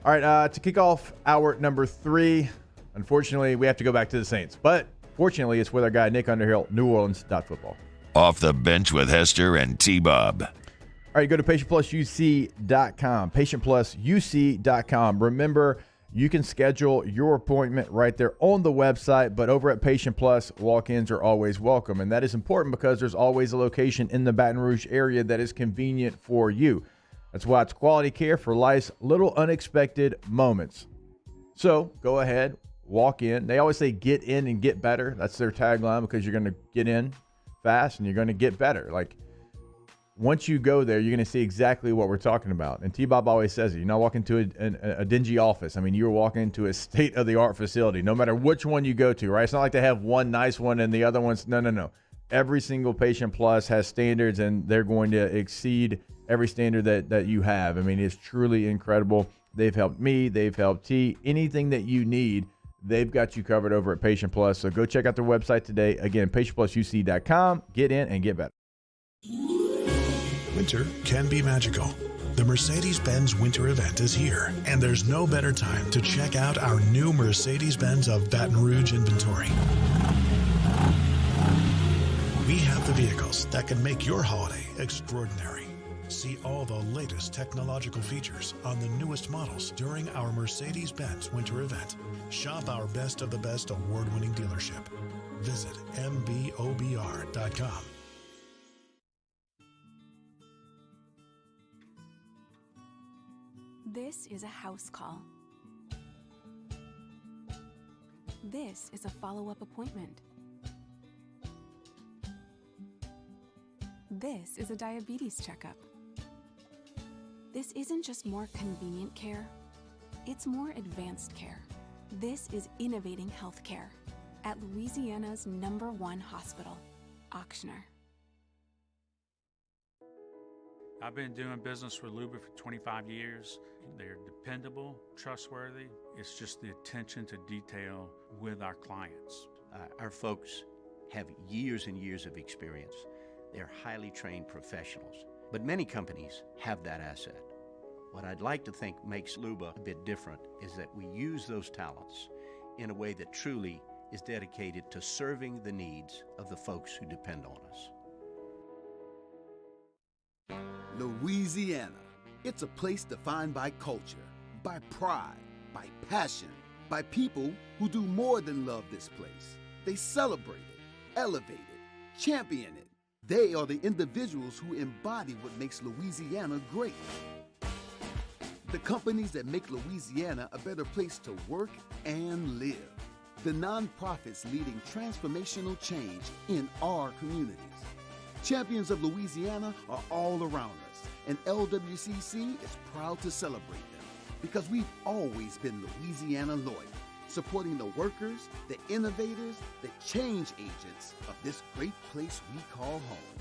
All right, to kick off hour number 3, unfortunately, we have to go back to the Saints. But fortunately, it's with our guy, Nick Underhill, NewOrleans.football. Off the Bench with Hester and T-Bob. All right, go to PatientPlusUC.com. PatientPlusUC.com. Remember, you can schedule your appointment right there on the website, but over at Patient Plus, walk-ins are always welcome. And that is important because there's always a location in the Baton Rouge area that is convenient for you. That's why it's quality care for life's little unexpected moments. So go ahead, walk in. They always say get in and get better. That's their tagline, because you're going to get in fast and you're going to get better. Like, once you go there, you're going to see exactly what we're talking about. And T-Bob always says it. You're not walking to a dingy office. I mean, you're walking into a state-of-the-art facility, no matter which one you go to, right? It's not like they have one nice one and the other one's – no. Every single Patient Plus has standards, and they're going to exceed every standard that you have. I mean, it's truly incredible. They've helped me. They've helped T. Anything that you need, they've got you covered over at Patient Plus. So go check out their website today. Again, PatientPlusUC.com. Get in and get better. Winter can be magical. The Mercedes-Benz Winter Event is here, and there's no better time to check out our new Mercedes-Benz of Baton Rouge inventory. We have the vehicles that can make your holiday extraordinary. See all the latest technological features on the newest models during our Mercedes-Benz Winter Event. Shop our best of the best award-winning dealership. Visit mbobr.com. This is a house call. This is a follow-up appointment. This is a diabetes checkup. This isn't just more convenient care, it's more advanced care. This is innovating healthcare at Louisiana's #1 hospital, Auctioner. I've been doing business with Luba for 25 years. They're dependable, trustworthy. It's just the attention to detail with our clients. Our folks have years and years of experience. They're highly trained professionals, but many companies have that asset. What I'd like to think makes Luba a bit different is that we use those talents in a way that truly is dedicated to serving the needs of the folks who depend on us. Louisiana. It's a place defined by culture, by pride, by passion, by people who do more than love this place. They celebrate it, elevate it, champion it. They are the individuals who embody what makes Louisiana great. The companies that make Louisiana a better place to work and live. The nonprofits leading transformational change in our communities. Champions of Louisiana are all around us, and LWCC is proud to celebrate them because we've always been Louisiana loyal, supporting the workers, the innovators, the change agents of this great place we call home.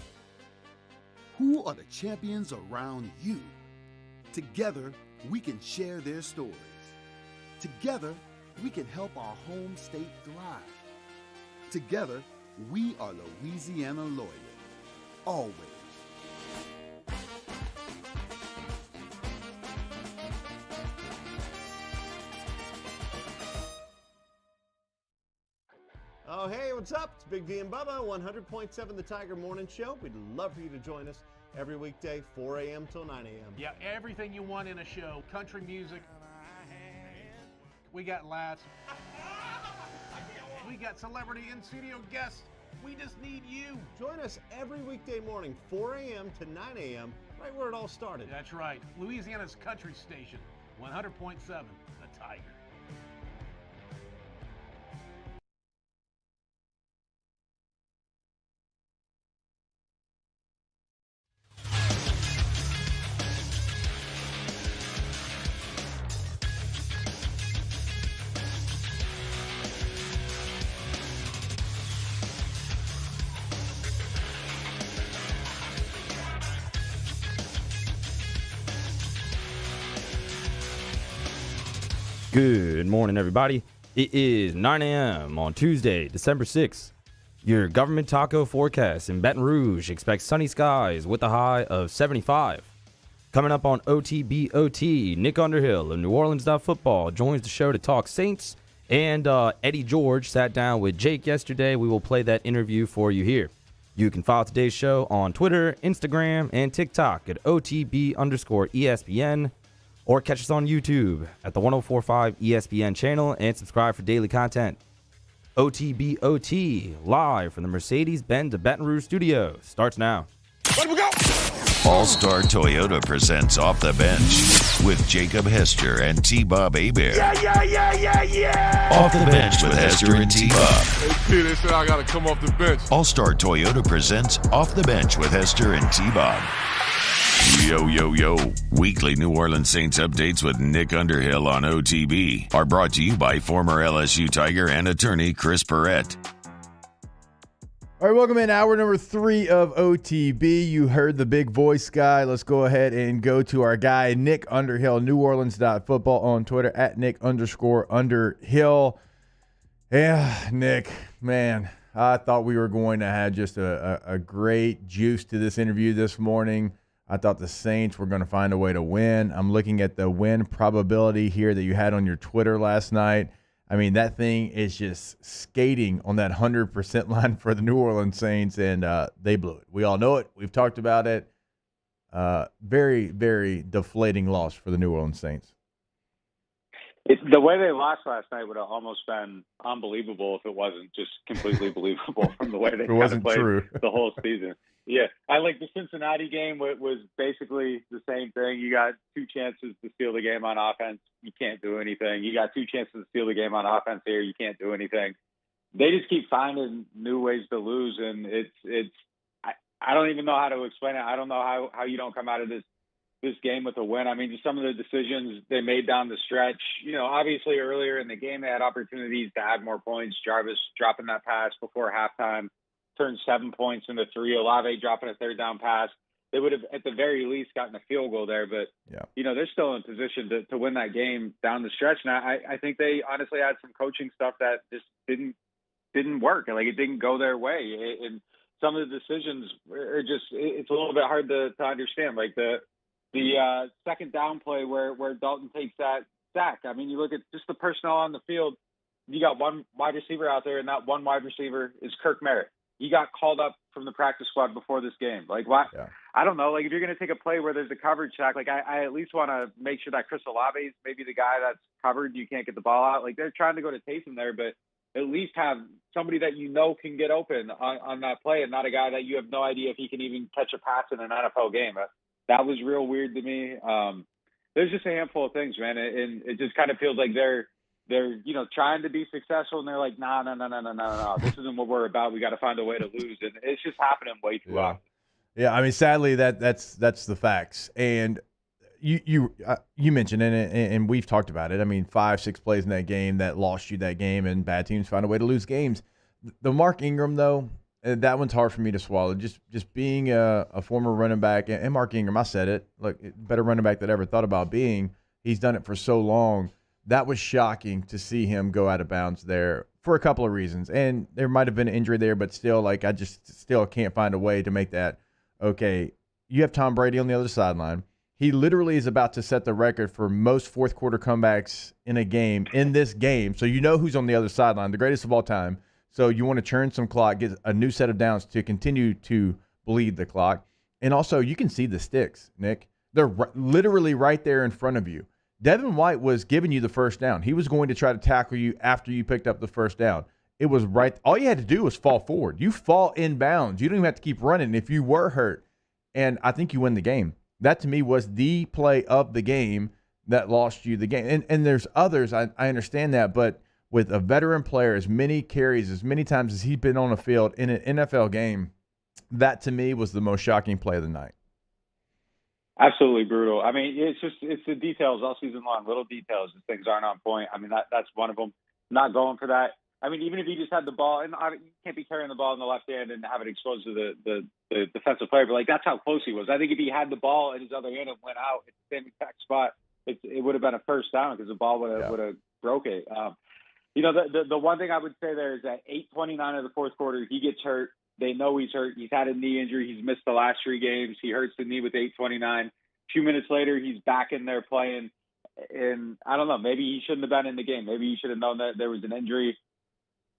Who are the champions around you? Together, we can share their stories. Together, we can help our home state thrive. Together, We are Louisiana loyal. Always. Oh, hey, what's up? It's Big V and Bubba, 100.7 The Tiger Morning Show. We'd love for you to join us every weekday, 4 a.m. till 9 a.m. Yeah, everything you want in a show. Country music. We got laughs. We got celebrity in-studio guests. We just need you. Join us every weekday morning, 4 a.m. to 9 a.m., right where it all started. That's right. Louisiana's country station, 100.7 The Tiger. Good morning, everybody. It is 9 a.m. on Tuesday, December 6th. Your government taco forecast in Baton Rouge expects sunny skies with a high of 75. Coming up on OTBOT, Nick Underhill of New Orleans Football joins the show to talk Saints. And Eddie George sat down with Jake yesterday. We will play that interview for you here. You can follow today's show on Twitter, Instagram, and TikTok at OTB_ESPN. Or catch us on YouTube at the 1045 ESPN channel and subscribe for daily content. OTBOT, live from the Mercedes-Benz of Baton Rouge studio, starts now. Let we go! All-Star Toyota presents Off the Bench with Jacob Hester and T-Bob Hebert. Yeah! Off the Bench with Hester and T-Bob. Hey, P, they said I got to come off the bench. All-Star Toyota presents Off the Bench with Hester and T-Bob. Yo. Weekly New Orleans Saints updates with Nick Underhill on OTB are brought to you by former LSU Tiger and attorney Chris Perrette. All right, welcome in hour number 3 of OTB. You heard the big voice guy. Let's go ahead and go to our guy, Nick Underhill, NewOrleans.football on Twitter, at Nick_Underhill. Yeah, Nick, man, I thought we were going to have just a great juice to this interview this morning. I thought the Saints were going to find a way to win. I'm looking at the win probability here that you had on your Twitter last night. I mean, that thing is just skating on that 100% line for the New Orleans Saints, and they blew it. We all know it. We've talked about it. Very, very deflating loss for the New Orleans Saints. The way they lost last night would have almost been unbelievable if it wasn't just completely believable from the way they kind of played the whole season. Yeah, I like the Cincinnati game was basically the same thing. You got 2 chances to steal the game on offense. You can't do anything. You got 2 chances to steal the game on offense here. You can't do anything. They just keep finding new ways to lose, and I don't even know how to explain it. I don't know how you don't come out of this game with a win. I mean, just some of the decisions they made down the stretch. You know, obviously earlier in the game they had opportunities to add more points. Jarvis dropping that pass before halftime turned 7 points into 3. Olave dropping a 3rd down pass. They would have at the very least gotten a field goal there, but you know, they're still in position to win that game down the stretch. And I think they honestly had some coaching stuff that just didn't work. Like, it didn't go their way. And some of the decisions are just, it's a little bit hard to understand. Like the 2nd down play where Dalton takes that sack. I mean, you look at just the personnel on the field. You got one wide receiver out there, and that one wide receiver is Kirk Merritt. He got called up from the practice squad before this game. Like, why? Yeah. I don't know. Like, if you're going to take a play where there's a coverage sack, like, I at least want to make sure that Chris Olave is maybe the guy that's covered. You can't get the ball out. Like, they're trying to go to Taysom there, but at least have somebody that you know can get open on that play, and not a guy that you have no idea if he can even catch a pass in an NFL game. That was real weird to me. There's just a handful of things, man, and it just kind of feels like they're you know, trying to be successful, and they're like, no, this isn't what we're about. We got to find a way to lose, and it's just happening way too often. Yeah, I mean, sadly, that's the facts. And you mentioned it, and we've talked about it. I mean, 5-6 plays in that game that lost you that game, and bad teams find a way to lose games. The Mark Ingram, though, that one's hard for me to swallow. Just being a former running back, and Mark Ingram, I said it, look, better running back than I ever thought about being. He's done it for so long. That was shocking to see him go out of bounds there for a couple of reasons. And there might have been an injury there, but still, like, I just still can't find a way to make that okay. You have Tom Brady on the other sideline. He literally is about to set the record for most fourth-quarter comebacks in a game in this game. So you know who's on the other sideline, the greatest of all time. So you want to churn some clock, get a new set of downs to continue to bleed the clock. And also, you can see the sticks, Nick. They're literally right there in front of you. Devin White was giving you the first down. He was going to try to tackle you after you picked up the first down. It was right. All you had to do was fall forward. You fall in bounds. You don't even have to keep running if you were hurt. And I think you win the game. That, to me, was the play of the game that lost you the game. And there's others. I understand that. But with a veteran player, as many carries, as many times as he's been on the field in an NFL game, that, to me, was the most shocking play of the night. Absolutely brutal. I mean, it's the details all season long, little details. Things aren't on point. I mean, that's one of them. Not going for that. I mean, even if he just had the ball, and you can't be carrying the ball in the left hand and have it exposed to the defensive player, but, like, that's how close he was. I think if he had the ball in his other hand and went out at the same exact spot, it would have been a first down because the ball would have broke it. The one thing I would say there is that 8:29 of the fourth quarter, he gets hurt. They know he's hurt. He's had a knee injury. He's missed the last 3 games. He hurts the knee with 8:29. A few minutes later, he's back in there playing. And I don't know, maybe he shouldn't have been in the game. Maybe he should have known that there was an injury.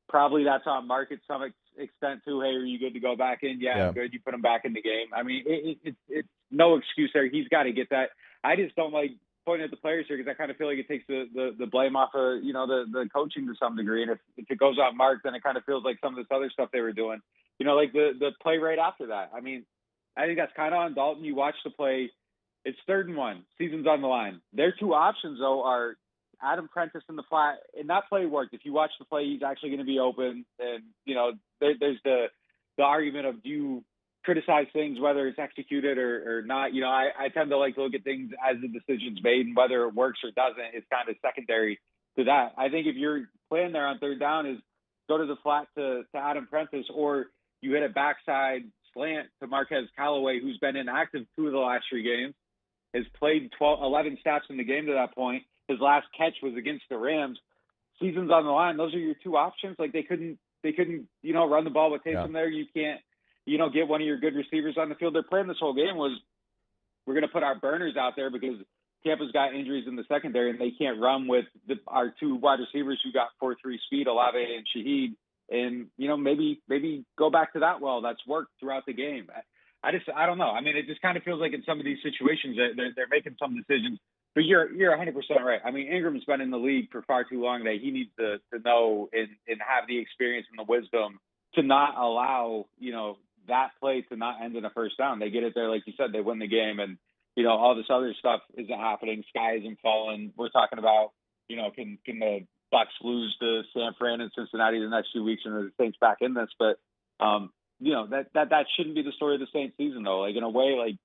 Probably that's on Mark at some extent too. Hey, are you good to go back in? Yeah. Good. You put him back in the game. I mean, it's no excuse there. He's got to get that. I just don't like pointing at the players here because I kind of feel like it takes the blame off of, the coaching to some degree. And if it goes on Mark, then it kind of feels like some of this other stuff they were doing. Like the play right after that. I mean, I think that's kind of on Dalton. You watch the play. It's 3rd and 1. Season's on the line. Their 2 options, though, are Adam Prentice in the flat. And that play worked. If you watch the play, he's actually going to be open. And, there's the argument of do you criticize things, whether it's executed or not. I tend to like to look at things as the decision's made, and whether it works or doesn't is kind of secondary to that. I think if your plan there on 3rd down is go to the flat to Adam Prentice, or you hit a backside slant to Marquez Callaway, who's been inactive 2 of the last 3 games, has played 11 snaps in the game to that point. His last catch was against the Rams. Season's on the line. Those are your 2 options. Like they couldn't, run the ball with Taysom there. You can't, get one of your good receivers on the field. Their plan this whole game was we're going to put our burners out there because Tampa's got injuries in the secondary and they can't run with our 2 wide receivers who got 4.3 speed, Olave and Shaheed. And, maybe go back to that. Well, that's worked throughout the game. I don't know. I mean, it just kind of feels like in some of these situations they're making some decisions. But you're 100% right. I mean, Ingram's been in the league for far too long that he needs to know and have the experience and the wisdom to not allow, that play to not end in a first down. They get it there, like you said, they win the game, and, all this other stuff isn't happening. Sky isn't falling. We're talking about, can the Bucs lose to San Fran and Cincinnati the next 2 weeks and the Saints back in this? But, that shouldn't be the story of the Saints season, though. Like, in a way, like,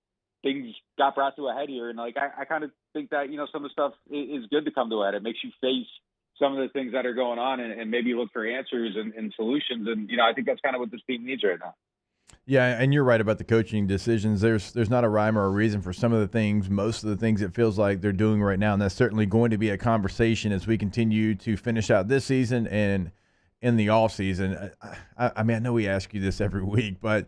things got brought to a head here. And, like, I kind of think that, some of the stuff is good to come to a head. It makes you face some of the things that are going on and maybe look for answers and solutions. And, I think that's kind of what this team needs right now. Yeah, and you're right about the coaching decisions. There's not a rhyme or a reason for some of the things, most of the things it feels like they're doing right now. And that's certainly going to be a conversation as we continue to finish out this season and in the off season. I mean, I know we ask you this every week, but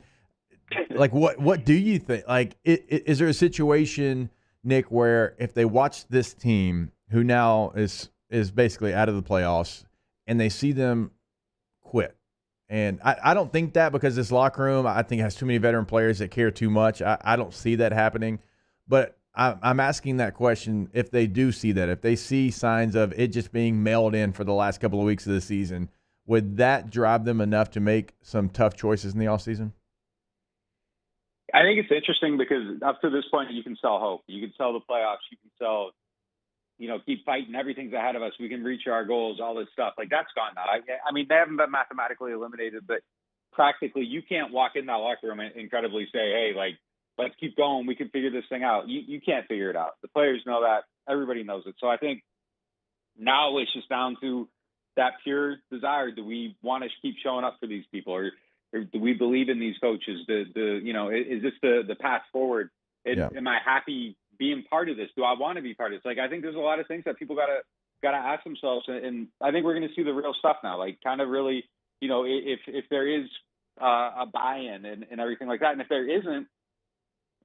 like, what do you think? Like, is there a situation, Nick, where if they watch this team who now is basically out of the playoffs and they see them quit? And I don't think that, because this locker room, I think, has too many veteran players that care too much. I don't see that happening. But I'm asking that question, if they do see that, if they see signs of it just being mailed in for the last couple of weeks of the season, would that drive them enough to make some tough choices in the offseason? I think it's interesting because up to this point, you can sell hope. You can sell the playoffs. You can sell, keep fighting. Everything's ahead of us. We can reach our goals, all this stuff. Like, that's gone now. I mean, they haven't been mathematically eliminated, but practically you can't walk in that locker room and incredibly say, hey, like, let's keep going. We can figure this thing out. You can't figure it out. The players know that. Everybody knows it. So I think now it's just down to that pure desire. Do we want to keep showing up for these people, or do we believe in these coaches? Is this the path forward? Am I happy being part of this? Do I want to be part of this? Like, I think there's a lot of things that people got to got to ask themselves, and I think we're going to see the real stuff now, like kind of really, if there is a buy-in and everything like that. And if there isn't,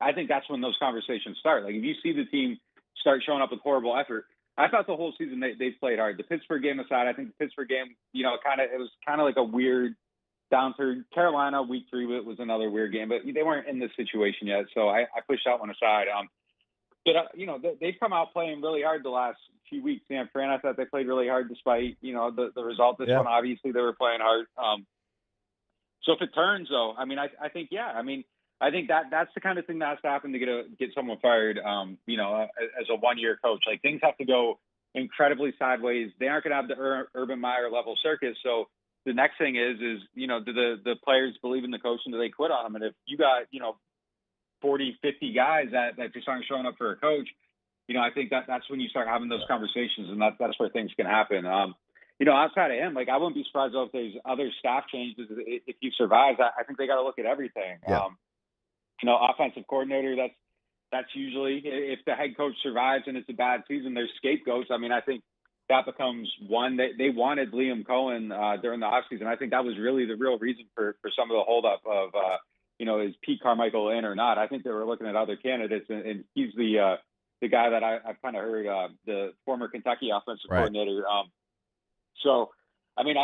I think that's when those conversations start. Like if you see the team start showing up with horrible effort, I thought the whole season they played hard. The Pittsburgh game aside, I think the Pittsburgh game, it was kind of like a weird downturn. Carolina week 3 was another weird game, but they weren't in this situation yet. So I pushed that one aside. But they've come out playing really hard the last few weeks. San Fran, I thought they played really hard despite, the result. This one, obviously they were playing hard. So if it turns though, I think that's the kind of thing that has to happen to get someone fired, as a one-year coach. Like things have to go incredibly sideways. They aren't going to have the Urban Meyer level circus. So the next thing is do the players believe in the coach and do they quit on him? And if you got, 40, 50 guys that just aren't showing up for a coach, I think that's when you start having those conversations, and that's where things can happen. Outside of him, like I wouldn't be surprised if there's other staff changes if he survives. I think they got to look at everything. Yeah. Offensive coordinator, that's usually, if the head coach survives and it's a bad season, there's scapegoats. I think that becomes one. They wanted Liam Cohen during the offseason. I think that was really the real reason for some of the holdup of, is Pete Carmichael in or not? I think they were looking at other candidates, and he's the guy that I've kind of heard, the former Kentucky offensive coordinator. So, I think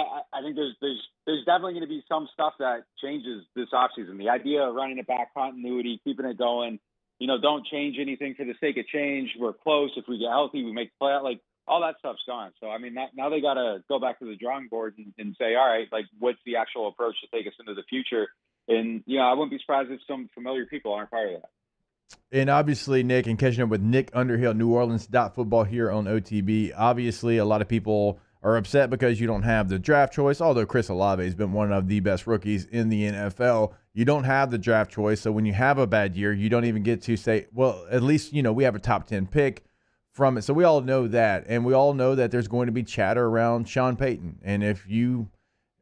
there's definitely going to be some stuff that changes this offseason. The idea of running it back, continuity, keeping it going, don't change anything for the sake of change. We're close. If we get healthy, we make the play out. Like all that stuff's gone. So, now they got to go back to the drawing board and say, all right, like what's the actual approach to take us into the future? And, I wouldn't be surprised if some familiar people aren't part of that. And obviously, Nick, and catching up with Nick Underhill, New Orleans Football here on OTB. Obviously, a lot of people are upset because you don't have the draft choice, although Chris Olave has been one of the best rookies in the NFL. You don't have the draft choice, so when you have a bad year, you don't even get to say, well, at least, we have a top 10 pick from it. So we all know that, and we all know that there's going to be chatter around Sean Payton. And if you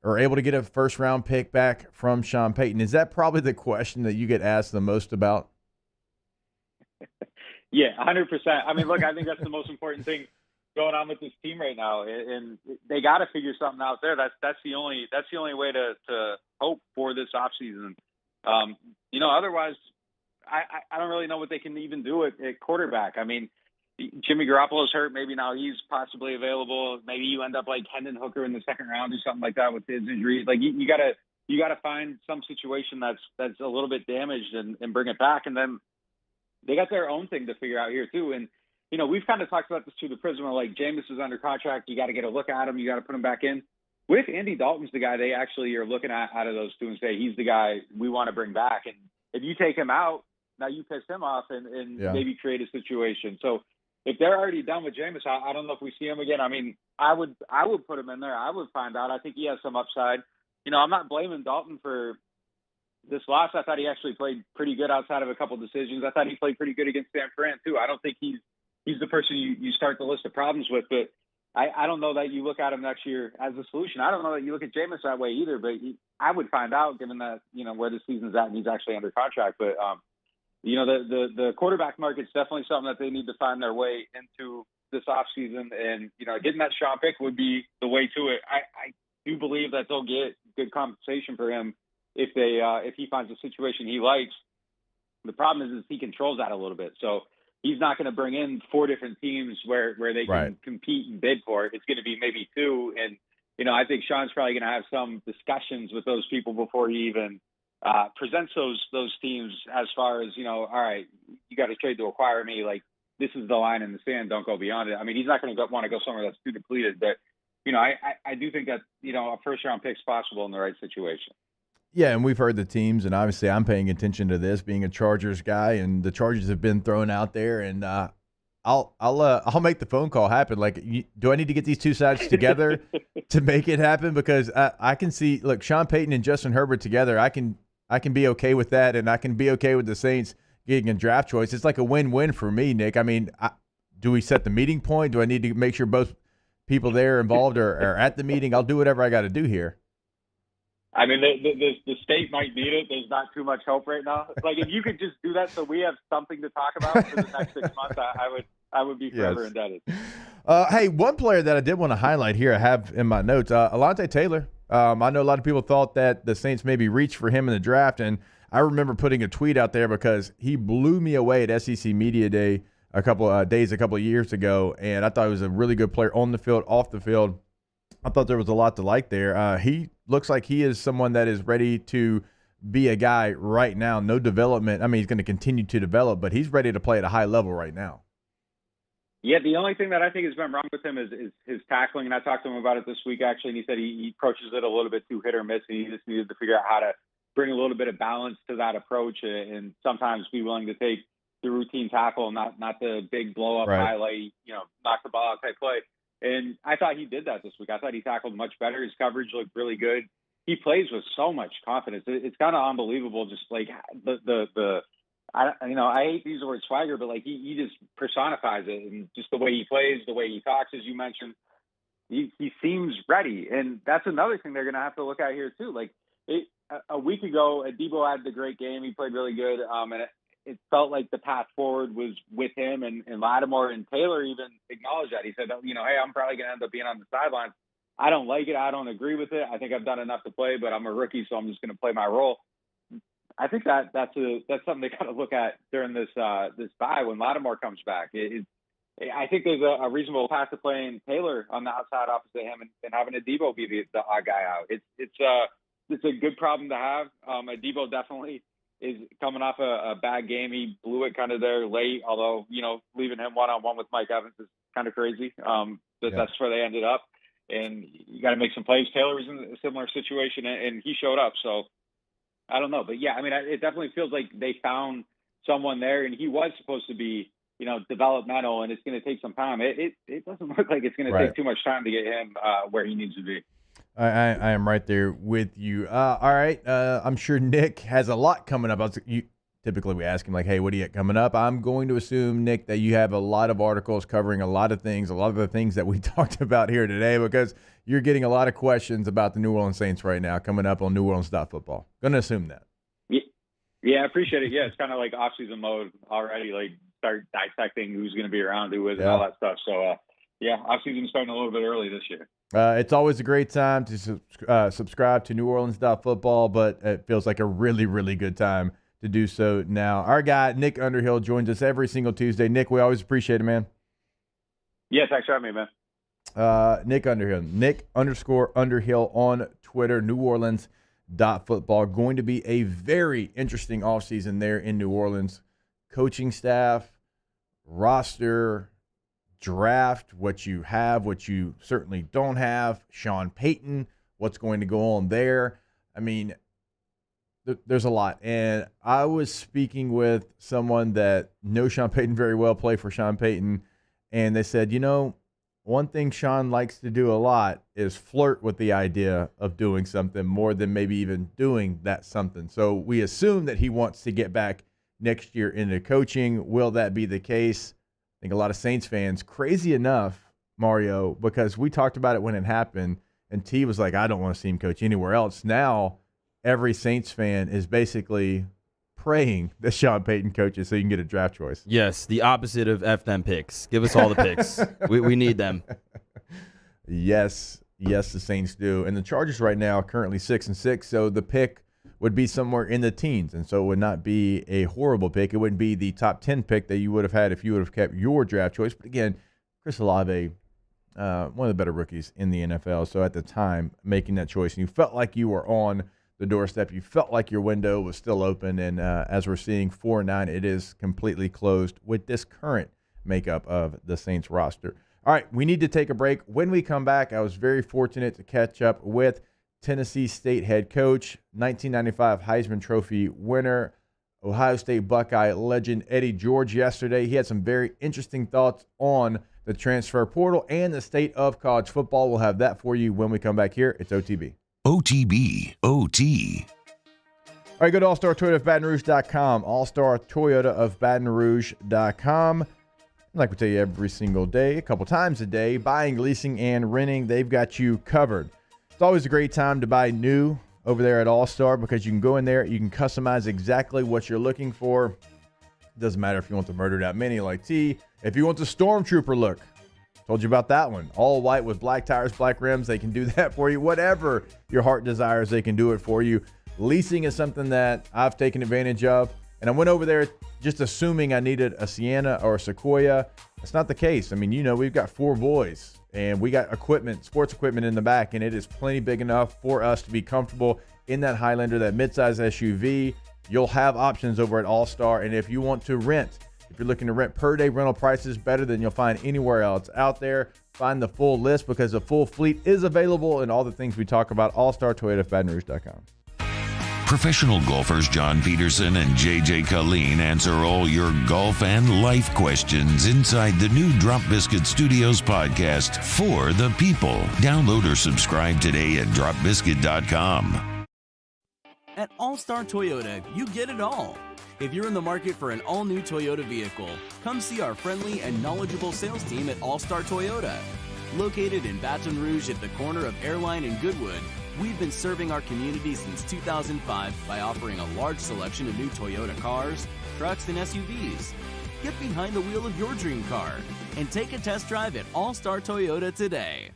are able to get a first-round pick back from Sean Payton, is that probably the question that you get asked the most about? Yeah, 100%. Look, I think that's the most important thing going on with this team right now, and they got to figure something out there. That's the only way to hope for this offseason. Otherwise, I don't really know what they can even do at quarterback. Jimmy Garoppolo's hurt. Maybe now he's possibly available. Maybe you end up like Hendon Hooker in the second round or something like that with his injury. Like you gotta find some situation that's a little bit damaged and bring it back. And then they got their own thing to figure out here too. And we've kind of talked about this through the prism of like Jameis is under contract. You got to get a look at him. You got to put him back in. What if Andy Dalton's the guy they actually are looking at out of those two and say he's the guy we want to bring back? And if you take him out, now you piss him off and maybe create a situation. So if they're already done with Jameis, I don't know if we see him again. I would put him in there. I would find out. I think he has some upside. I'm not blaming Dalton for this loss. I thought he actually played pretty good outside of a couple decisions. I thought he played pretty good against San Fran too. I don't think he's the person you start the list of problems with, but I don't know that you look at him next year as a solution. I don't know that you look at Jameis that way either, but I would find out given that, where the season's at and he's actually under contract. But, the quarterback market's definitely something that they need to find their way into this offseason. And, getting that Sean pick would be the way to it. I do believe that they'll get good compensation for him if he finds a situation he likes. The problem is he controls that a little bit. So he's not going to bring in 4 different teams where they can compete and bid for it. It's going to be maybe 2. And, I think Sean's probably going to have some discussions with those people before he even presents those teams as far as, all right, you got to trade to acquire me. Like, this is the line in the sand. Don't go beyond it. He's not going to want to go somewhere that's too depleted. But, I do think that, a first-round pick's possible in the right situation. Yeah, and we've heard the teams, and obviously I'm paying attention to this, being a Chargers guy, and the Chargers have been thrown out there, and I'll make the phone call happen. Like, do I need to get these two sides together to make it happen? Because I can see, look, Sean Payton and Justin Herbert together, I can be okay with that, and I can be okay with the Saints getting a draft choice. It's like a win-win for me, Nick. Do we set the meeting point? Do I need to make sure both people there involved are at the meeting? I'll do whatever I got to do here. The state might need it. There's not too much hope right now. Like, if you could just do that so we have something to talk about for the next 6 months, I would be forever indebted. Hey, one player that I did want to highlight here, I have in my notes, Alontae Taylor. I know a lot of people thought that the Saints maybe reached for him in the draft, and I remember putting a tweet out there because he blew me away at SEC Media Day a couple of years ago, and I thought he was a really good player on the field, off the field. I thought there was a lot to like there. He looks like he is someone that is ready to be a guy right now. No development. I mean, he's going to continue to develop, but he's ready to play at a high level right now. Yeah, the only thing that I think has been wrong with him is his tackling, and I talked to him about it this week, actually, and he said he approaches it a little bit too hit or miss, and he just needed to figure out how to bring a little bit of balance to that approach and sometimes be willing to take the routine tackle, not the big blow-up highlight, knock the ball out type play. And I thought he did that this week. I thought he tackled much better. His coverage looked really good. He plays with so much confidence. It's kind of unbelievable, just like I hate to use the word swagger, but like he just personifies it, and just the way he plays, the way he talks, as you mentioned, he seems ready. And that's another thing they're going to have to look at here too. Like a week ago, Debo had the great game. He played really good. And it felt like the path forward was with him, and Lattimore and Taylor even acknowledged that. He said, hey, I'm probably going to end up being on the sidelines. I don't like it. I don't agree with it. I think I've done enough to play, but I'm a rookie, so I'm just going to play my role. I think that's something they got to look at during this bye when Lattimore comes back. I think there's a reasonable path to playing Taylor on the outside opposite him and having a Debo be the odd guy out. It's a good problem to have. Debo definitely is coming off a bad game. He blew it kind of there late, although leaving him one-on-one with Mike Evans is kind of crazy. That's where they ended up. And you got to make some plays. Taylor was in a similar situation, and he showed up. So I don't know. But, yeah, I mean, it definitely feels like they found someone there, and he was supposed to be, developmental, and it's going to take some time. It doesn't look like it's going to take too much time to get him where he needs to be. I am right there with you. All right. I'm sure Nick has a lot coming up. Typically, we ask him, like, hey, what do you got coming up? I'm going to assume, Nick, that you have a lot of articles covering a lot of things, a lot of the things that we talked about here today, because you're getting a lot of questions about the New Orleans Saints right now coming up on NewOrleans.football. Going to assume that. Yeah, I appreciate it. Yeah, it's kind of like off-season mode already, like start dissecting who's going to be around, who is, and all that stuff. So, off-season's starting a little bit early this year. It's always a great time to subscribe to NewOrleans.football, but it feels like a really, really good time to do so now. Our guy, Nick Underhill, joins us every single Tuesday. Nick, we always appreciate it, man. Yeah, thanks for having me, man. Nick Underhill, Nick_Underhill on Twitter, NewOrleans.football. Going to be a very interesting offseason there in New Orleans. Coaching staff, roster, draft, what you have, what you certainly don't have, Sean Payton, what's going to go on there. I mean, there's a lot. And I was speaking with someone that knows Sean Payton very well, play for Sean Payton, and they said, one thing Sean likes to do a lot is flirt with the idea of doing something more than maybe even doing that something. So we assume that he wants to get back next year into coaching. Will that be the case? I think a lot of Saints fans, crazy enough, Mario, because we talked about it when it happened, and T was like, I don't want to see him coach anywhere else. Now every Saints fan is basically praying that Sean Payton coaches so you can get a draft choice. Yes, the opposite of F them picks. Give us all the picks. we need them. Yes, the Saints do. And the Chargers right now are currently 6-6, so the pick would be somewhere in the teens, and so it would not be a horrible pick. It wouldn't be the top 10 pick that you would have had if you would have kept your draft choice. But again, Chris Olave, one of the better rookies in the NFL, so at the time making that choice, and you felt like you were on the doorstep. You felt like your window was still open, and as we're seeing 4-9, it is completely closed with this current makeup of the Saints roster. All right, we need to take a break. When we come back, I was very fortunate to catch up with Tennessee State head coach, 1995 Heisman Trophy winner, Ohio State Buckeye legend Eddie George yesterday. He had some very interesting thoughts on the transfer portal and the state of college football. We'll have that for you when we come back here. It's OTB. OTB, OT. All right, go to All-Star Toyota of Baton Rouge.com, All-Star Toyota of Baton Rouge.com. Like we tell you every single day, a couple times a day, buying, leasing, and renting, they've got you covered. It's always a great time to buy new over there at All-Star because you can go in there, you can customize exactly what you're looking for. Doesn't matter if you want the murdered out mini like T. If you want the Stormtrooper look, told you about that one. All white with black tires, black rims. They can do that for you. Whatever your heart desires, they can do it for you. Leasing is something that I've taken advantage of. And I went over there just assuming I needed a Sienna or a Sequoia. That's not the case. I mean, we've got 4 boys and we got equipment, sports equipment in the back, and it is plenty big enough for us to be comfortable in that Highlander, that midsize SUV. You'll have options over at All-Star. And if you want to rent, if you're looking to rent per day rental prices better than you'll find anywhere else out there, find the full list because the full fleet is available and all the things we talk about. All-Star Toyota, BatonRouge.com. Professional golfers John Peterson and JJ Colleen answer all your golf and life questions inside the new Drop Biscuit Studios podcast for the people. Download or subscribe today at dropbiscuit.com. At All-Star Toyota, you get it all. If you're in the market for an all-new Toyota vehicle, come see our friendly and knowledgeable sales team at All-Star Toyota. Located in Baton Rouge at the corner of Airline and Goodwood, we've been serving our community since 2005 by offering a large selection of new Toyota cars, trucks, and SUVs. Get behind the wheel of your dream car and take a test drive at All-Star Toyota today.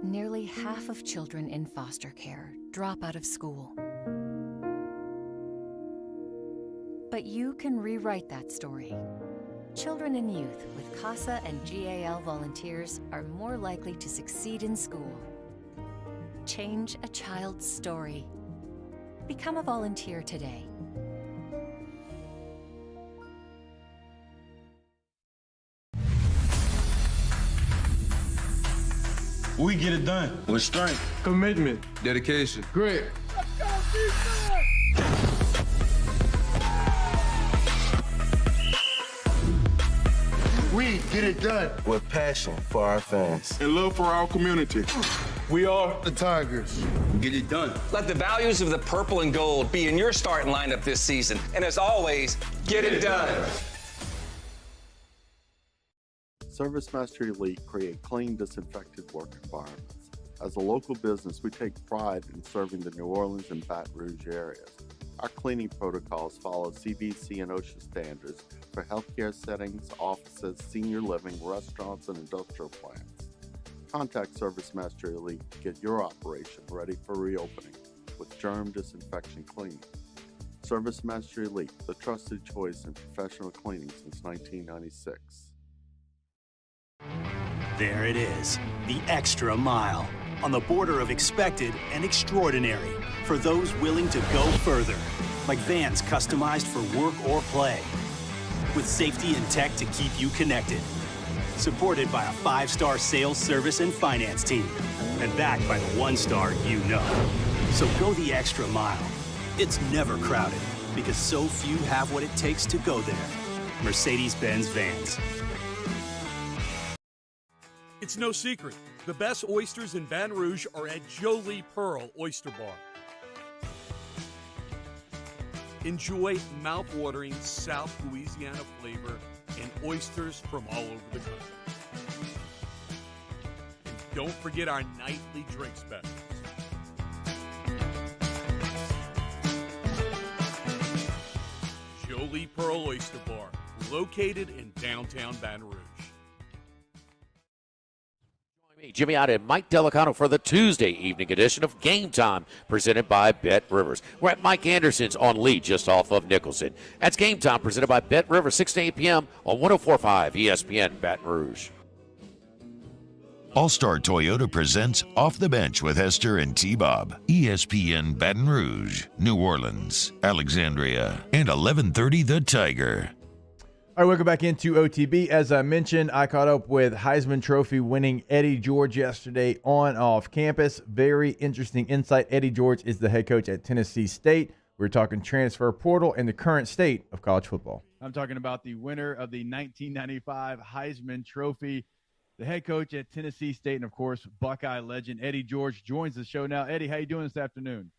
Nearly half of children in foster care drop out of school. But you can rewrite that story. Children and youth with CASA and GAL volunteers are more likely to succeed in school. Change a child's story. Become a volunteer today. We get it done with strength, commitment, dedication, grit. We get it done with passion for our fans and love for our community. We are the Tigers. Get it done. Let the values of the purple and gold be in your starting lineup this season. And as always, get it done. Service Master Elite create clean, disinfected work environments. As a local business, we take pride in serving the New Orleans and Baton Rouge areas. Our cleaning protocols follow CDC and OSHA standards for healthcare settings, offices, senior living, restaurants, and industrial plants. Contact Service Master Elite to get your operation ready for reopening with germ disinfection cleaning. Service Master Elite, the trusted choice in professional cleaning since 1996. There it is, the extra mile, on the border of expected and extraordinary for those willing to go further, like vans customized for work or play, with safety and tech to keep you connected, supported by a 5-star sales, service, and finance team, and backed by the 1-star you know. So go the extra mile. It's never crowded, because so few have what it takes to go there. Mercedes-Benz Vans. It's no secret. The best oysters in Baton Rouge are at Jolie Pearl Oyster Bar. Enjoy mouth-watering South Louisiana flavor and oysters from all over the country. And don't forget our nightly drink specials. Jolie Pearl Oyster Bar, located in downtown Baton Rouge. Jimmy Odd and Mike Delicano for the Tuesday evening edition of Game Time, presented by Bet Rivers. We're at Mike Anderson's on Lee, just off of Nicholson. That's Game Time, presented by Bet Rivers, 6 to 8 p.m. on 104.5 ESPN Baton Rouge. All-Star Toyota presents Off the Bench with Hester and T-Bob. ESPN Baton Rouge, New Orleans, Alexandria, and 1130 The Tiger. All right, welcome back into OTB. As I mentioned, I caught up with Heisman Trophy winning Eddie George yesterday on off campus. Very interesting insight. Eddie George is the head coach at Tennessee State. We're talking transfer portal and the current state of college football. I'm talking about the winner of the 1995 Heisman Trophy, the head coach at Tennessee State, and, of course, Buckeye legend Eddie George joins the show now. Eddie, how you doing this afternoon?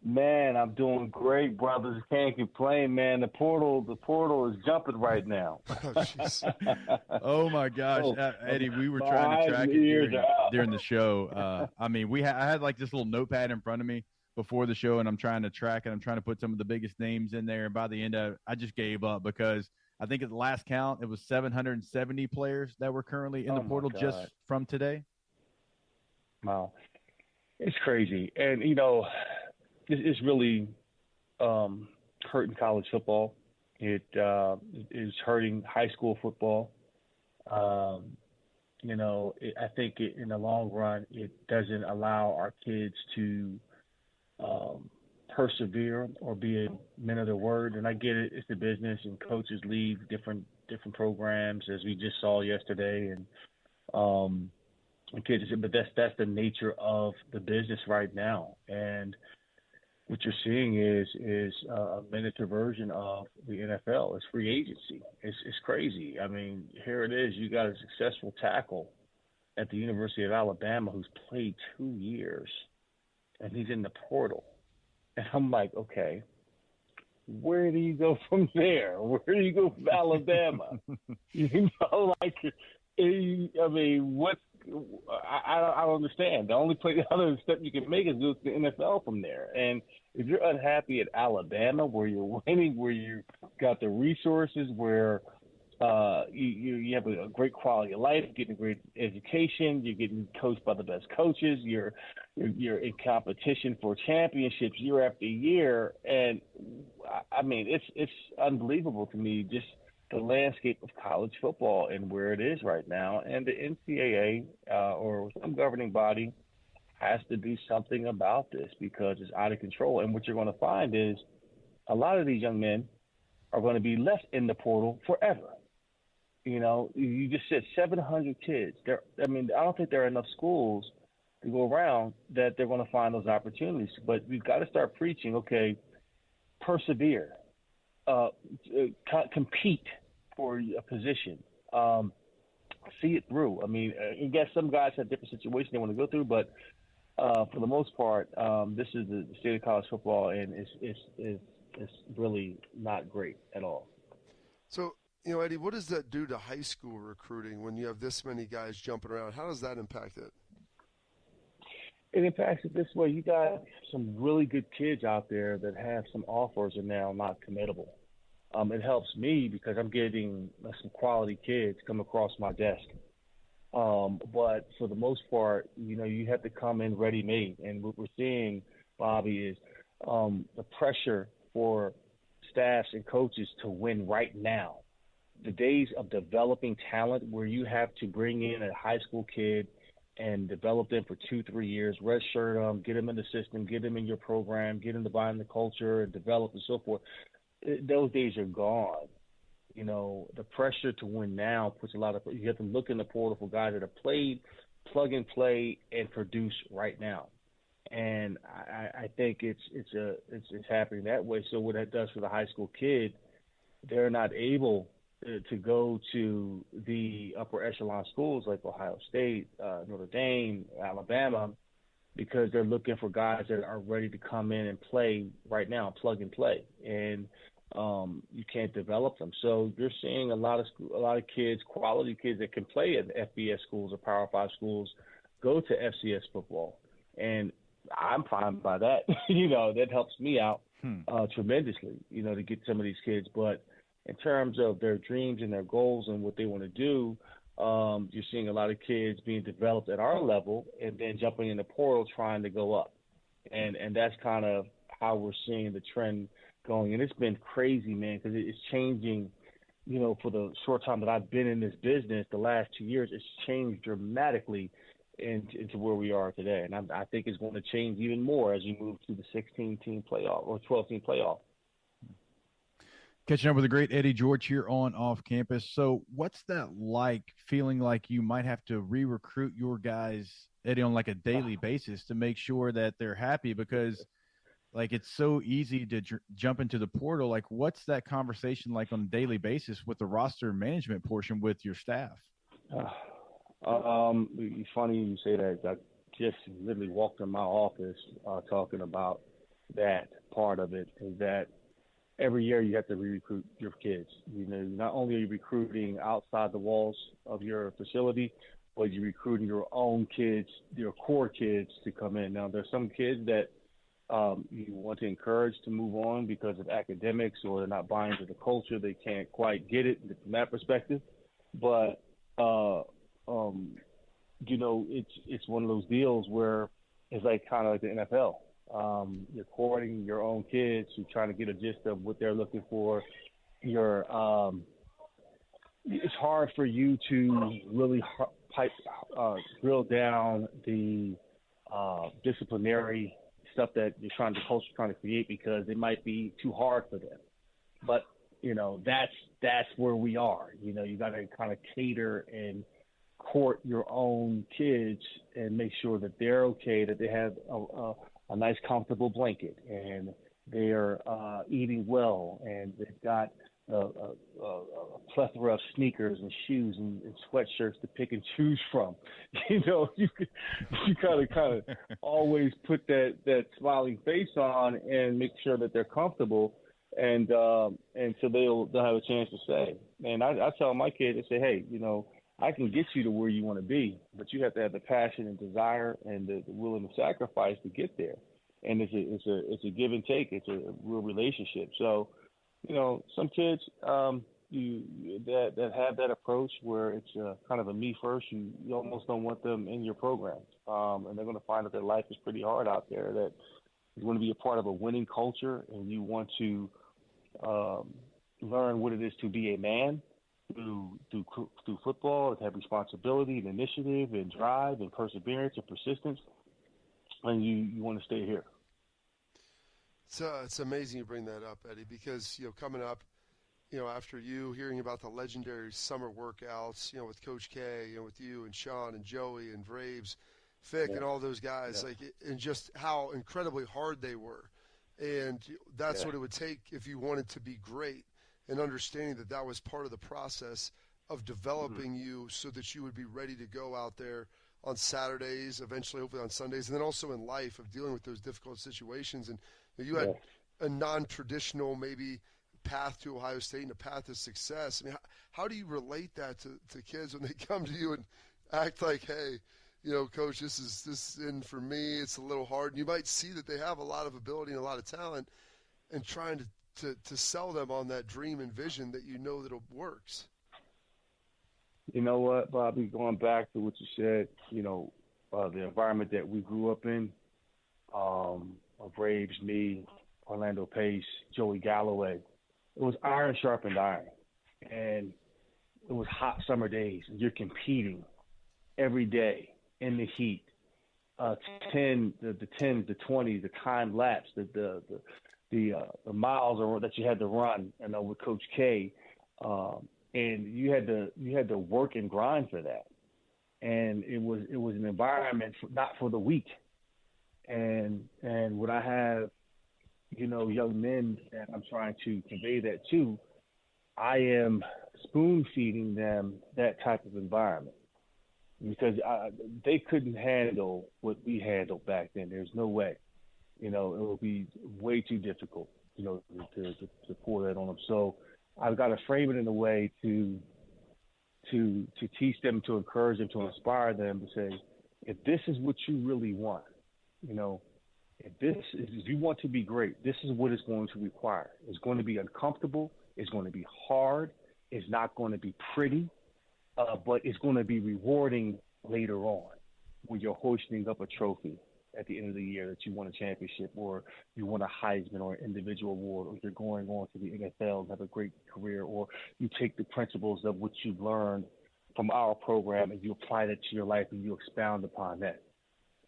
Man, I'm doing great, brothers. Can't complain, man. The portal is jumping right now. Oh my gosh, Eddie, we were trying to track it during the show. I mean, I had like this little notepad in front of me, before the show, and I'm trying to track it. I'm trying to put some of the biggest names in there. And by the end of it, I just gave up because I think at the last count, it was 770 players that were currently in the portal just from today. Wow. It's crazy. And, you know, it's really hurting college football. It is hurting high school football. You know, I think in the long run, it doesn't allow our kids to persevere or be men of their word. And I get it; it's a business, and coaches leave different programs, as we just saw yesterday. And kids, but that's the nature of the business right now. And what you're seeing is a miniature version of the NFL. It's free agency. It's crazy. I mean, here it is. You got a successful tackle at the University of Alabama who's played 2 years, and he's in the portal. And I'm like, okay, where do you go from there? Where do you go from Alabama? You know, like, I mean, what? I don't understand. The only other step you can make is go to the NFL from there. And if you're unhappy at Alabama, where you're winning, where you got the resources, where you have a great quality of life, getting a great education, you're getting coached by the best coaches, you're in competition for championships year after year, and I mean it's unbelievable to me just the landscape of college football and where it is right now. And the NCAA or some governing body has to do something about this because it's out of control. And what you're going to find is a lot of these young men are going to be left in the portal forever. You know, you just said 700 kids. I don't think there are enough schools to go around that they're going to find those opportunities. But we've got to start preaching, okay, persevere. Compete for a position. See it through. I mean, I guess some guys have different situations they want to go through, but for the most part, this is the state of college football, and it's really not great at all. So, you know, Eddie, what does that do to high school recruiting when you have this many guys jumping around? How does that impact it? It impacts it this way. You got some really good kids out there that have some offers and now not committable. It helps me because I'm getting some quality kids come across my desk. But for the most part, you know, you have to come in ready-made. And what we're seeing, Bobby, is the pressure for staffs and coaches to win right now. The days of developing talent where you have to bring in a high school kid and develop them for 2-3 years, redshirt them, get them in the system, get them in your program, get them to buy in the culture and develop and so forth. Those days are gone. You know, the pressure to win now puts a lot of – you have to look in the portal for guys that have played, plug and play, and produce right now. And I think it's happening that way. So what that does for the high school kid, they're not able to go to the upper echelon schools like Ohio State, Notre Dame, Alabama, because they're looking for guys that are ready to come in and play right now, plug and play. And you can't develop them. So you're seeing a lot of kids, quality kids that can play at FBS schools or Power 5 schools, go to FCS football. And I'm fine by that. You know, that helps me out tremendously, you know, to get some of these kids. But in terms of their dreams and their goals and what they want to do, you're seeing a lot of kids being developed at our level and then jumping in the portal trying to go up. And that's kind of how we're seeing the trend going. And it's been crazy, man, because it's changing, you know, for the short time that I've been in this business, the last 2 years, it's changed dramatically into where we are today. And I think it's going to change even more as we move to the 16-team playoff or 12-team playoff. Catching up with the great Eddie George here on Off Campus. So what's that like, feeling like you might have to re-recruit your guys, Eddie, on like a daily basis to make sure that they're happy? Because like it's so easy to jump into the portal. Like what's that conversation like on a daily basis with the roster management portion with your staff? It's funny you say that. I just literally walked in my office talking about that part of it, is that every year you have to re-recruit your kids. You know, not only are you recruiting outside the walls of your facility, but you're recruiting your own kids, your core kids, to come in. Now, there's some kids that you want to encourage to move on because of academics or they're not buying into the culture. They can't quite get it from that perspective. But, it's one of those deals where it's like kind of like the NFL. You're courting your own kids. You're trying to get a gist of what they're looking for. It's hard for you to really drill down the disciplinary stuff that you're trying to create because it might be too hard for them. But that's where we are. You got to kind of cater and court your own kids and make sure that they're okay, that they have a nice comfortable blanket and they're eating well and they've got a plethora of sneakers and shoes and sweatshirts to pick and choose from. You kind of always put that smiling face on and make sure that they're comfortable, and so they'll have a chance to say. And I tell my kids, I say, hey, I can get you to where you want to be, but you have to have the passion and desire and the willing to sacrifice to get there. And it's a give and take. It's a real relationship. So, some kids that have that approach where it's kind of a me first, you almost don't want them in your program. And they're going to find that their life is pretty hard out there, that you want to be a part of a winning culture and you want to learn what it is to be a man through football, to have responsibility and initiative and drive and perseverance and persistence. And you want to stay here. It's amazing you bring that up, Eddie, because, coming up, after you hearing about the legendary summer workouts, with Coach K, with you and Sean and Joey and Braves, Fick and all those guys, and just how incredibly hard they were. And that's what it would take if you wanted to be great, and understanding that was part of the process of developing you so that you would be ready to go out there on Saturdays, eventually hopefully on Sundays, and then also in life of dealing with those difficult situations. And you had a non-traditional maybe path to Ohio State and a path to success. I mean, how do you relate that to kids when they come to you and act like, hey, Coach, this is in for me, it's a little hard. And you might see that they have a lot of ability and a lot of talent, and trying to sell them on that dream and vision that that it works. You know what, Bobby, going back to what you said, the environment that we grew up in, Braves, me, Orlando Pace, Joey Galloway, it was iron sharpened iron. And it was hot summer days, and you're competing every day in the heat. 10, the 20, the time lapse, the miles that you had to run, with Coach K, and you had to work and grind for that, and it was an environment not for the weak, and when I have young men that I'm trying to convey that to, I am spoon feeding them that type of environment, because they couldn't handle what we handled back then. There's no way, it would be way too difficult, to pour that on them. So I've got to frame it in a way to teach them, to encourage them, to inspire them, to say, if this is what you really want, if you want to be great, this is what it's going to require. It's going to be uncomfortable. It's going to be hard. It's not going to be pretty, but it's going to be rewarding later on when you're hoisting up a trophy at the end of the year that you won a championship, or you won a Heisman or an individual award, or you're going on to the NFL and have a great career, or you take the principles of what you've learned from our program and you apply that to your life and you expound upon that.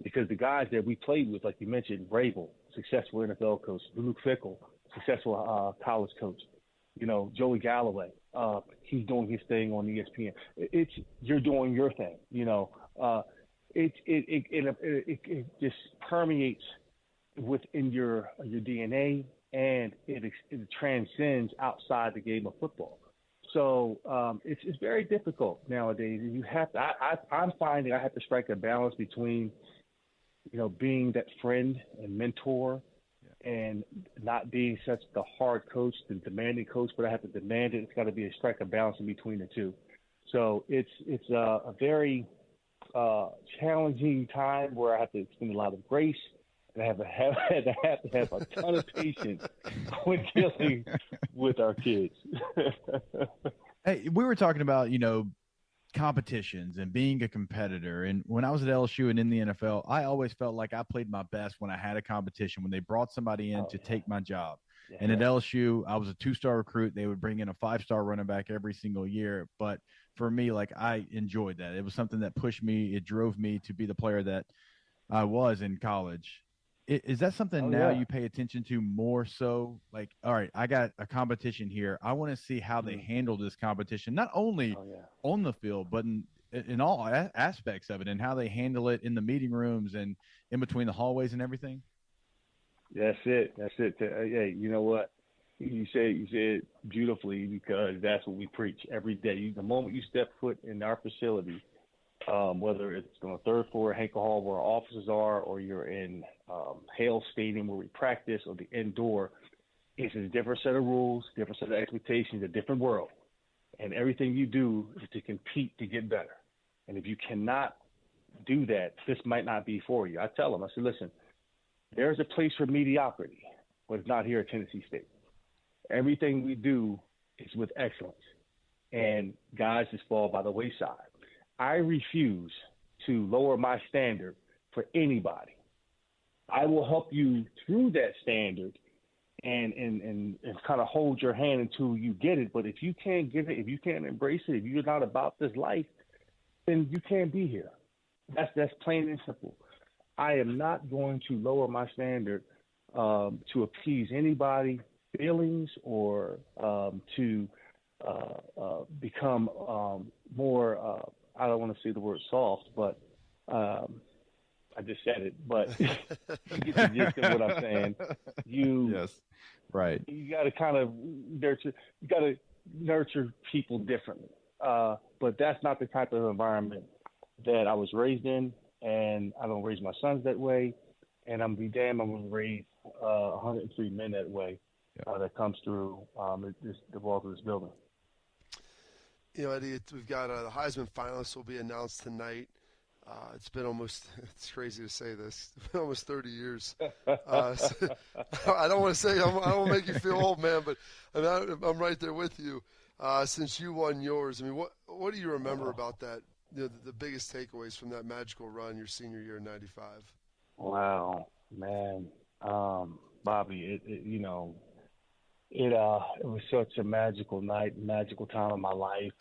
Because the guys that we played with, like you mentioned, Rabel, successful NFL coach, Luke Fickell, successful college coach, Joey Galloway, he's doing his thing on ESPN. You're doing your thing, It just permeates within your DNA, and it transcends outside the game of football. So it's very difficult nowadays. You have to. I'm finding I have to strike a balance between, being that friend and mentor, and not being such the hard coach, the demanding coach. But I have to demand it. It's got to be a strike a balance in between the two. So it's a very challenging time where I have to extend a lot of grace, and and I have to have a ton of patience when dealing with our kids. Hey, we were talking about, competitions and being a competitor. And when I was at LSU and in the NFL, I always felt like I played my best when I had a competition, when they brought somebody in to take my job. Yeah. And at LSU, I was a 2-star recruit. They would bring in a 5-star running back every single year. But for me, I enjoyed that. It was something that pushed me. It drove me to be the player that I was in college. Is that something you pay attention to more so? All right, I got a competition here. I want to see how they handle this competition, not only on the field, but in all aspects of it, and how they handle it in the meeting rooms and in between the hallways and everything. That's it. Hey, you know what? You said it beautifully, because that's what we preach every day. The moment you step foot in our facility, whether it's on the third floor, Hanker Hall, where our offices are, or you're in Hale Stadium where we practice, or the indoor, it's a different set of rules, different set of expectations, a different world. And everything you do is to compete to get better. And if you cannot do that, this might not be for you. I tell them, I said, listen, there's a place for mediocrity, but it's not here at Tennessee State. Everything we do is with excellence, and guys just fall by the wayside. I refuse to lower my standard for anybody. I will help you through that standard and kind of hold your hand until you get it. But if you can't get it, if you can't embrace it, if you're not about this life, then you can't be here. That's plain and simple. I am not going to lower my standard to appease anybody's feelings or to become more I don't want to say the word soft, but I just said it. But you get the gist of what I'm saying. Yes, right. You got to kind of nurture. You got to nurture people differently. But that's not the type of environment that I was raised in, and I don't raise my sons that way. And I'm going to raise 103 men that way. That comes through the walls of this building. Eddie, we've got the Heisman finalists will be announced tonight. It's been it's crazy to say this, it's been almost 30 years. So, I don't want to say, I don't want to make you feel old, man, but I'm right there with you. Since you won yours, I mean, what do you remember about that, the biggest takeaways from that magical run your senior year in 95? Wow, man. Bobby, it was such a magical night, magical time of my life.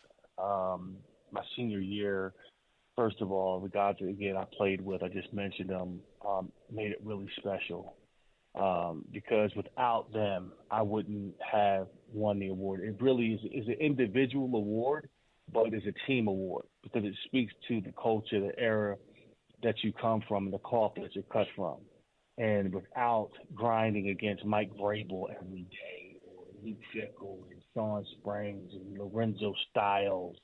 My senior year, first of all, the guys that, again, I played with, I just mentioned them, made it really special. Because without them, I wouldn't have won the award. It really is an individual award, but it's a team award because it speaks to the culture, the era that you come from, and the cloth that you're cut from. And without grinding against Mike Vrabel every day, or Luke Fickell and Sean Springs and Lorenzo Styles,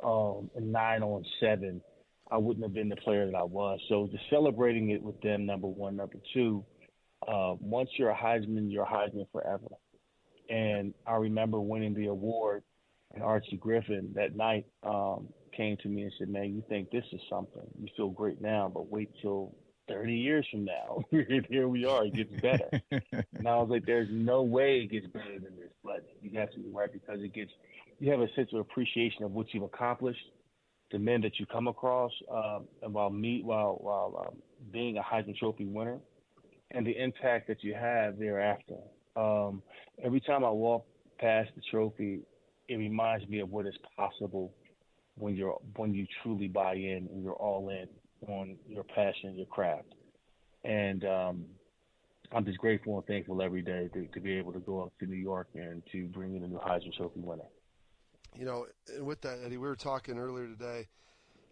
and 9-on-7, I wouldn't have been the player that I was. So just celebrating it with them, number one. Number two, once you're a Heisman, you're a Heisman forever. And I remember winning the award, and Archie Griffin that night came to me and said, man, you think this is something. You feel great now, but wait till 30 years from now. Here we are. It gets better. And I was like, there's no way it gets better than this. But you have to be right because you have a sense of appreciation of what you've accomplished, the men that you come across, and while being a Heisman Trophy winner, and the impact that you have thereafter. Every time I walk past the trophy, it reminds me of what is possible when you truly buy in and you're all in on your passion, your craft. And I'm just grateful and thankful every day to be able to go up to New York and to bring in a new Heisman Trophy winner. And with that, Eddie, we were talking earlier today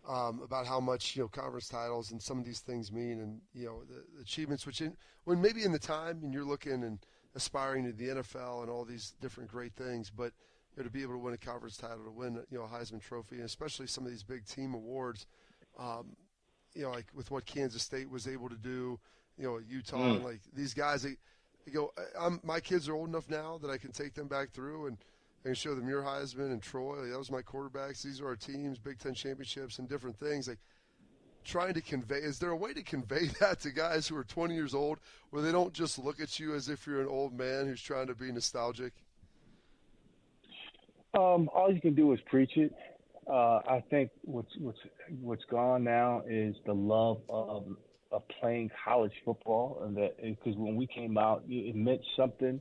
about how much conference titles and some of these things mean, and the achievements. When maybe in the time, and you're looking and aspiring to the NFL and all these different great things, but to be able to win a conference title, to win a Heisman Trophy, and especially some of these big team awards, like with what Kansas State was able to do, at Utah, and like these guys, they go. My kids are old enough now that I can take them back through and show them your Heisman and Troy. That was my quarterbacks. These are our teams, Big Ten championships and different things. Like trying to convey? Is there a way to convey that to guys who are 20 years old where they don't just look at you as if you're an old man who's trying to be nostalgic? All you can do is preach it. I think what's gone now is the love of playing college football, and that because when we came out, it meant something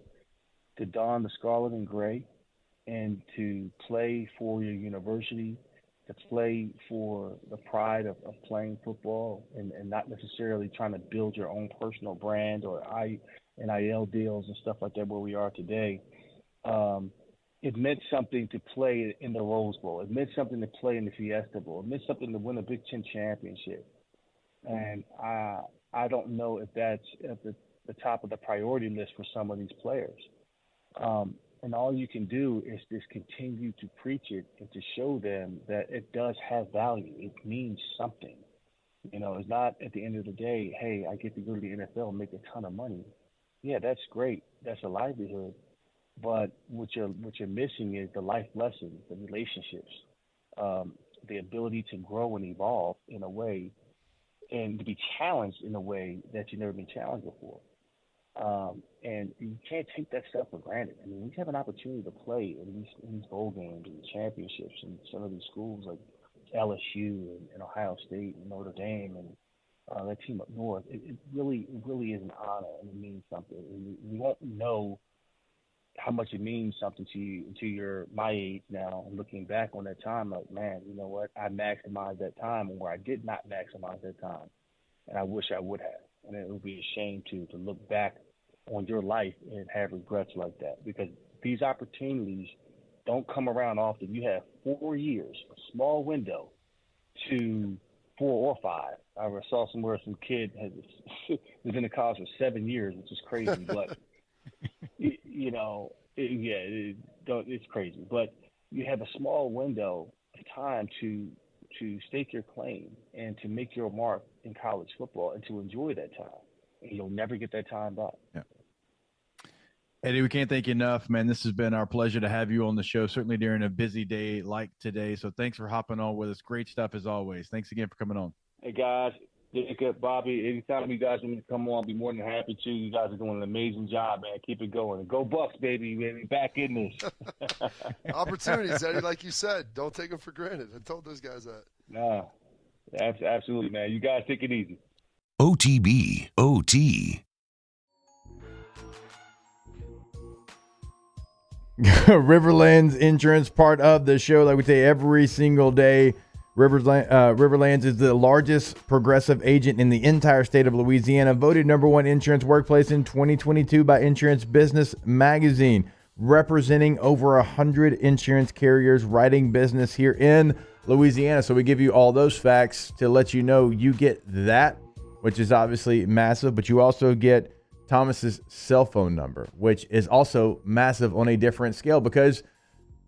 to don the scarlet and gray and to play for your university, to play for the pride of playing football and not necessarily trying to build your own personal brand or NIL deals and stuff like that where we are today. It meant something to play in the Rose Bowl. It meant something to play in the Fiesta Bowl. It meant something to win a Big Ten championship. And I don't know if that's at the top of the priority list for some of these players. And all you can do is just continue to preach it and to show them that it does have value. It means something. You know, it's not at the end of the day, hey, I get to go to the NFL and make a ton of money. Yeah, that's great. That's a livelihood. But what you're missing is the life lessons, the relationships, the ability to grow and evolve in a way and to be challenged in a way that you've never been challenged before. And you can't take that stuff for granted. I mean, we have an opportunity to play in these bowl games and championships in some of these schools like LSU and Ohio State and Notre Dame and that team up north. It really is an honor, and it means something. And you won't know how much it means something to you until you're my age now and looking back on that time like, man, you know what? I maximized that time where I did not maximize that time. And I wish I would have. And it would be a shame to look back on your life and have regrets like that, because these opportunities don't come around often. You have 4 years, a small window to 4 or 5. I saw somewhere some kid was in the college for 7 years, which is crazy, but you know, it's crazy. But you have a small window of time to stake your claim and to make your mark in college football and to enjoy that time. And you'll never get that time back. Yeah. Eddie, we can't thank you enough, man. This has been our pleasure to have you on the show, certainly during a busy day like today. So thanks for hopping on with us. Great stuff as always. Thanks again for coming on. Hey, guys. Jacob, Bobby, anytime you guys want me to come on, I'll be more than happy to. You guys are doing an amazing job, man. Keep it going. Go Bucks, baby. Back in this. Opportunities, Eddie, like you said. Don't take them for granted. I told those guys that. Nah, absolutely, man. You guys take it easy. OTB, OT. Riverlands Insurance, part of the show, like we say every single day. Riverlands is the largest progressive agent in the entire state of Louisiana, voted #1 insurance workplace in 2022 by Insurance Business Magazine, representing over 100 insurance carriers writing business here in Louisiana. So we give you all those facts to let you know you get that, which is obviously massive, but you also get Thomas's cell phone number, which is also massive on a different scale, because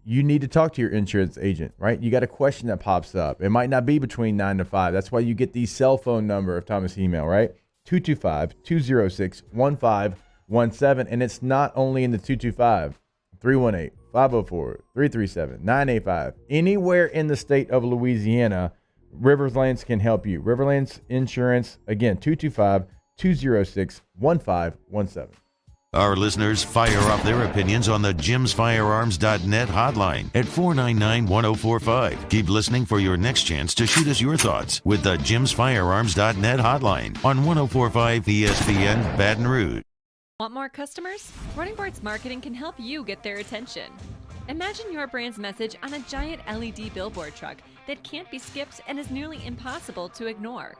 you need to talk to your insurance agent, right? You got a question that pops up. It might not be between 9 to 5. That's why you get the cell phone number of Thomas email, right? 225-206-1517. And it's not only in the 225, 318-504-337-985. Anywhere in the state of Louisiana, Riverlands can help you. Riverlands Insurance, again, 225-206-1517. Our listeners fire off their opinions on the jimsfirearms.net hotline at 499-1045. Keep listening for your next chance to shoot us your thoughts with the jimsfirearms.net hotline on 1045 ESPN Baton Rouge. Want more customers? Running Boards Marketing can help you get their attention. Imagine your brand's message on a giant LED billboard truck that can't be skipped and is nearly impossible to ignore.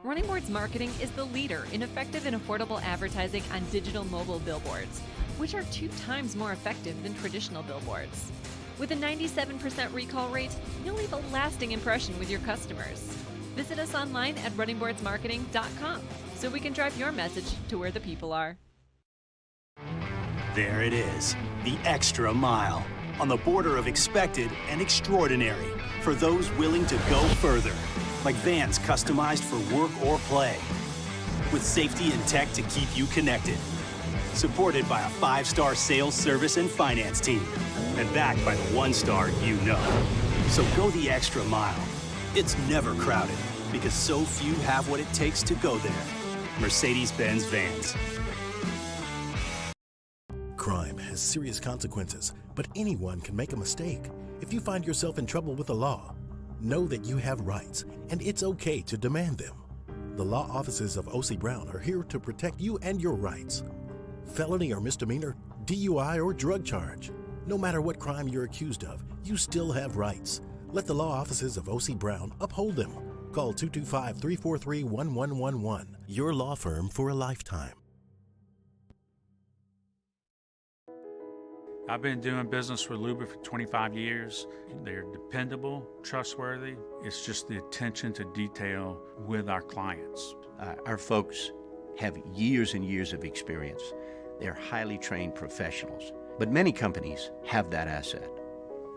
Running Boards Marketing is the leader in effective and affordable advertising on digital mobile billboards, which are 2 times more effective than traditional billboards. With a 97% recall rate, you'll leave a lasting impression with your customers. Visit us online at runningboardsmarketing.com so we can drive your message to where the people are. There it is, the extra mile, on the border of expected and extraordinary for those willing to go further. Like vans customized for work or play, with safety and tech to keep you connected. Supported by a 5-star sales, service, and finance team, and backed by the 1-star you know. So go the extra mile. It's never crowded, because so few have what it takes to go there. Mercedes-Benz Vans. Crime has serious consequences, but anyone can make a mistake. If you find yourself in trouble with the law, know that you have rights, and it's okay to demand them. The law offices of O.C. Brown are here to protect you and your rights. Felony or misdemeanor, DUI or drug charge. No matter what crime you're accused of, you still have rights. Let the law offices of O.C. Brown uphold them. Call 225-343-1111. Your law firm for a lifetime. I've been doing business with Luba for 25 years. They're dependable, trustworthy. It's just the attention to detail with our clients. Our folks have years and years of experience. They're highly trained professionals, but many companies have that asset.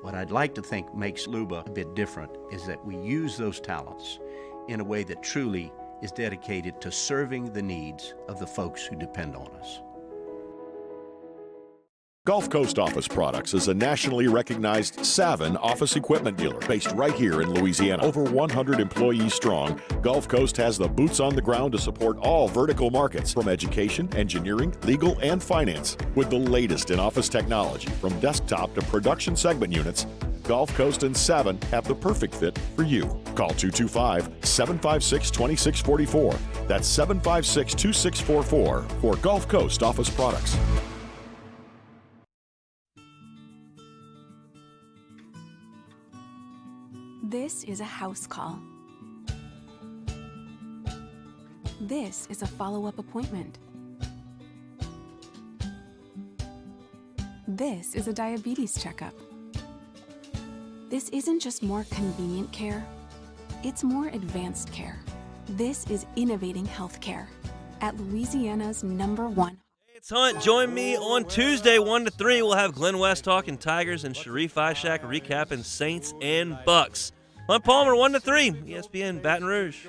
What I'd like to think makes Luba a bit different is that we use those talents in a way that truly is dedicated to serving the needs of the folks who depend on us. Gulf Coast Office Products is a nationally recognized Savin office equipment dealer based right here in Louisiana. Over 100 employees strong, Gulf Coast has the boots on the ground to support all vertical markets, from education, engineering, legal, and finance. With the latest in office technology, from desktop to production segment units, Gulf Coast and Savin have the perfect fit for you. Call 225-756-2644. That's 756-2644 for Gulf Coast Office Products. This is a house call. This is a follow-up appointment. This is a diabetes checkup. This isn't just more convenient care, it's more advanced care. This is innovating healthcare at Louisiana's #1. It's Hunt. Join me on Tuesday, 1 to 3. We'll have Glenn West talking Tigers and Sharif Ishak recapping Saints and Bucks. Hunt Palmer, 1 to 3, ESPN Baton Rouge.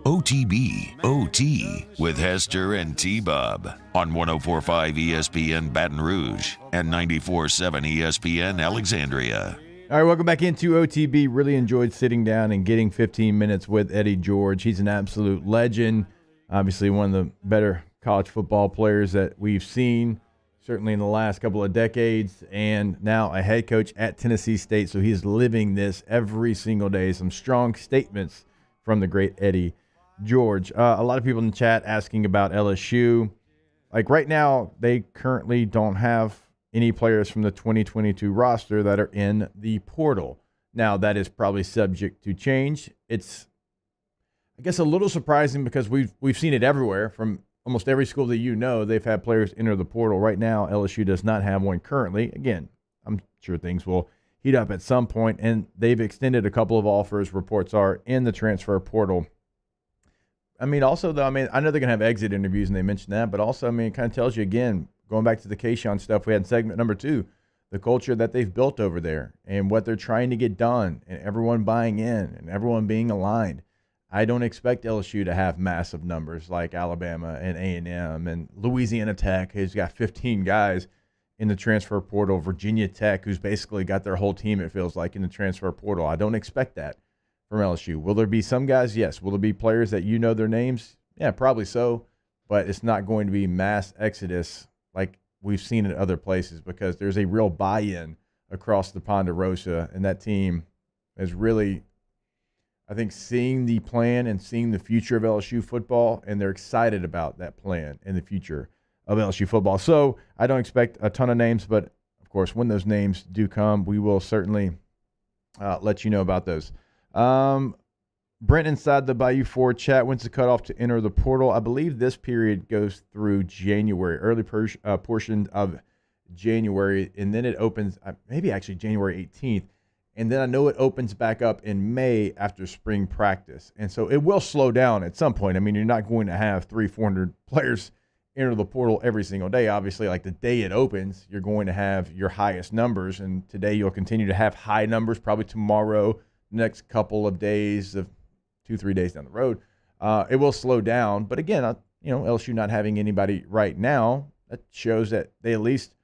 OTB, OT, with Hester and T-Bob on 104.5 ESPN Baton Rouge and 94.7 ESPN Alexandria. All right, welcome back into OTB. Really enjoyed sitting down and getting 15 minutes with Eddie George. He's an absolute legend. Obviously one of the better college football players that we've seen, certainly in the last couple of decades, and now a head coach at Tennessee State. So he's living this every single day. Some strong statements from the great Eddie George. A lot of people in the chat asking about LSU. Like right now, they currently don't have any players from the 2022 roster that are in the portal. Now, that is probably subject to change. It's, I guess, a little surprising because we've seen it everywhere from almost every school that you know. They've had players enter the portal. Right now, LSU does not have one currently. Again, I'm sure things will heat up at some point, and they've extended a couple of offers, reports are, in the transfer portal. I mean, also, though, I know they're going to have exit interviews, and they mentioned that, but also, it kind of tells you, again, going back to the Keyshawn stuff we had in segment number 2, the culture that they've built over there and what they're trying to get done and everyone buying in and everyone being aligned. I don't expect LSU to have massive numbers like Alabama and A&M and Louisiana Tech, who's got 15 guys in the transfer portal, Virginia Tech, who's basically got their whole team, it feels like, in the transfer portal. I don't expect that from LSU. Will there be some guys? Yes. Will there be players that you know their names? Yeah, probably so, but it's not going to be mass exodus like we've seen in other places because there's a real buy-in across the Ponderosa, and that team is really, I think, seeing the plan and seeing the future of LSU football, and they're excited about that plan and the future of LSU football. So I don't expect a ton of names, but, of course, when those names do come, we will certainly let you know about those. Brent inside the Bayou 4 chat, when's the cutoff to enter the portal? I believe this period goes through January, early portion of January, and then it opens maybe actually January 18th. And then I know it opens back up in May after spring practice. And so it will slow down at some point. You're not going to have 300-400 players enter the portal every single day. Obviously, like the day it opens, you're going to have your highest numbers. And today you'll continue to have high numbers, probably tomorrow, next couple of days, of 2-3 days down the road. It will slow down. But again, LSU not having anybody right now, that shows that they at least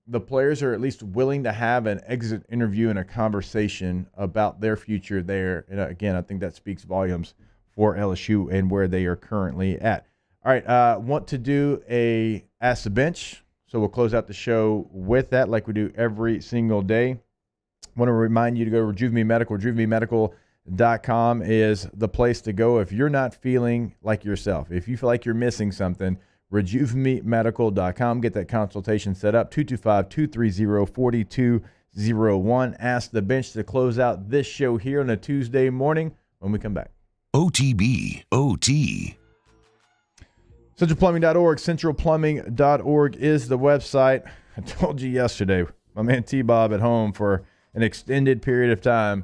the players are at least willing to have an exit interview and a conversation about their future there. And again, I think that speaks volumes for LSU and where they are currently at. All right, want to do a Ask the Bench, so we'll close out the show with that like we do every single day. Want to remind you to go to Rejuve Me Medical. RejuveMeMedical.com is the place to go if you're not feeling like yourself. If you feel like you're missing something, RejuveMeMedical.com. Get that consultation set up, 225-230-4201. Ask the Bench to close out this show here on a Tuesday morning when we come back. OTB, OT. CentralPlumbing.org. CentralPlumbing.org is the website. I told you yesterday, my man T-Bob at home for an extended period of time.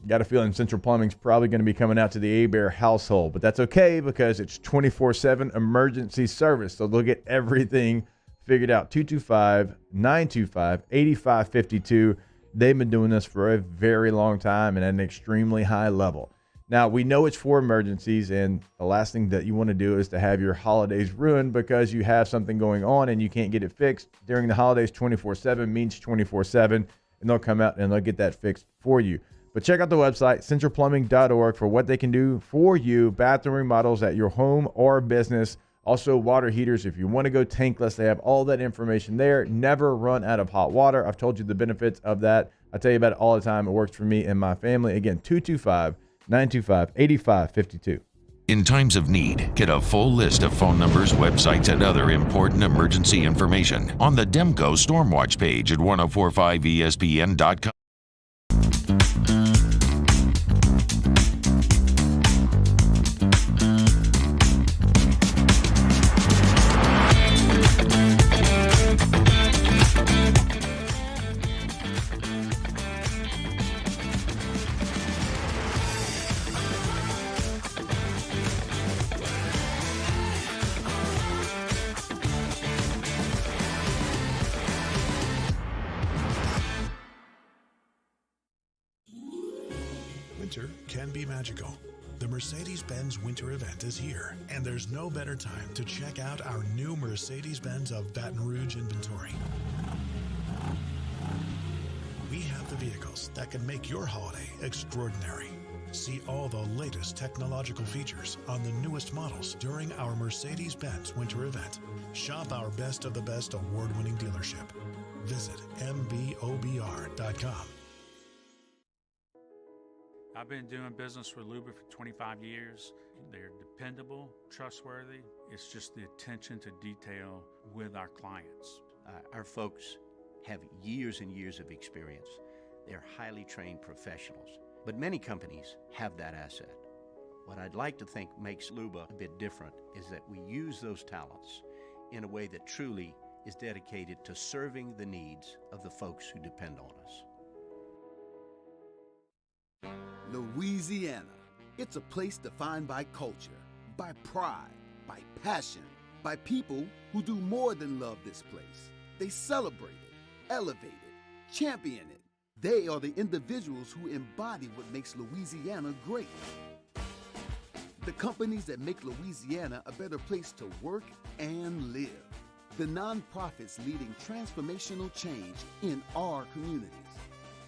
Got a feeling Central Plumbing's probably going to be coming out to the A-Bear household, but that's okay because it's 24/7 emergency service. So they'll get everything figured out. 225-925-8552. They've been doing this for a very long time and at an extremely high level. Now, we know it's for emergencies, and the last thing that you want to do is to have your holidays ruined because you have something going on and you can't get it fixed. During the holidays, 24/7 means 24/7, and they'll come out and they'll get that fixed for you. But check out the website, centralplumbing.org, for what they can do for you. Bathroom remodels at your home or business. Also, water heaters. If you want to go tankless, they have all that information there. Never run out of hot water. I've told you the benefits of that. I tell you about it all the time. It works for me and my family. Again, 225-925-8552. In times of need, get a full list of phone numbers, websites, and other important emergency information on the Demco Stormwatch page at 1045ESPN.com. Winter can be magical. The Mercedes-Benz Winter Event is here, and there's no better time to check out our new Mercedes-Benz of Baton Rouge inventory. We have the vehicles that can make your holiday extraordinary. See all the latest technological features on the newest models during our Mercedes-Benz Winter Event. Shop our best of the best award-winning dealership. Visit mbobr.com. I've been doing business with Luba for 25 years. They're dependable, trustworthy. It's just the attention to detail with our clients. Our folks have years and years of experience. They're highly trained professionals, but many companies have that asset. What I'd like to think makes Luba a bit different is that we use those talents in a way that truly is dedicated to serving the needs of the folks who depend on us. Louisiana. It's a place defined by culture, by pride, by passion, by people who do more than love this place. They celebrate it, elevate it, champion it. They are the individuals who embody what makes Louisiana great. The companies that make Louisiana a better place to work and live. The nonprofits leading transformational change in our communities.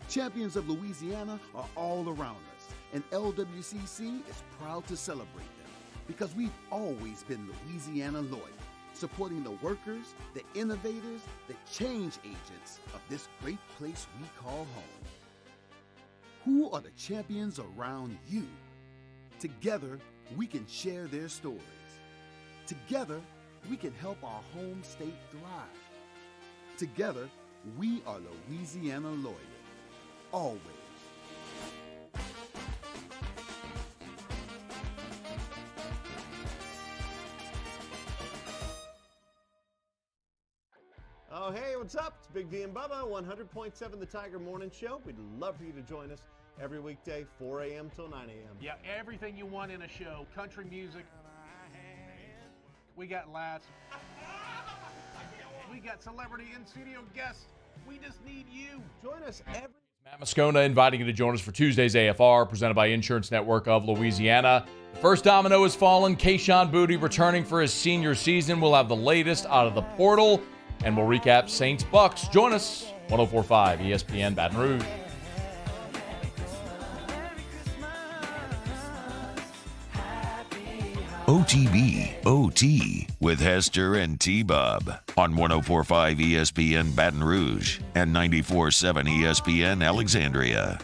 Champions of Louisiana are all around us, and LWCC is proud to celebrate them because we've always been Louisiana loyal, supporting the workers, the innovators, the change agents of this great place we call home. Who are the champions around you? Together, we can share their stories. Together, we can help our home state thrive. Together, we are Louisiana loyal. Always. Oh, hey, what's up? It's Big D and Bubba, 100.7 The Tiger Morning Show. We'd love for you to join us every weekday, 4 a.m. till 9 a.m. Yeah, everything you want in a show. Country music. We got laughs. We got celebrity in-studio guests. We just need you. Join us every... Matt Moscona inviting you to join us for Tuesday's AFR, presented by Insurance Network of Louisiana. The first domino has fallen. Keyshawn Boutte returning for his senior season. We'll have the latest out of the portal And we'll recap Saints Bucks. Join us, 104.5 ESPN Baton Rouge. OTB OT with Hester and T-Bob on 104.5 ESPN Baton Rouge and 94.7 ESPN Alexandria.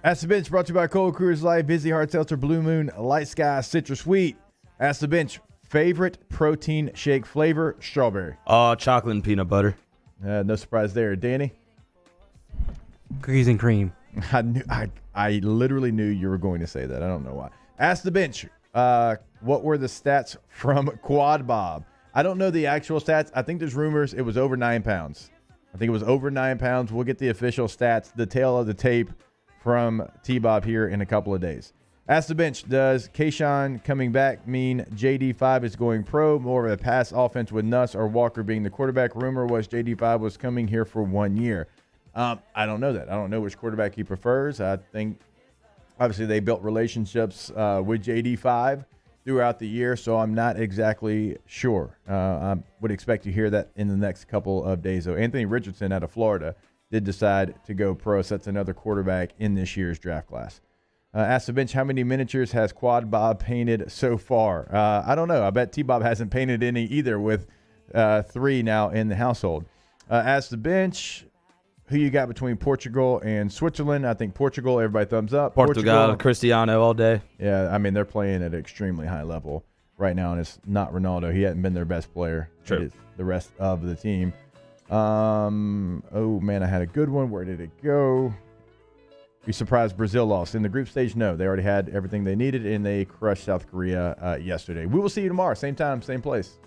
Ask the Bench brought to you by Cold Coors Light, Busy Hard Seltzer, Blue Moon, Light Sky, Citrus Sweet. Ask the Bench, favorite protein shake flavor, strawberry. Chocolate and peanut butter. No surprise there. Danny? Cookies and cream. I literally knew you were going to say that. I don't know why. Ask the Bench. What were the stats from Quad Bob? I don't know the actual stats. I think there's rumors it was over 9 pounds. I think it was over 9 pounds. We'll get the official stats, the tail of the tape from T-Bob here in a couple of days. Ask the Bench, does Keyshawn coming back mean JD5 is going pro, more of a pass offense with Nuss or Walker being the quarterback? Rumor was JD5 was coming here for 1 year. I don't know that. I don't know which quarterback he prefers. I think obviously they built relationships with JD5 throughout the year, so I'm not exactly sure. I would expect to hear that in the next couple of days, though. Anthony Richardson out of Florida did decide to go pro, so that's another quarterback in this year's draft class. Ask the Bench, how many miniatures has Quad Bob painted so far? I don't know. I bet T-Bob hasn't painted any either with 3 now in the household. Ask the Bench, who you got between Portugal and Switzerland? I think Portugal, everybody thumbs up. Portugal, Cristiano all day. Yeah, I mean, they're playing at an extremely high level right now, and it's not Ronaldo. He hadn't been their best player. True. It is the rest of the team. Oh, man, I had a good one. Where did it go? Be surprised Brazil lost. In the group stage, no. They already had everything they needed, and they crushed South Korea yesterday. We will see you tomorrow. Same time, same place.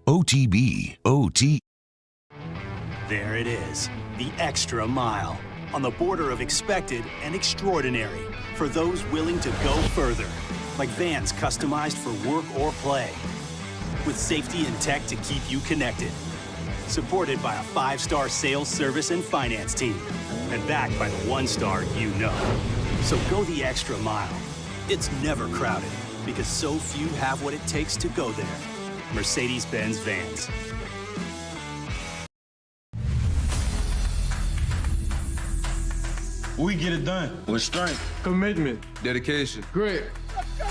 OTB OT. There it is, the extra mile, on the border of expected and extraordinary for those willing to go further, like vans customized for work or play, with safety and tech to keep you connected, supported by a 5-star sales, service, and finance team, and backed by the 1-star you know. So go the extra mile. It's never crowded, because so few have what it takes to go there. Mercedes-Benz Vans. We get it done with strength, commitment, dedication, grit. Let's go,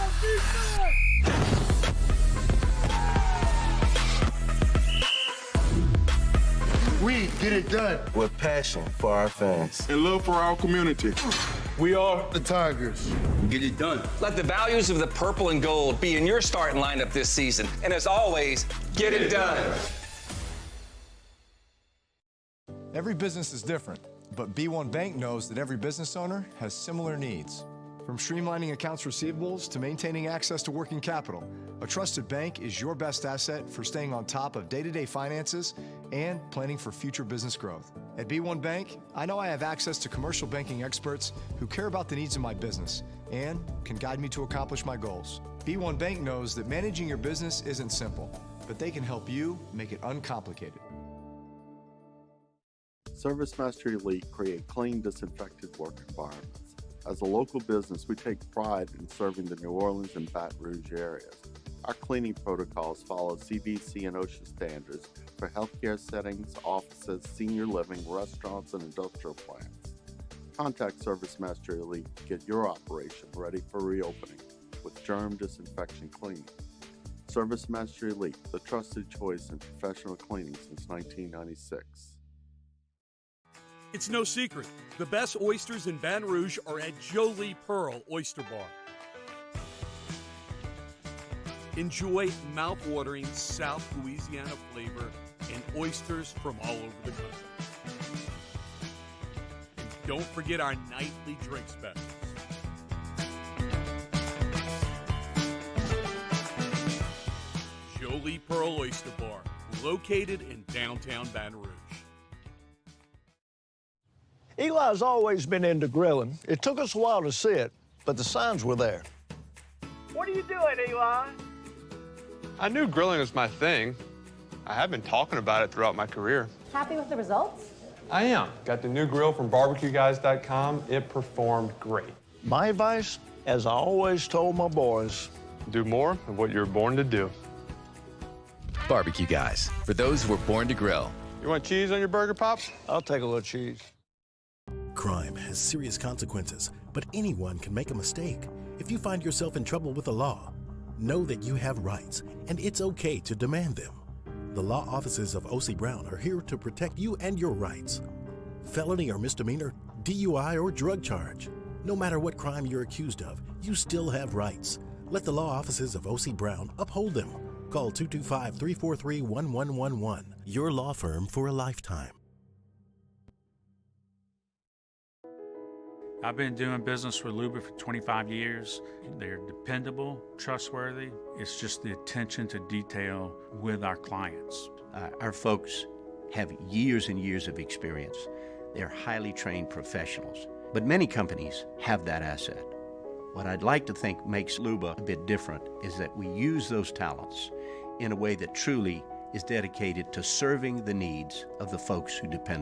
We get it done with passion for our fans and love for our community. We are the Tigers. Get it done. Let the values of the purple and gold be in your starting lineup this season. And as always, get it done. Every business is different, but B1 Bank knows that every business owner has similar needs. From streamlining accounts receivables to maintaining access to working capital, a trusted bank is your best asset for staying on top of day-to-day finances and planning for future business growth. At B1 Bank, I know I have access to commercial banking experts who care about the needs of my business and can guide me to accomplish my goals. B1 Bank knows that managing your business isn't simple, but they can help you make it uncomplicated. ServiceMaster Elite create clean, disinfected work environments. As a local business, we take pride in serving the New Orleans and Baton Rouge areas. Our cleaning protocols follow CDC and OSHA standards for healthcare settings, offices, senior living, restaurants, and industrial plants. Contact ServiceMaster Elite to get your operation ready for reopening with germ disinfection cleaning. ServiceMaster Elite, the trusted choice in professional cleaning since 1996. It's no secret, the best oysters in Baton Rouge are at Jolie Pearl Oyster Bar. Enjoy mouth-watering South Louisiana flavor and oysters from all over the country. And don't forget our nightly drink specials. Jolie Pearl Oyster Bar, located in downtown Baton Rouge. Eli's always been into grilling. It took us a while to see it, but the signs were there. What are you doing, Eli? I knew grilling was my thing. I have been talking about it throughout my career. Happy with the results? I am. Got the new grill from barbecueguys.com. It performed great. My advice, as I always told my boys, do more of what you were born to do. Barbecue Guys, for those who were born to grill. You want cheese on your burger, Pops? I'll take a little cheese. Crime has serious consequences, but anyone can make a mistake. If you find yourself in trouble with the law, know that you have rights, and it's okay to demand them. The law offices of O.C. Brown are here to protect you and your rights. Felony or misdemeanor, DUI or drug charge. No matter what crime you're accused of, you still have rights. Let the law offices of O.C. Brown uphold them. Call 225-343-1111. Your law firm for a lifetime. I've been doing business with Luba for 25 years. They're dependable, trustworthy. It's just the attention to detail with our clients. Our folks have years and years of experience. They're highly trained professionals, but many companies have that asset. What I'd like to think makes Luba a bit different is that we use those talents in a way that truly is dedicated to serving the needs of the folks who depend